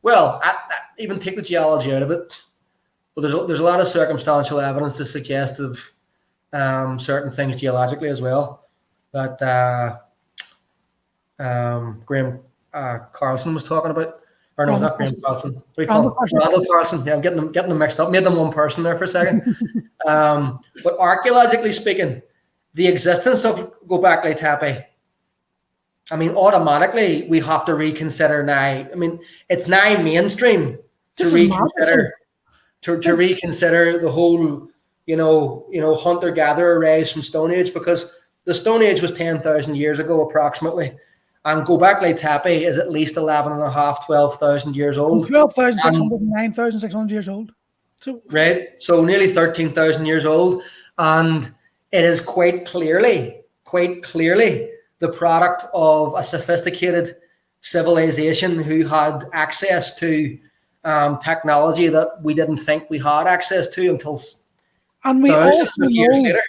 well, I even take the geology out of it, but there's a lot of circumstantial evidence to suggest of certain things geologically as well that Graham Carlson was talking about. Or no, not Graham Carlson. What do you call him? Randall Carlson. Yeah, I'm getting them mixed up. Made them one person there for a second. But archaeologically speaking, the existence of Göbekli Tepe, I mean, automatically we have to reconsider now. I mean, it's now mainstream to reconsider the whole, hunter-gatherer rise from Stone Age, because the Stone Age was 10,000 years ago approximately. And Göbekli Tepe is at least 11,500, 12,000 years old. 12,600, 9,600 years old. So nearly 13,000 years old. And it is quite clearly the product of a sophisticated civilization who had access to technology that we didn't think we had access to until thousands of years later.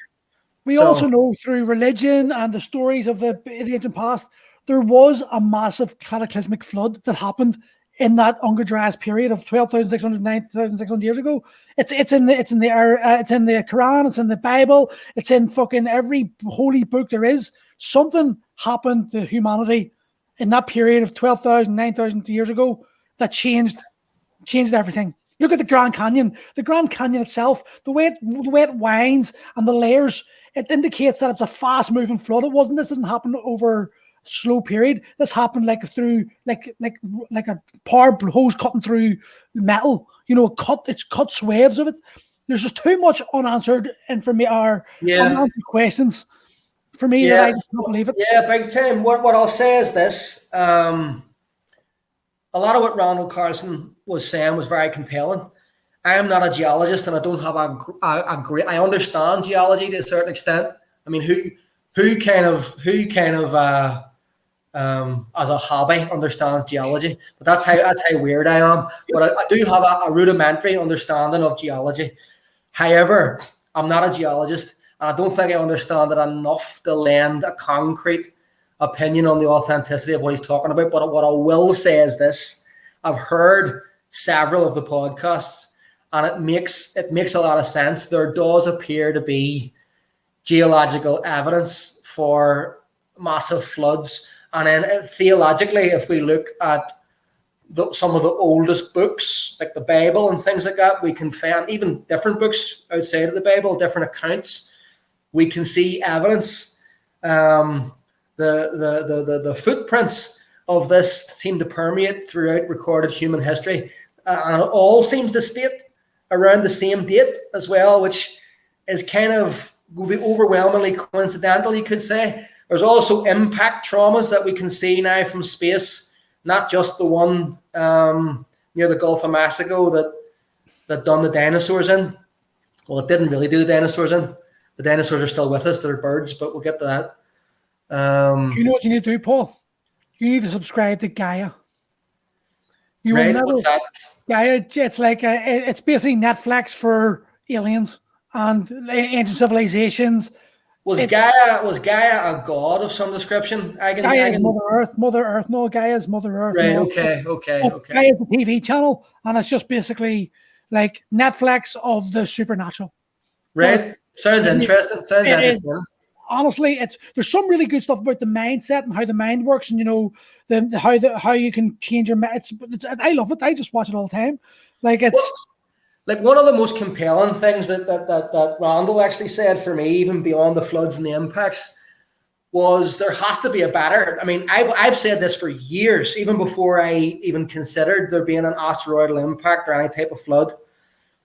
We also know through religion and the stories of the ancient past, there was a massive cataclysmic flood that happened in that Unger Dryas period of 12,600, 9,600 years ago. It's in the Quran, it's in the Bible, it's in fucking every holy book there is. Something happened to humanity in that period of 12,000, 9,000 years ago that changed everything. Look at the Grand Canyon. The Grand Canyon itself, the way it winds and the layers, it indicates that it's a fast-moving flood. This didn't happen over slow period. This happened through a power hose cutting through metal. It's cut swathes of it. There's just too much unanswered unanswered questions for me that I just can't believe it. Yeah, big time. What I'll say is this: a lot of what Randall Carlson was saying was very compelling. I am not a geologist, and I don't have a great. I understand geology to a certain extent. I mean, who kind of as a hobby understands geology? But that's how weird I am. But I do have a rudimentary understanding of geology. However, I'm not a geologist, and I don't think I understand it enough to lend a concrete opinion on the authenticity of what he's talking about. But what I will say is this: I've heard several of the podcasts, and it makes a lot of sense. There does appear to be geological evidence for massive floods, and then theologically, if we look at some of the oldest books, like the Bible and things like that, we can find even different books outside of the Bible, different accounts. We can see evidence. The footprints of this seem to permeate throughout recorded human history, and it all seems to state around the same date as well, which is kind of will be overwhelmingly coincidental, you could say. There's also impact traumas that we can see now from space, not just the one near the Gulf of Mexico that done the dinosaurs in. Well, it didn't really do the dinosaurs in. The dinosaurs are still with us. They're birds, but we'll get to that. You know what you need to do, Paul? You need to subscribe to Gaia. What's that? Gaia, it's like it's basically Netflix for aliens and ancient civilizations. Was Gaia a god of some description? Gaia is Mother Earth. No, Gaia is Mother Earth. Right. No. Okay. Gaia is the TV channel, and it's just basically like Netflix of the supernatural. Right. Sounds interesting. Sounds interesting. Honestly, there's some really good stuff about the mindset and how the mind works, and how you can change your mind. I love it. I just watch it all the time. Like like one of the most compelling things that Randall actually said for me, even beyond the floods and the impacts, was there has to be a better. I mean, I've said this for years, even before I even considered there being an asteroidal impact or any type of flood.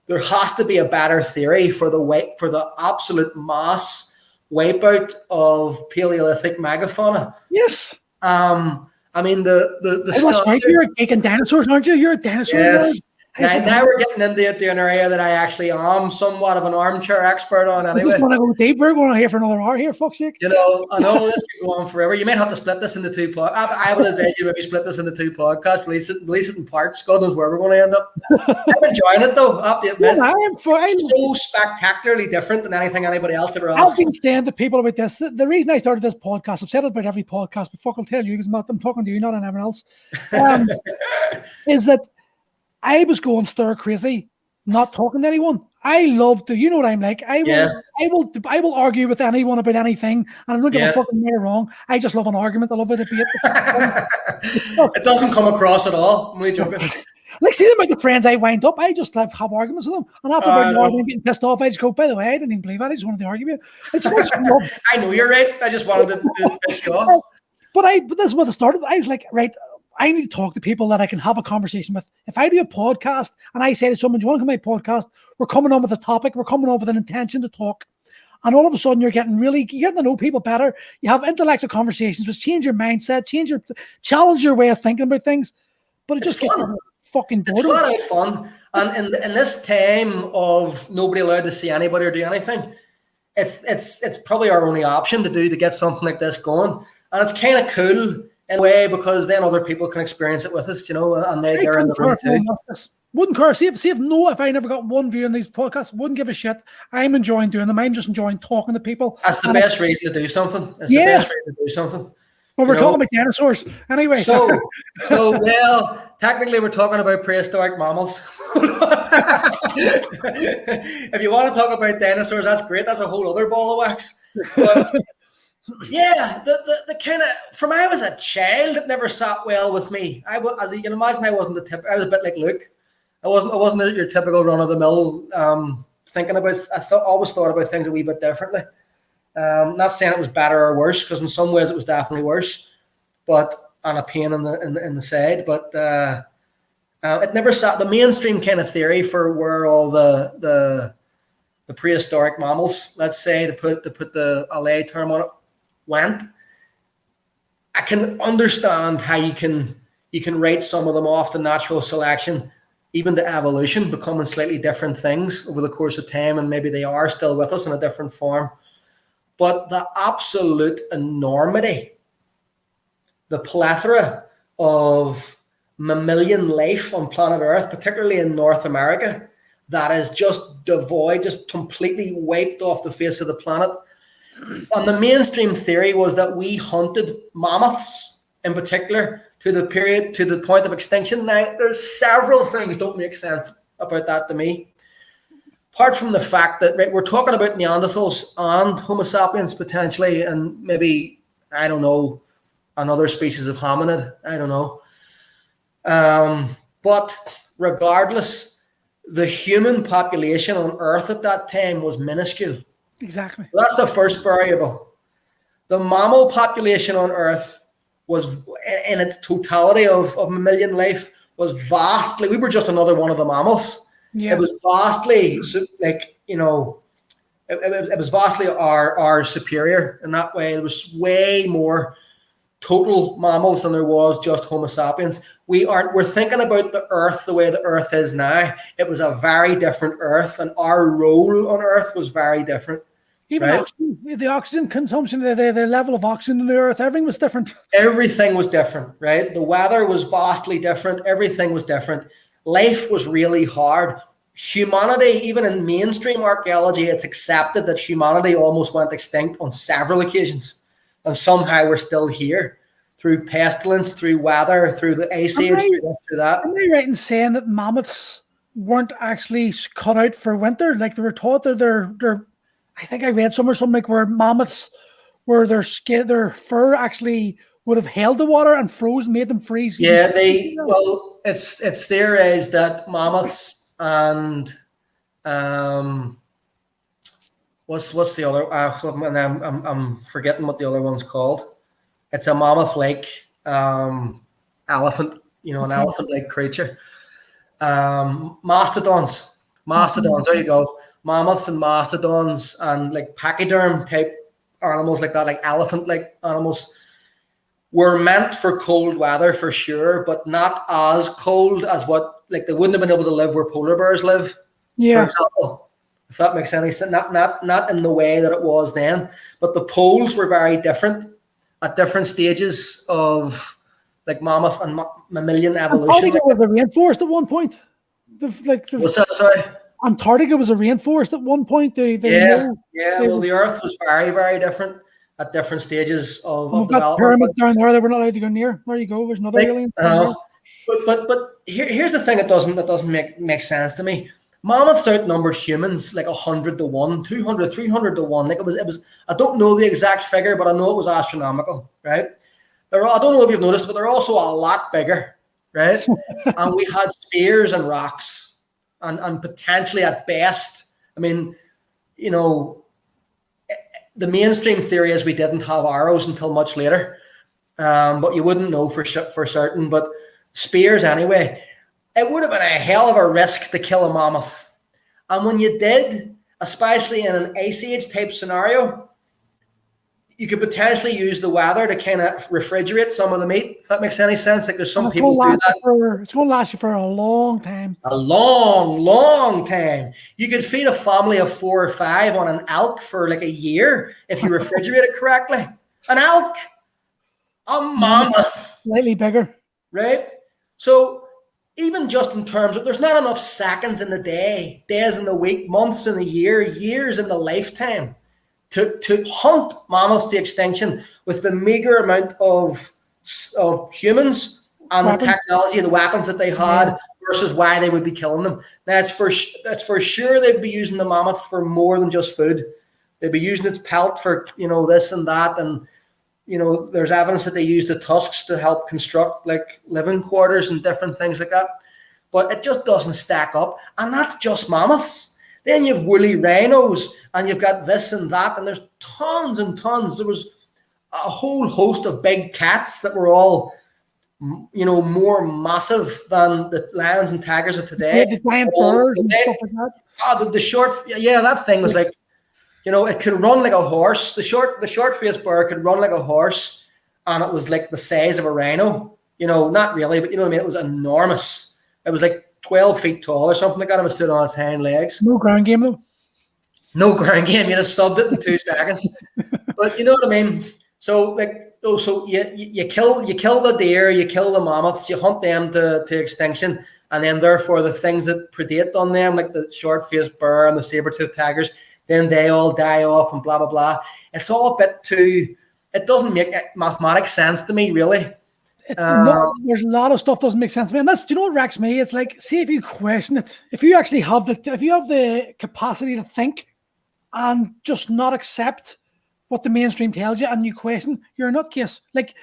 There has to be a better theory for the absolute mass wipeout of Paleolithic megafauna. Yes. I mean the you're a geek in dinosaurs, aren't you? You're a dinosaur. Yes. Now we're getting into an area that I actually am somewhat of an armchair expert on anyway. I just want to go deep. We're going here for another hour here, fuck's sake. I know this could go on forever. You might have to split this into two podcasts. I would advise you maybe split this into two podcasts, release it in parts. God knows where we're going to end up. I'm enjoying it though, I have to admit. It's so spectacularly different than anything anybody else ever asked. I've been saying to people about this. The reason I started this podcast, I've said it about every podcast, but fuck, I'll tell you because I'm talking to you, not anyone else. Is that I was going stir crazy, not talking to anyone. I love to, you know what I'm like. I will argue with anyone about anything, and I don't give a fucking minute wrong. I just love an argument. I love a debate. It doesn't come across at all. I'm really joking. Like, see them with the friends I wind up. I just have arguments with them, and after about an hour, getting pissed off, I just go, by the way, I didn't even believe that. I just wanted to argue with you. It's I know you're right. I just wanted to piss you off. But this is what it started. I was like, right, I need to talk to people that I can have a conversation with. If I do a podcast and I say to someone, do you want to come to my podcast? We're coming on with a topic. We're coming on with an intention to talk. And all of a sudden you're getting to know people better. You have intellectual conversations which change your mindset, challenge your way of thinking about things. But it just gets fucking bored. It's flat out fun. And in this time of nobody allowed to see anybody or do anything, it's probably our only option to get something like this going. And it's kind of cool in a way because then other people can experience it with us, and they're in the room too. Wouldn't care. See if I never got one view on these podcasts, wouldn't give a shit. I'm enjoying doing them. I'm just enjoying talking to people. That's the best reason to do something. It's the best reason to do something. Well, we're talking about dinosaurs. Anyway. So technically we're talking about prehistoric mammals. If you want to talk about dinosaurs, that's great. That's a whole other ball of wax. But yeah, the kind of, from I was a child, it never sat well with me. As you can imagine, I wasn't the type. I was a bit like Luke. I wasn't your typical run of the mill. Thinking about, always thought about things a wee bit differently. Not saying it was better or worse, because in some ways it was definitely worse, and a pain in the side. But it never sat. The mainstream kind of theory for where all the prehistoric mammals, let's say, to put the LA term on it, went. I can understand how you can write some of them off to natural selection, even the evolution, becoming slightly different things over the course of time, and maybe they are still with us in a different form. But the absolute enormity, the plethora of mammalian life on planet Earth, particularly in North America, that is just devoid, just completely wiped off the face of the planet. And the mainstream theory was that we hunted mammoths in particular to the point of extinction. Now, there's several things don't make sense about that to me. Apart from the fact that, right, we're talking about Neanderthals and Homo sapiens potentially, and maybe, I don't know, another species of hominid, I don't know. But regardless, the human population on Earth at that time was minuscule. Exactly. That's the first variable. The mammal population on Earth was, in its totality of mammalian life, was vastly, we were just another one of the mammals. Yeah. It was vastly, like, you know, it was vastly our superior in that way. There was way more total mammals than there was just Homo sapiens. We're thinking about the Earth the way the Earth is now. It was a very different Earth, and our role on Earth was very different. Even right? the oxygen consumption, the level of oxygen in the Earth, everything was different. Everything was different, right? The weather was vastly different. Everything was different. Life was really hard. Humanity, even in mainstream archaeology, it's accepted that humanity almost went extinct on several occasions. And somehow we're still here through pestilence, through weather, through the ice age, through that. Am I right in saying that mammoths weren't actually cut out for winter? Like, they were taught that they're I think I read somewhere something like where mammoths, where their fur actually would have held the water and made them freeze. Yeah, it's theorized that mammoths and what's the other? I'm forgetting what the other one's called. It's a mammoth-like elephant, an elephant-like creature. Mastodons. There you go. Mammoths and mastodons and like pachyderm type animals like that, like elephant-like animals, were meant for cold weather for sure, but not as cold as they wouldn't have been able to live where polar bears live, for example. If that makes any sense. Not in the way that it was then, but the poles were very different at different stages of like mammoth and mammalian evolution. Antarctica was a rainforest at one point. What's that? Sorry. Antarctica was a rainforest at one point. Well, the Earth was very, very different at different stages of development. Pyramid down there that we're not allowed to go near. There you go. There's another alien. But here's the thing that doesn't make sense to me. Mammoths outnumbered humans like 100 to 1, 200, 300 to 1. Like it was. I don't know the exact figure, but I know it was astronomical, right? I don't know if you've noticed, but they're also a lot bigger, right? And we had spears and rocks. And potentially at best, I mean, the mainstream theory is we didn't have arrows until much later, but you wouldn't know for certain. But spears anyway, it would have been a hell of a risk to kill a mammoth. And when you did, especially in an ice age type scenario, you could potentially use the weather to kind of refrigerate some of the meat, if that makes any sense. Like there's some people do that. It's going to last you for a long time. A long, long time. You could feed a family of 4 or 5 on an elk for like a year if you refrigerate it correctly. An elk, a mammoth. Slightly bigger. Right? So even just in terms of, there's not enough seconds in the day, days in the week, months in the year, years in the lifetime to hunt mammoths to extinction with the meager amount of humans and the technology, the weapons that they had versus why they would be killing them. Now, it's for sure they'd be using the mammoth for more than just food. They'd be using its pelt for, this and that. And, there's evidence that they used the tusks to help construct like living quarters and different things like that. But it just doesn't stack up. And that's just mammoths. Then you have woolly rhinos, and you've got this and that, and there's tons and tons. There was a whole host of big cats that were all, more massive than the lions and tigers of today. The giant birds and stuff like that. The short, that thing was like, it could run like a horse. The short-faced bird could run like a horse, and it was like the size of a rhino. Not really, but you know what I mean. It was enormous. It was like 12 feet tall or something like that if it stood on its hind legs. No ground game though. No ground game. You just subbed it in 2 seconds. But you know what I mean? So like, so you kill the deer, you kill the mammoths, you hunt them to extinction, and then therefore the things that predate on them, like the short-faced bear and the saber-toothed tigers, then they all die off and blah blah blah. It's all a bit too. It doesn't make mathematic sense to me, really. No, there's a lot of stuff doesn't make sense to me, and that's, do you know what wrecks me? It's like, see, if you question it, if you actually have the capacity to think and just not accept what the mainstream tells you, and you question, you're a nutcase. Like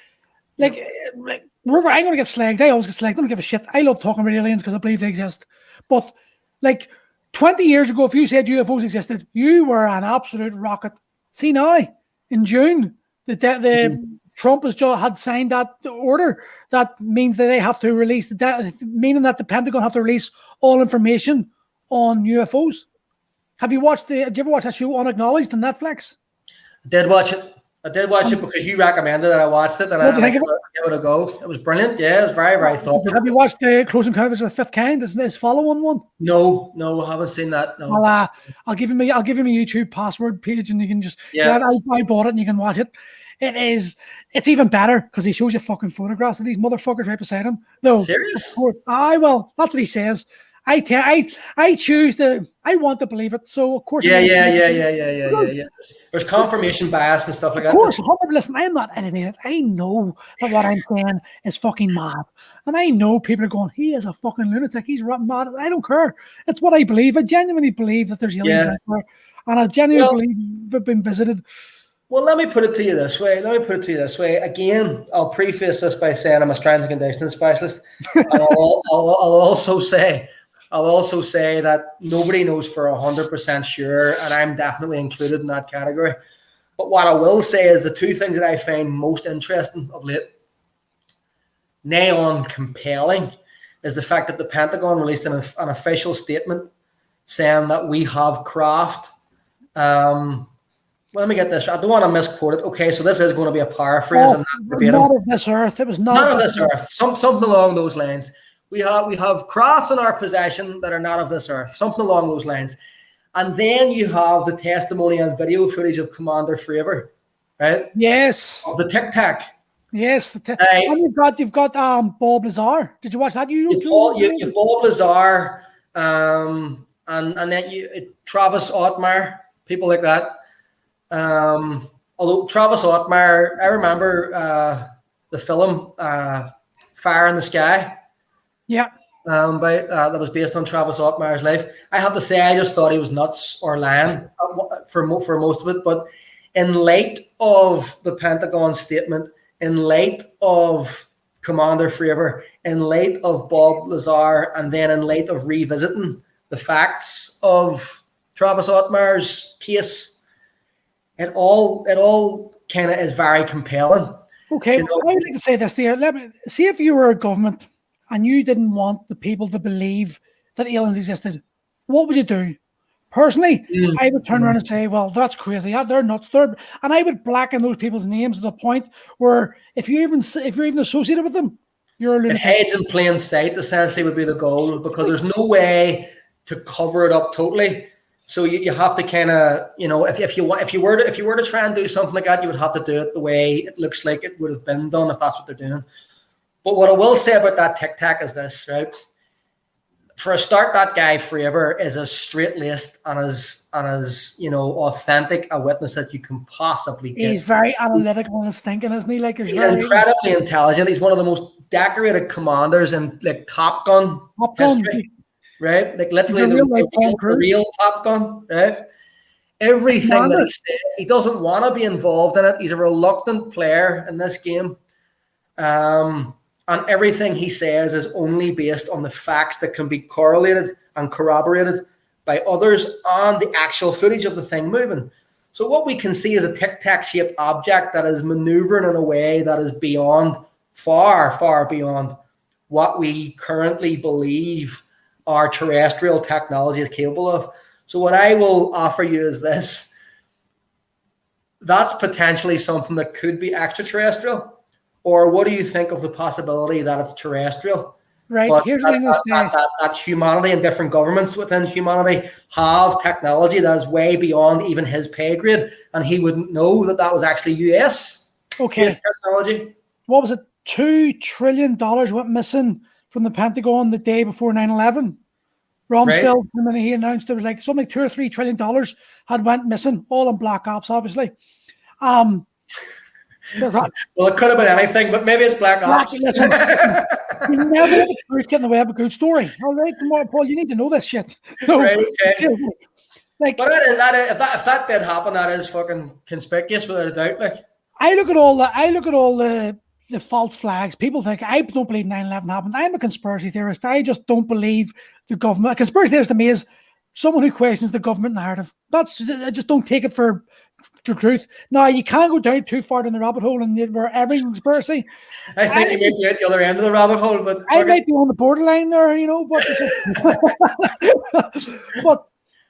I'm going to get slagged. I always get slagged. I don't give a shit. I love talking about aliens because I believe they exist. But like 20 years ago, if you said UFOs existed, you were an absolute rocket. See now, in June, Trump had signed that order. That means that they have to release meaning that the Pentagon have to release all information on UFOs. Did you ever watch that show Unacknowledged on Netflix? I did watch it. Because you recommended it. I watched it and I gave it a go. It was brilliant. Yeah, it was very, very thoughtful. Have you watched the Close Encounters of the Fifth Kind? Isn't this following one? No, I haven't seen that. No. Well, I'll give you my YouTube password page, and you can just I bought it and you can watch it. It's even better because he shows you fucking photographs of these motherfuckers right beside him. No, serious? Well, that's what he says. I want to believe it. So of course, yeah. There's confirmation bias and stuff like that. Of course, listen, I'm not an idiot. I know that what I'm saying is fucking mad, and I know people are going, "He is a fucking lunatic. He's mad." I don't care. It's what I believe. I genuinely believe that there's aliens out there, and I genuinely believe we've been visited. Well, let me put it to you this way. Again, I'll preface this by saying I'm a strength and conditioning specialist. I'll also say that nobody knows for 100% sure, and I'm definitely included in that category. But what I will say is the two things that I find most interesting of late, nay on compelling, is the fact that the Pentagon released an official statement saying that we have craft. Let me get this. I don't want to misquote it. Okay, so this is going to be a paraphrase. Not of this earth. It was not of this earth. Something along those lines. We have craft in our possession that are not of this earth. Something along those lines. And then you have the testimony and video footage of Commander Pharaoh, right? Yes. Of the Tic Tac. Yes. And you've got Bob Lazar. Did you watch that? You've Bob Lazar, and then Travis Ottmeyer, people like that. Although Travis Ottmeyer, I remember the film Fire in the Sky. Yeah. That was based on Travis Ottmeyer's life. I have to say, I just thought he was nuts or lying for most of it. But in light of the Pentagon statement, in light of Commander Pharaoh, in light of Bob Lazar, and then in light of revisiting the facts of Travis Ottmeyer's case, it all kind of is very compelling. Okay, I would like to say this there. Let me see, if you were a government and you didn't want the people to believe that aliens existed, what would you do? Personally, I would turn around and say, well, that's crazy. They're nuts. And I would blacken those people's names to the point where if you're even associated with them, you're a lunatic. It hides in plain sight, essentially, would be the goal, because there's no way to cover it up totally. So you have to kind of, if you were to try and do something like that, you would have to do it the way it looks like it would have been done if that's what they're doing. But what I will say about that Tic Tac is this, right? For a start, that guy Pharaoh is as straight-laced and as authentic a witness that you can possibly get. He's very analytical in his thinking, isn't he? He's incredibly intelligent. He's one of the most decorated commanders in Top Gun history. Right? Like literally the real Top Gun, right? Everything that he said, he doesn't want to be involved in it. He's a reluctant player in this game. And everything he says is only based on the facts that can be correlated and corroborated by others and the actual footage of the thing moving. So what we can see is a tic-tac shaped object that is maneuvering in a way that is far, far beyond what we currently believe our terrestrial technology is capable of. So what I will offer you is this. That's potentially something that could be extraterrestrial. Or what do you think of the possibility that it's terrestrial? Right. But Here's what I'm going to say. that humanity and different governments within humanity have technology that is way beyond even his pay grade, and he wouldn't know that was actually US Okay. technology. What was it? $2 trillion went missing from the Pentagon the day before 9/11. Rumsfeld, when he announced there was like something $2 or $3 trillion had went missing, all in black ops, obviously. Well, it could have been anything, but maybe it's black ops. Listen, you never let the truth get in the way of a good story. All right, tomorrow, Paul, you need to know this shit. Right, okay. Like, but if that did happen, that is fucking conspicuous without a doubt. Like, I look at all the false flags. People think I don't believe 9/11 happened. I'm a conspiracy theorist. I just don't believe the government. A conspiracy theorist to me is someone who questions the government narrative. I just don't take it for truth. Now, you can't go down too far in the rabbit hole and where every conspircy. I think you may be at the other end of the rabbit hole, but I might be on the borderline there, but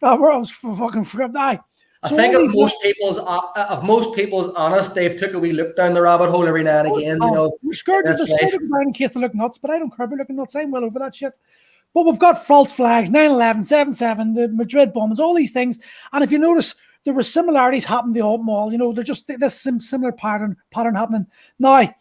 but where I was fucking forgot. I think if most people's honest, they've took a wee look down the rabbit hole every now and again. We're scared to down in case they look nuts, but I don't care about looking nuts. I'm well over that shit. But we've got false flags, 9/11, 7/7, the Madrid bombings, all these things. And if you notice, there were similarities happening to all. They're just this similar pattern happening. Now,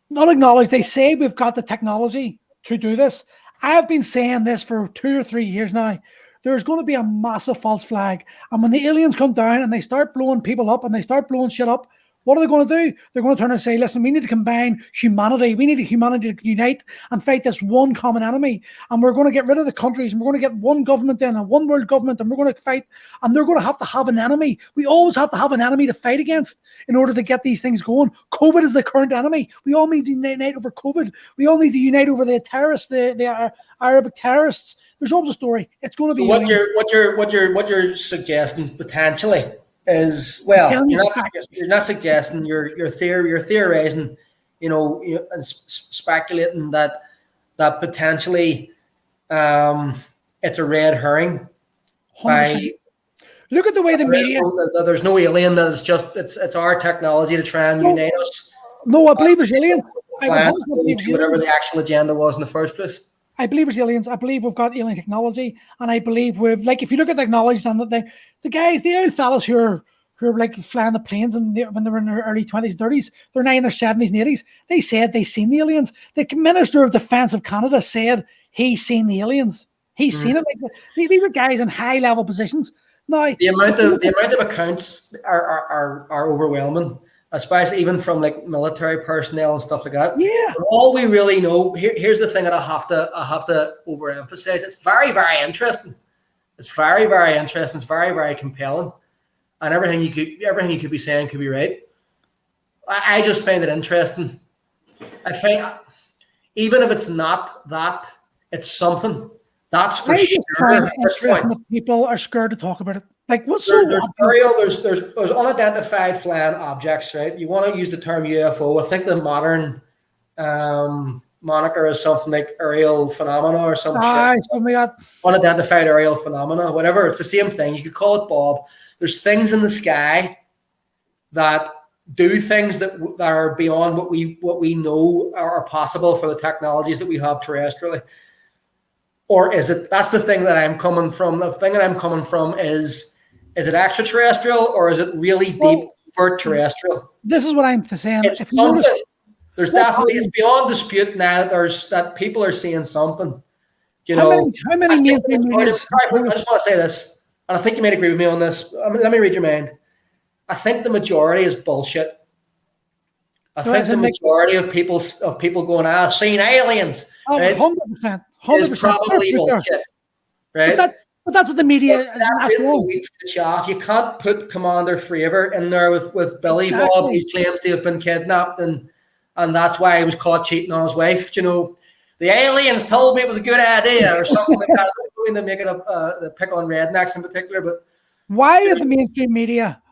not acknowledged, they say we've got the technology to do this. I have been saying this for 2 or 3 years now. There's going to be a massive false flag. And when the aliens come down and they start blowing people up and they start blowing shit up, what are they going to do? They're going to turn and say, listen, we need to combine humanity. We need humanity to unite and fight this one common enemy. And we're going to get rid of the countries and we're going to get one government in, a one world government, and we're going to fight. And they're going to have an enemy. We always have to have an enemy to fight against in order to get these things going. COVID is the current enemy. We all need to unite over COVID. We all need to unite over the terrorists, the Arabic terrorists. There's always a story. It's going to be what you're suggesting potentially is, well, you're not suggesting, you're theorizing, and speculating that potentially it's a red herring. 100%. Look at the way the media. There's no alien. That it's our technology to try and unite us. No, I believe there's aliens. Whatever the actual agenda was in the first place. I believe there's aliens. I believe we've got alien technology, and I believe if you look at the technology and the guys, the old fellas who are like flying the planes and when they were in their early 20s, 30s, they're now in their 70s and 80s. They said they seen the aliens. The Minister of Defence of Canada said he's seen the aliens. He's seen it. Like, these are guys in high level positions. Now the amount of accounts are overwhelming, especially even from like military personnel and stuff like that. Yeah. But all we really know here's the thing that I have to overemphasize. It's very, very interesting. It's very, very interesting. It's very, very compelling, and everything you could be saying could be right. I just find it interesting. I think even if it's not that, it's something. That's for sure. People are scared to talk about it. Like, what's there's unidentified flying objects, right? You want to use the term UFO. I think the modern moniker is something like aerial phenomena or some shit. Unidentified aerial phenomena, whatever. It's the same thing. You could call it Bob. There's things in the sky that do things that are beyond what we know are possible for the technologies that we have terrestrially. Or is it? That's the thing that I'm coming from. The thing that I'm coming from is it extraterrestrial or is it really deep for terrestrial? This is what I'm saying. It's something. There's definitely, it's beyond dispute now. That people are seeing something. How many I just want to say this, and I think you might agree with me on this. Let me read your mind. I think the majority is bullshit. I think the majority of people going, "I've seen aliens." 100%. Is probably bullshit, right? But that's what the media is. You can't put Commander Fravor in there with Billy Bob. He claims to have been kidnapped, and that's why he was caught cheating on his wife. The aliens told me it was a good idea, or something like that. I'm going to make it up, pick on rednecks in particular. But why are the mainstream media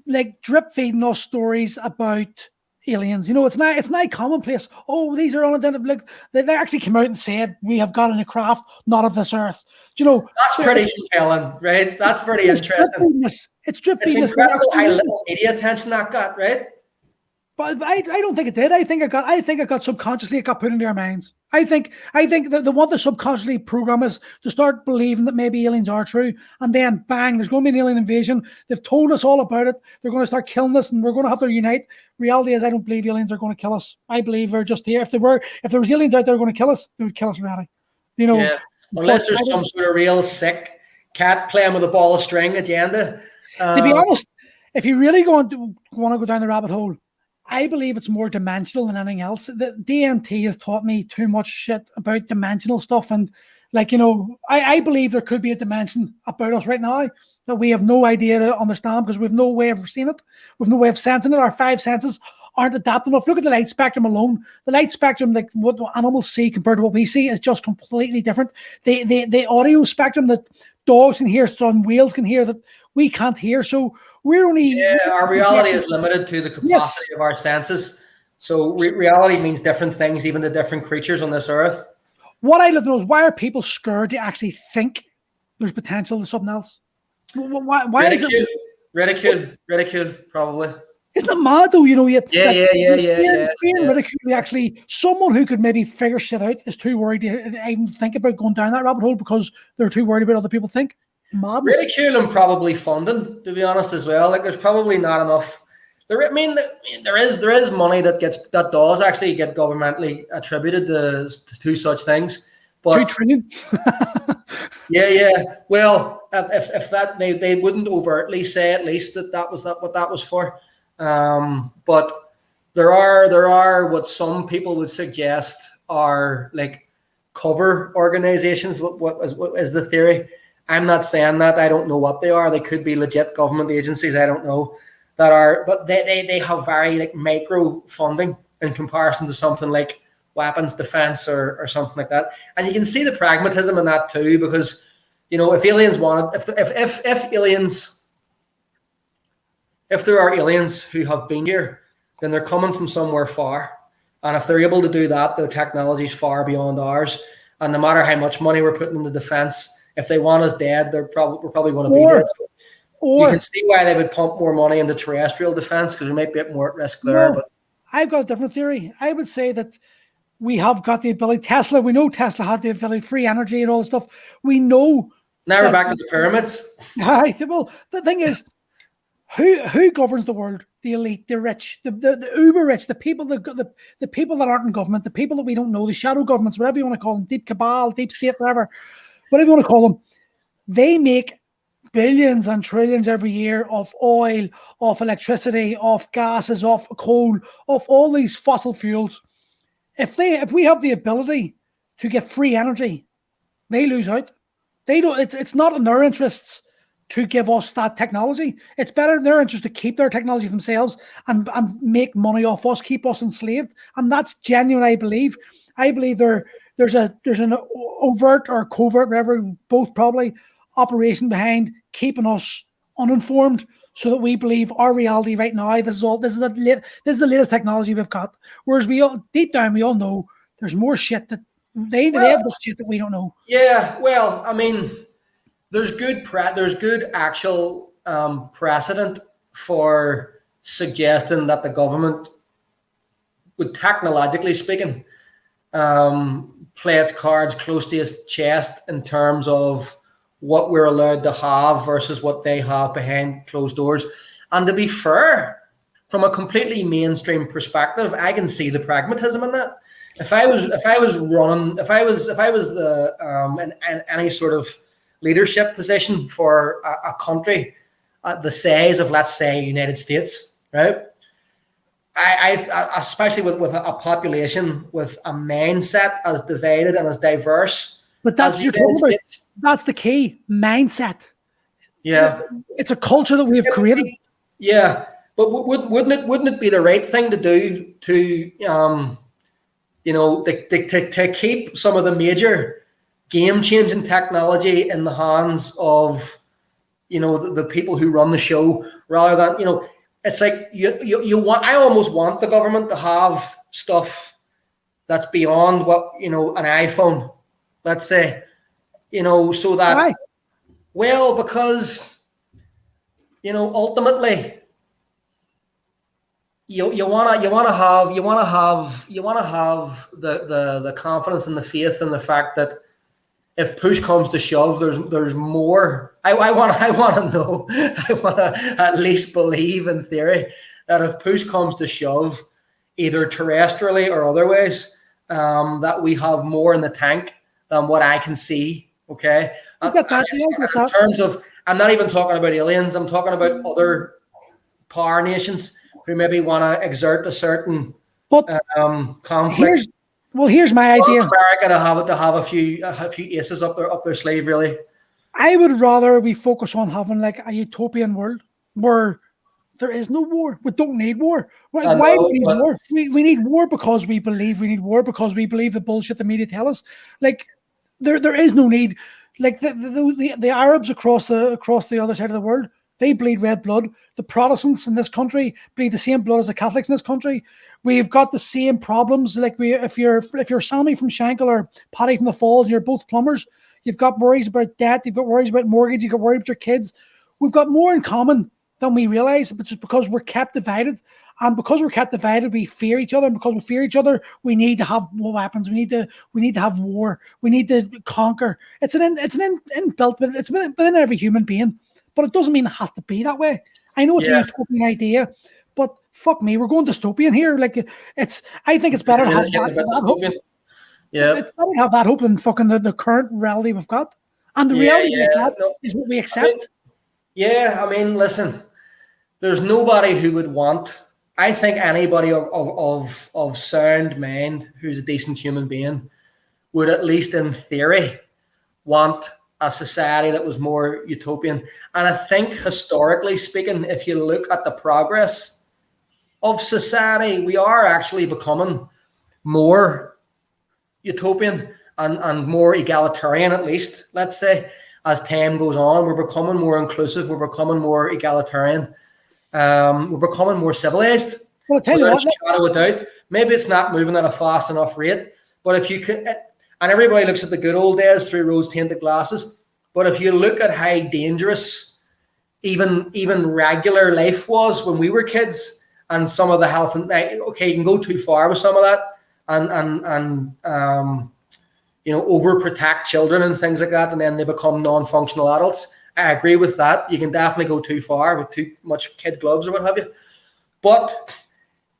like drip feeding us stories about aliens? It's not commonplace. Oh, these are unidentified. They actually came out and said we have gotten a craft not of this earth. That's pretty compelling, right? That's pretty interesting. It's drip feeding. It's incredible how little media attention that got, right? But I don't think it did. I think it got subconsciously. It got put into our minds. I think that they want to subconsciously program us to start believing that maybe aliens are true, and then bang, there's going to be an alien invasion. They've told us all about it. They're going to start killing us, and we're going to have to unite. Reality is, I don't believe aliens are going to kill us. I believe they're just here. If there was aliens out there going to kill us, they would kill us already. You know, yeah. Unless there's some sort of real sick cat playing with a ball of string agenda. To be honest, if you really want to go down the rabbit hole, I believe it's more dimensional than anything else. The DMT has taught me too much shit about dimensional stuff. And like, you know, I believe there could be a dimension about us right now that we have no idea to understand because we have no way of seeing it. We have no way of sensing it. Our five senses aren't adapted enough. Look at the light spectrum alone. The light spectrum, like what animals see compared to what we see, is just completely different. The audio spectrum that dogs can hear, some whales can hear, that we can't hear. So we're only... our reality is limited to the capacity of our senses. So reality means different things, even to different creatures on this earth. What I'd love to know is, why are people scared to actually think there's potential to something else? Why Ridicule, probably. Isn't it mad though? You know, being ridiculed, actually, someone who could maybe figure shit out is too worried to even think about going down that rabbit hole because they're too worried about what other people think. Madness. Ridicule and probably funding, to be honest, as well. Like, there's probably not enough. There is money that does actually get governmentally attributed to such things. But 2 trillion. yeah. Well, if that they wouldn't overtly say at least that was what that was for. But there are what some people would suggest are like cover organizations. What is the theory? I'm not saying that. I don't know what they are. They could be legit government agencies. I don't know that are, but they have very like micro funding in comparison to something like weapons defense or something like that. And you can see the pragmatism in that too, because, you know, if aliens wanted, if aliens, if there are aliens who have been here, then they're coming from somewhere far. And if they're able to do that, the technology is far beyond ours. And no matter how much money we're putting into defense, if they want us dead, we're probably going to be dead. So you can see why they would pump more money into terrestrial defense, because we might be more at risk there. But I've got a different theory. I would say that we have got the ability. We know Tesla had the ability, free energy and all this stuff. We know. Now we're back to the pyramids. Well, the thing is, who governs the world? The elite, the rich, the uber rich, the people the people that aren't in government, the people that we don't know, the shadow governments, whatever you want to call them, deep cabal, deep state, whatever you want to call them. They make billions and trillions every year of oil, of electricity, of gases, of coal, of all these fossil fuels. If we have the ability to get free energy, they lose out. They don't. It's not in their interests to give us that technology. It's better in their interest to keep their technology for themselves and make money off us, keep us enslaved. And that's genuine, I believe. I believe there's an overt or covert, whatever, both probably, operation behind keeping us uninformed, so that we believe our reality right now. This is the latest technology we've got. Whereas deep down we all know there's more shit that they have this shit that we don't know. Yeah, well, I mean, there's good actual precedent for suggesting that the government would, technologically speaking, play its cards close to its chest in terms of what we're allowed to have versus what they have behind closed doors. And to be fair, from a completely mainstream perspective, I can see the pragmatism in that. If I was in any sort of leadership position for a country the size of, let's say, United States, right? I especially with a population with a mindset as divided and as diverse. But that's you're talking about. That's the key mindset. Yeah, it's a culture that we have created. Yeah, but wouldn't it be the right thing to do to to keep some of the major game-changing technology in the hands of the people who run the show, rather than it's like you want. I almost want the government to have stuff that's beyond what an iPhone, let's say, so that. Why? Well, because ultimately, you wanna have the confidence and the faith in the fact that if push comes to shove, there's more. I want to know. I want to at least believe in theory that if push comes to shove, either terrestrially or otherwise, that we have more in the tank than what I can see. Okay. In terms of, I'm not even talking about aliens. I'm talking about other power nations who maybe want to exert a certain conflict. Here's my idea. America to have a few aces up their sleeve, really. I would rather we focus on having like a utopian world where there is no war. We don't need war. Why do we need war? We need war because we believe. We need war because we believe the bullshit the media tell us. Like there is no need. Like the Arabs across the other side of the world, they bleed red blood. The Protestants in this country bleed the same blood as the Catholics in this country. We've got the same problems. Like if you're Sammy from Shankill or Paddy from the Falls, and you're both plumbers, you've got worries about debt, you've got worries about mortgage, you've got worries about your kids. We've got more in common than we realize, but just because we're kept divided. And because we're kept divided, we fear each other. And because we fear each other, we need to have weapons. We need to have war. We need to conquer. It's an inbuilt, it's within every human being. But it doesn't mean it has to be that way. I know it's a utopian idea, but fuck me, we're going dystopian here. Like I think it's better to have that hope. Yeah, it's better to have that hope than fucking the current reality we've got. And the reality we've got is what we accept. I mean, listen, there's nobody who would want. I think anybody of sound mind who's a decent human being would, at least in theory, want a society that was more utopian. And I think historically speaking, if you look at the progress of society, we are actually becoming more utopian and more egalitarian, at least, let's say. As time goes on, we're becoming more inclusive, we're becoming more egalitarian, we're becoming more civilized. Well, without a shadow of doubt. Maybe it's not moving at a fast enough rate, but if you could, and everybody looks at the good old days through rose-tinted glasses, but if you look at how dangerous even regular life was when we were kids, and some of the health, and okay, you can go too far with some of that, and overprotect children and things like that, and then they become non-functional adults. I agree with that. You can definitely go too far with too much kid gloves or what have you. But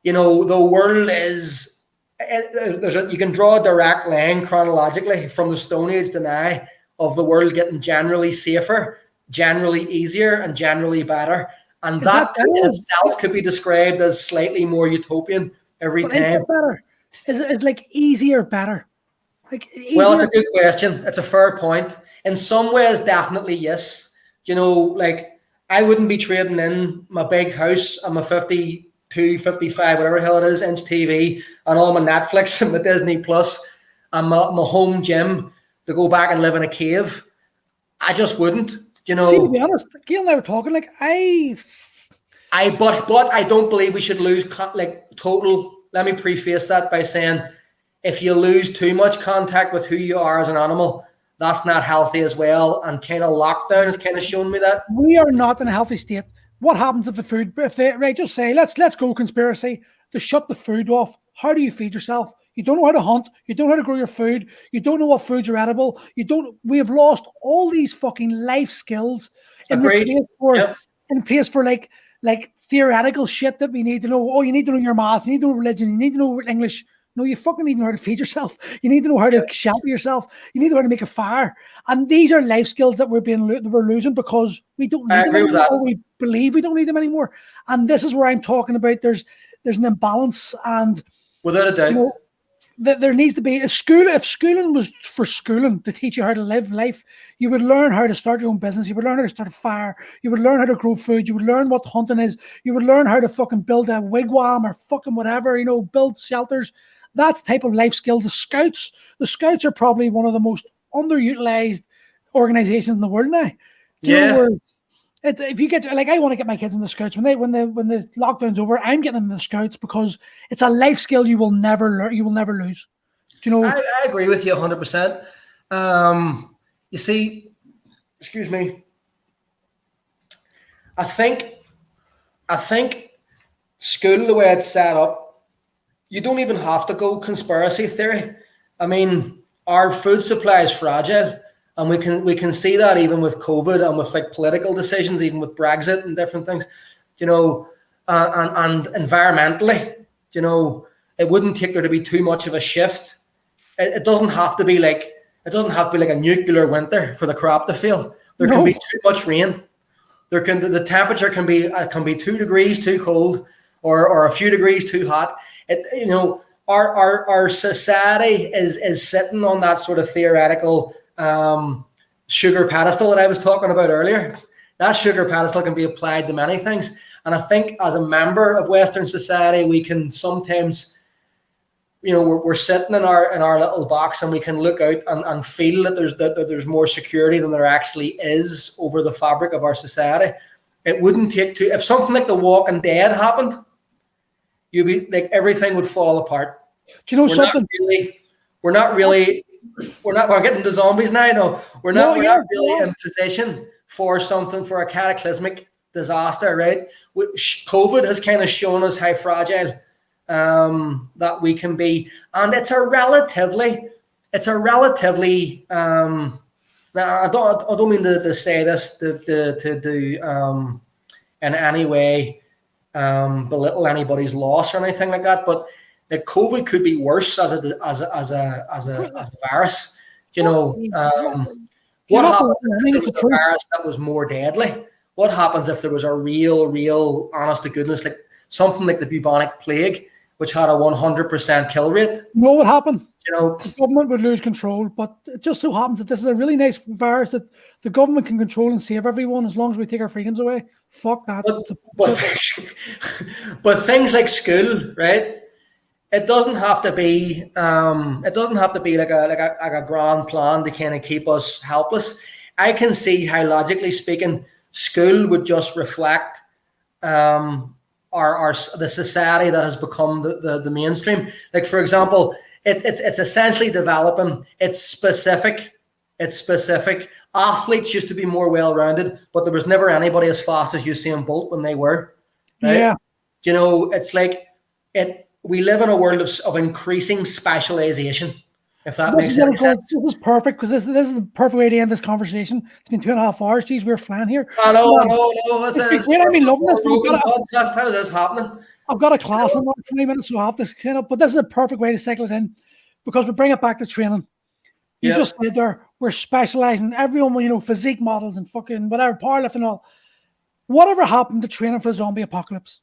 the world is. You can draw a direct line chronologically from the Stone Age to now of the world getting generally safer, generally easier, and generally better. And that in itself could be described as slightly more utopian every time. Is it like easier, better? Like easier? Well, it's a good question. It's a fair point. In some ways, definitely yes. Like I wouldn't be trading in my big house and my 52, 55, whatever the hell it is, inch TV and all my Netflix and my Disney Plus and my home gym to go back and live in a cave. I just wouldn't. See, to be honest, Gail and I were talking. Like but I don't believe we should lose total. Let me preface that by saying, if you lose too much contact with who you are as an animal, that's not healthy as well. And kind of lockdown has kind of shown me that we are not in a healthy state. What happens if they just say, let's go conspiracy to shut the food off? How do you feed yourself? You don't know how to hunt. You don't know how to grow your food. You don't know what foods are edible. We have lost all these fucking life skills in place for like theoretical shit that we need to know. Oh, you need to know your maths. You need to know religion. You need to know English. No, you fucking need to know how to feed yourself. You need to know how to shelter yourself. You need to know how to make a fire. And these are life skills that we're losing because we don't need them anymore, or we believe we don't need them anymore. And this is where I'm talking about. There's an imbalance, and without a doubt, there needs to be a school. If schooling was for schooling to teach you how to live life, you would learn how to start your own business. You would learn how to start a fire. You would learn how to grow food. You would learn what hunting is. You would learn how to fucking build a wigwam or fucking whatever, build shelters. That's the type of life skill. The Scouts are probably one of the most underutilized organizations in the world now. If you get I want to get my kids in the Scouts when the lockdown's over. I'm getting them in the Scouts because it's a life skill you will never learn. You will never lose. I agree with you 100%. You see, excuse me. I think school, the way it's set up, you don't even have to go conspiracy theory. I mean, our food supply is fragile, and we can see that even with COVID and with like political decisions, even with Brexit and different things, and environmentally, it wouldn't take there to be too much of a shift. It doesn't have to be like a nuclear winter for the crop to fail. There can be too much rain. The temperature can be 2 degrees too cold, or a few degrees too hot. Our society is sitting on that sort of theoretical sugar pedestal that I was talking about earlier. That sugar pedestal can be applied to many things, and I think as a member of Western society, we can sometimes, we're sitting in our little box, and we can look out and feel that there's more security than there actually is over the fabric of our society. It wouldn't take if something like The Walking Dead happened, you'd be like, everything would fall apart. Do you know something? We're getting to zombies now. No, we're not really in position for a cataclysmic disaster, right? COVID has kind of shown us how fragile that we can be, and it's a relatively. Now, I don't mean to say this to do in any way belittle anybody's loss or anything like that, but like COVID could be worse as a virus. What happens if there was a virus that was more deadly? What happens if there was a real, honest to goodness, like something like the bubonic plague, which had a 100% kill rate? What would happen? The government would lose control, but it just so happens that this is a really nice virus that the government can control and save everyone as long as we take our freedoms away. Fuck that. But things like school, right? It doesn't have to be. It doesn't have to be like a grand plan to kind of keep us helpless. I can see how, logically speaking, school would just reflect the society that has become the mainstream. Like, for example, it's essentially developing. It's specific. Athletes used to be more well-rounded, but there was never anybody as fast as Usain Bolt when they were. Right? Yeah. It's like it. We live in a world of increasing specialization, if that makes sense. This is perfect, because this is the perfect way to end this conversation. It's been 2.5 hours. Geez, we're flying here. I know. It's been great. I've been loving this. Podcast. How is this happening? I've got a class in 20 minutes, so I have to clean up. But this is a perfect way to cycle it in, because we bring it back to training. You just said there, we're specializing. Everyone, physique models and fucking whatever, powerlifting and all. Whatever happened to training for the zombie apocalypse?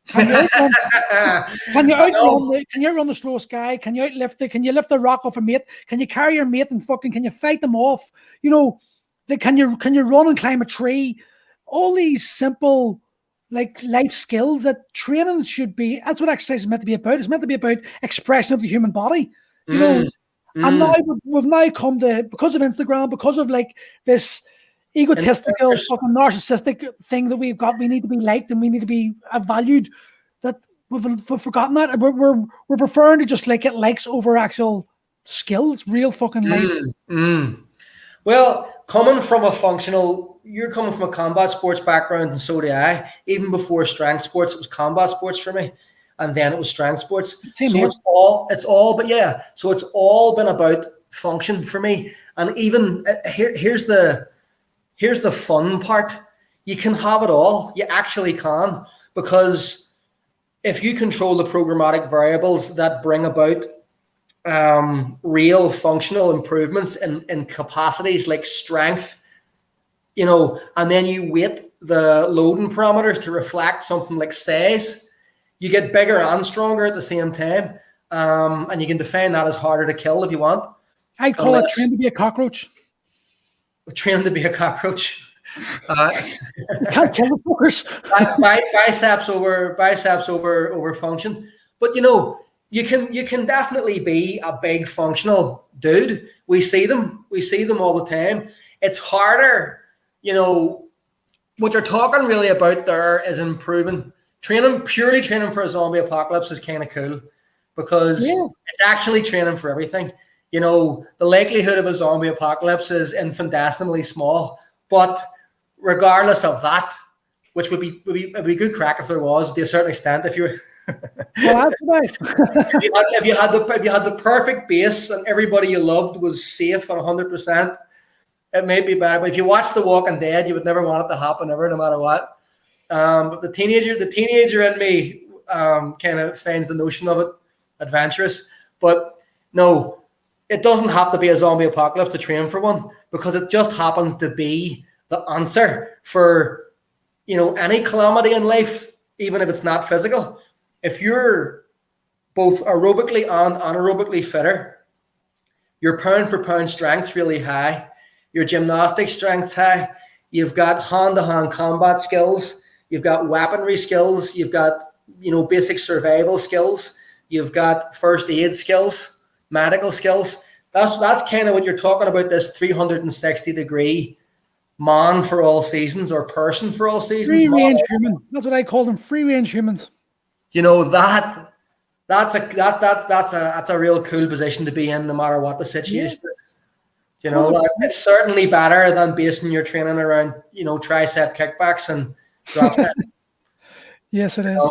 Can you outrun the slowest guy? Can you outlift it? Can you lift a rock off a mate? Can you carry your mate and can you fight them off? Can you run and climb a tree? All these simple life skills that training should be. That's what exercise is meant to be about. It's meant to be about expression of the human body. And now we've now come to, because of Instagram, because of this egotistical, fucking narcissistic thing that we've got. We need to be liked and we need to be valued. That we've forgotten that. We're preferring to just get likes over actual skills, real fucking life. Well, you're coming from a combat sports background, and so do I. Even before strength sports, it was combat sports for me, and then it was strength sports. So it's all been about function for me. And even here's the fun part. You can have it all. You actually can. Because if you control the programmatic variables that bring about real functional improvements in capacities like strength, and then you weight the loading parameters to reflect something like size, you get bigger and stronger at the same time. And you can define that as harder to kill if you want. I call it training to be a cockroach. Training to be a cockroach. You can't kill the fuckers. biceps over function. But you can definitely be a big functional dude. We see them all the time. It's harder, what you're talking really about there is improving. Purely training for a zombie apocalypse is kind of cool, because it's actually training for everything. The likelihood of a zombie apocalypse is infinitesimally small, but regardless of that, which would be a good crack if there was, to a certain extent. If you were Well, that's nice. if you had the perfect base and everybody you loved was safe and 100%, it may be better. But if you watch The Walking Dead, you would never want it to happen ever, no matter what. But the teenager in me kind of finds the notion of it adventurous. But no, it doesn't have to be a zombie apocalypse to train for one, because it just happens to be the answer for, any calamity in life, even if it's not physical. If you're both aerobically and anaerobically fitter, your pound for pound strength's really high, your gymnastic strength's high, you've got hand-to-hand combat skills, you've got weaponry skills, you've got, basic survival skills, you've got first aid skills, medical skills. That's kind of what you're talking about, this 360-degree man for all seasons, or person for all seasons. Free-range human. That's what I call them, free-range humans. That's a real cool position to be in, no matter what the situation is. It's certainly better than basing your training around, tricep kickbacks and drop sets. Yes, it is.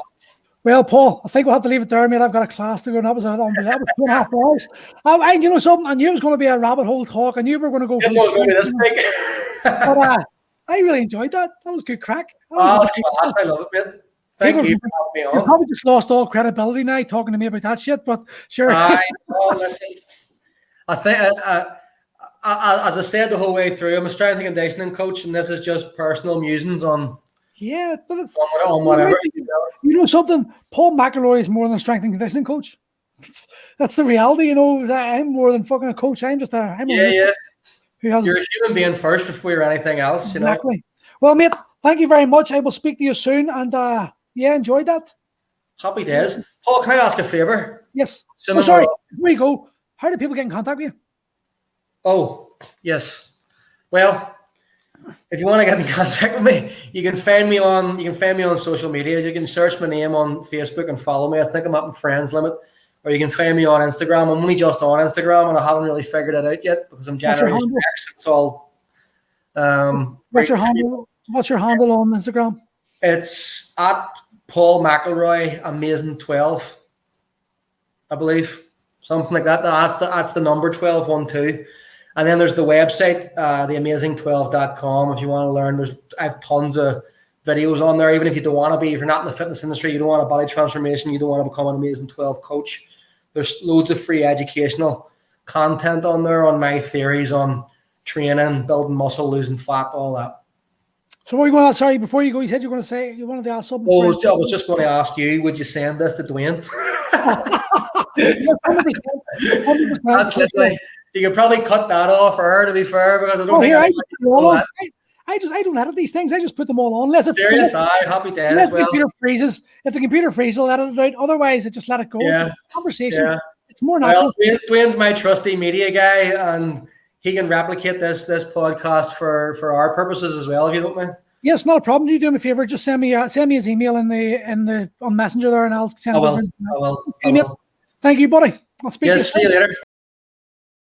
Well, Paul, I think we'll have to leave it there, mate. I've got a class to go, and that was 2.5 hours. I something. I knew it was going to be a rabbit hole talk. I knew we were going to go. But I really enjoyed that. That was good crack. That was class. I love it, man. Thank you for having me on. You probably just lost all credibility now talking to me about that shit, but sure. Listen, I think, as I said the whole way through, I'm a strength and conditioning coach, and this is just personal musings on. Yeah, but it's on whatever. You know something? Paul McIlroy is more than a strength and conditioning coach. That's the reality, I'm more than fucking a coach. I'm just a. You're a human being first before you're anything else. Exactly. Well, mate, thank you very much. I will speak to you soon, and enjoyed that. Happy days. Paul, can I ask a favor? Yes. Sorry. Before you go, how do people get in contact with you? Oh, yes. Well, if you want to get in contact with me, you can find me on social media. You can search my name on Facebook and follow me. I think I'm at my friends limit. Or you can find me on Instagram. I'm only just on Instagram, and I haven't really figured it out yet because I'm Generation X. It's all. What's your handle on Instagram? It's at Paul McIlroy Amazing 12, I believe, something like that. That's the number 1212. And then there's the website, theamazing12.com. If you want to learn, I have tons of videos on there. Even if you don't want to be, if you're not in the fitness industry, you don't want a body transformation, you don't want to become an Amazing 12 coach. There's loads of free educational content on there on my theories on training, building muscle, losing fat, all that. So what are you going to, sorry, before you go, you said you wanted to ask something. I was just going to ask you, would you send this to Dwayne? 100%. That's literally, you could probably cut that off for her, to be fair, because I don't I don't edit these things. I just put them all on. Happy days. Well. If the computer freezes, I'll edit it out. Otherwise, I just let it go. Yeah. It's a conversation. Yeah. It's more natural. Well, Dwayne's my trusty media guy, and he can replicate this podcast for our purposes as well, if you don't mind. Yes, not a problem. You do me a favor. Just send me his email on Messenger there, and I'll send it over. I will. Thank you, buddy. I'll speak to you. See you later.